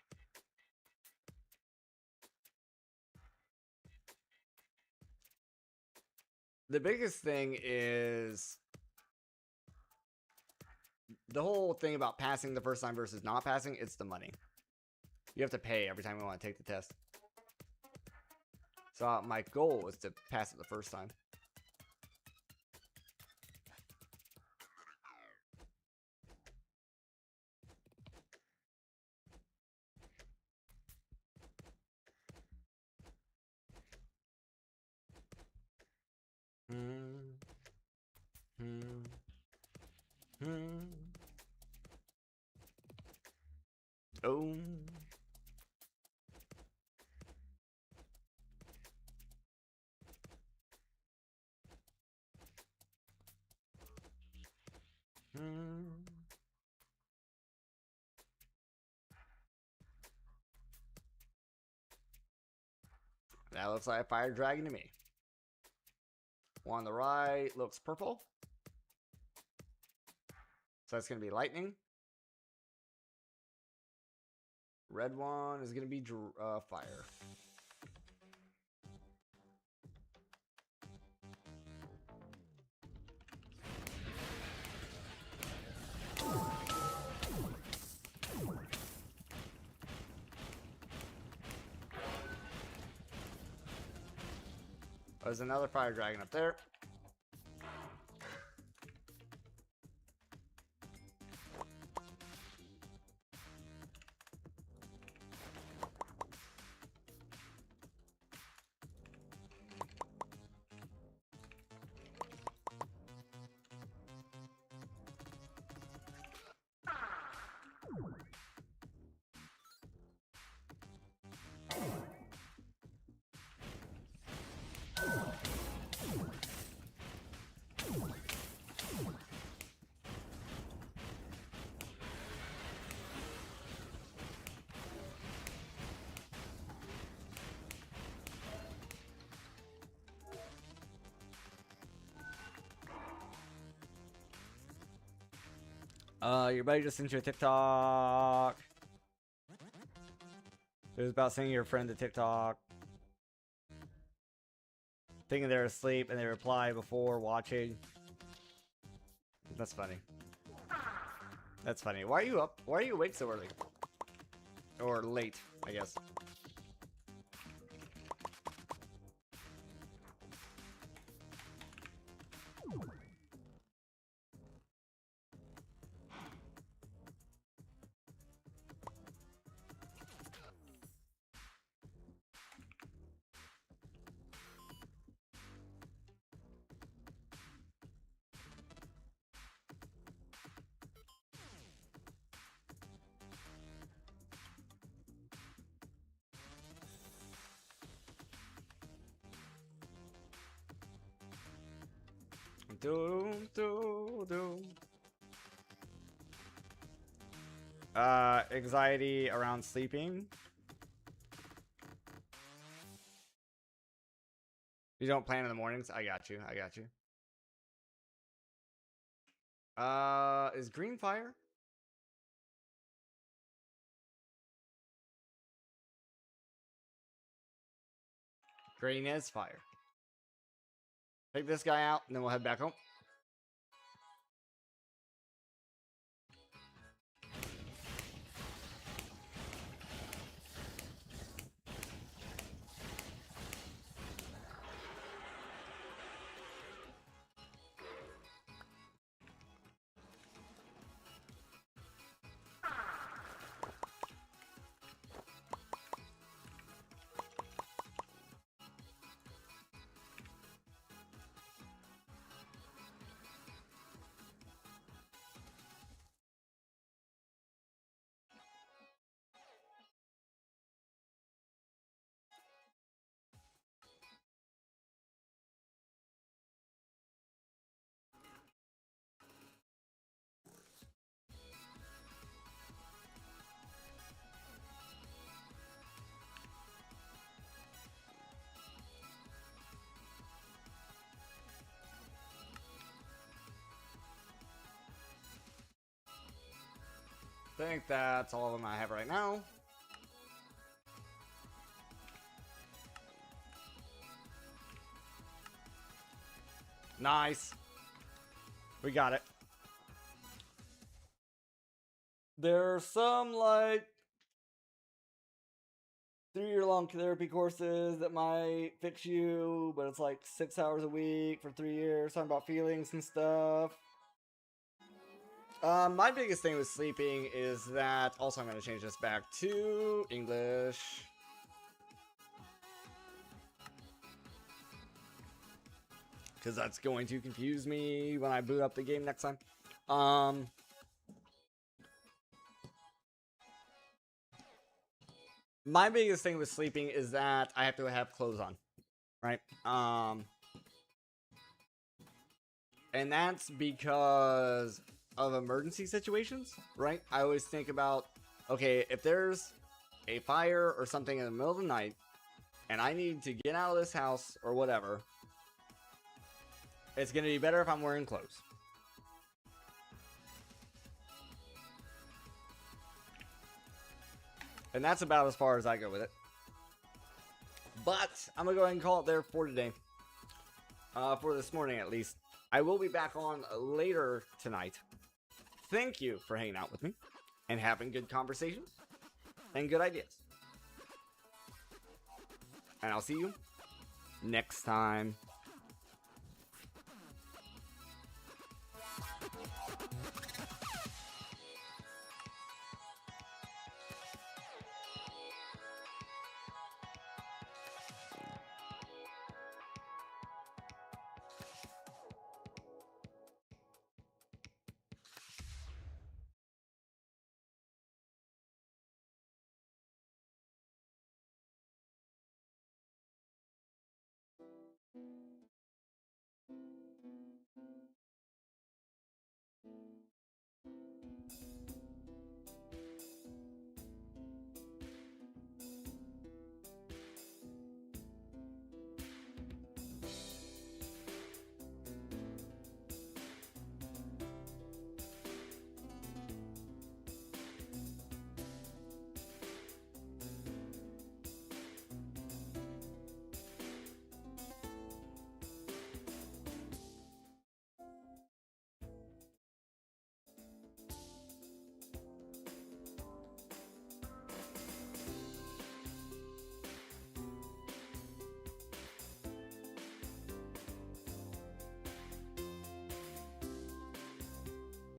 The biggest thing is the whole thing about passing the first time versus not passing. It's the money. You have to pay every time you want to take the test. So my goal is to pass it the first time. Oh. That looks like a fire dragon to me. One on the right looks purple. So that's going to be lightning. Red one is going to be fire. There's another fire dragon up there. Your buddy just sent you a TikTok. It was about sending your friend a TikTok. Thinking they're asleep and they reply before watching. That's funny. That's funny. Why are you up? Why are you awake so early? Or late, I guess. Doom, doom, doom. Anxiety around sleeping. You don't plan in the mornings? I got you. I got you. Is green fire? Green is fire. Take this guy out, and then we'll head back home. I think that's all of them I have right now. Nice. We got it. There are some like 3-year-long therapy courses that might fix you, but it's like 6 hours a week for 3 years, talking about feelings and stuff. My biggest thing with sleeping is that, also I'm going to change this back to English. Because that's going to confuse me when I boot up the game next time. My biggest thing with sleeping is that I have to have clothes on, right? And that's because of emergency situations, right? I always think about, okay, if there's a fire or something in the middle of the night and I need to get out of this house or whatever, it's going to be better if I'm wearing clothes. And that's about as far as I go with it. But I'm going to go ahead and call it there for today. For this morning, at least. I will be back on later tonight. Thank you for hanging out with me and having good conversations and good ideas. And I'll see you next time.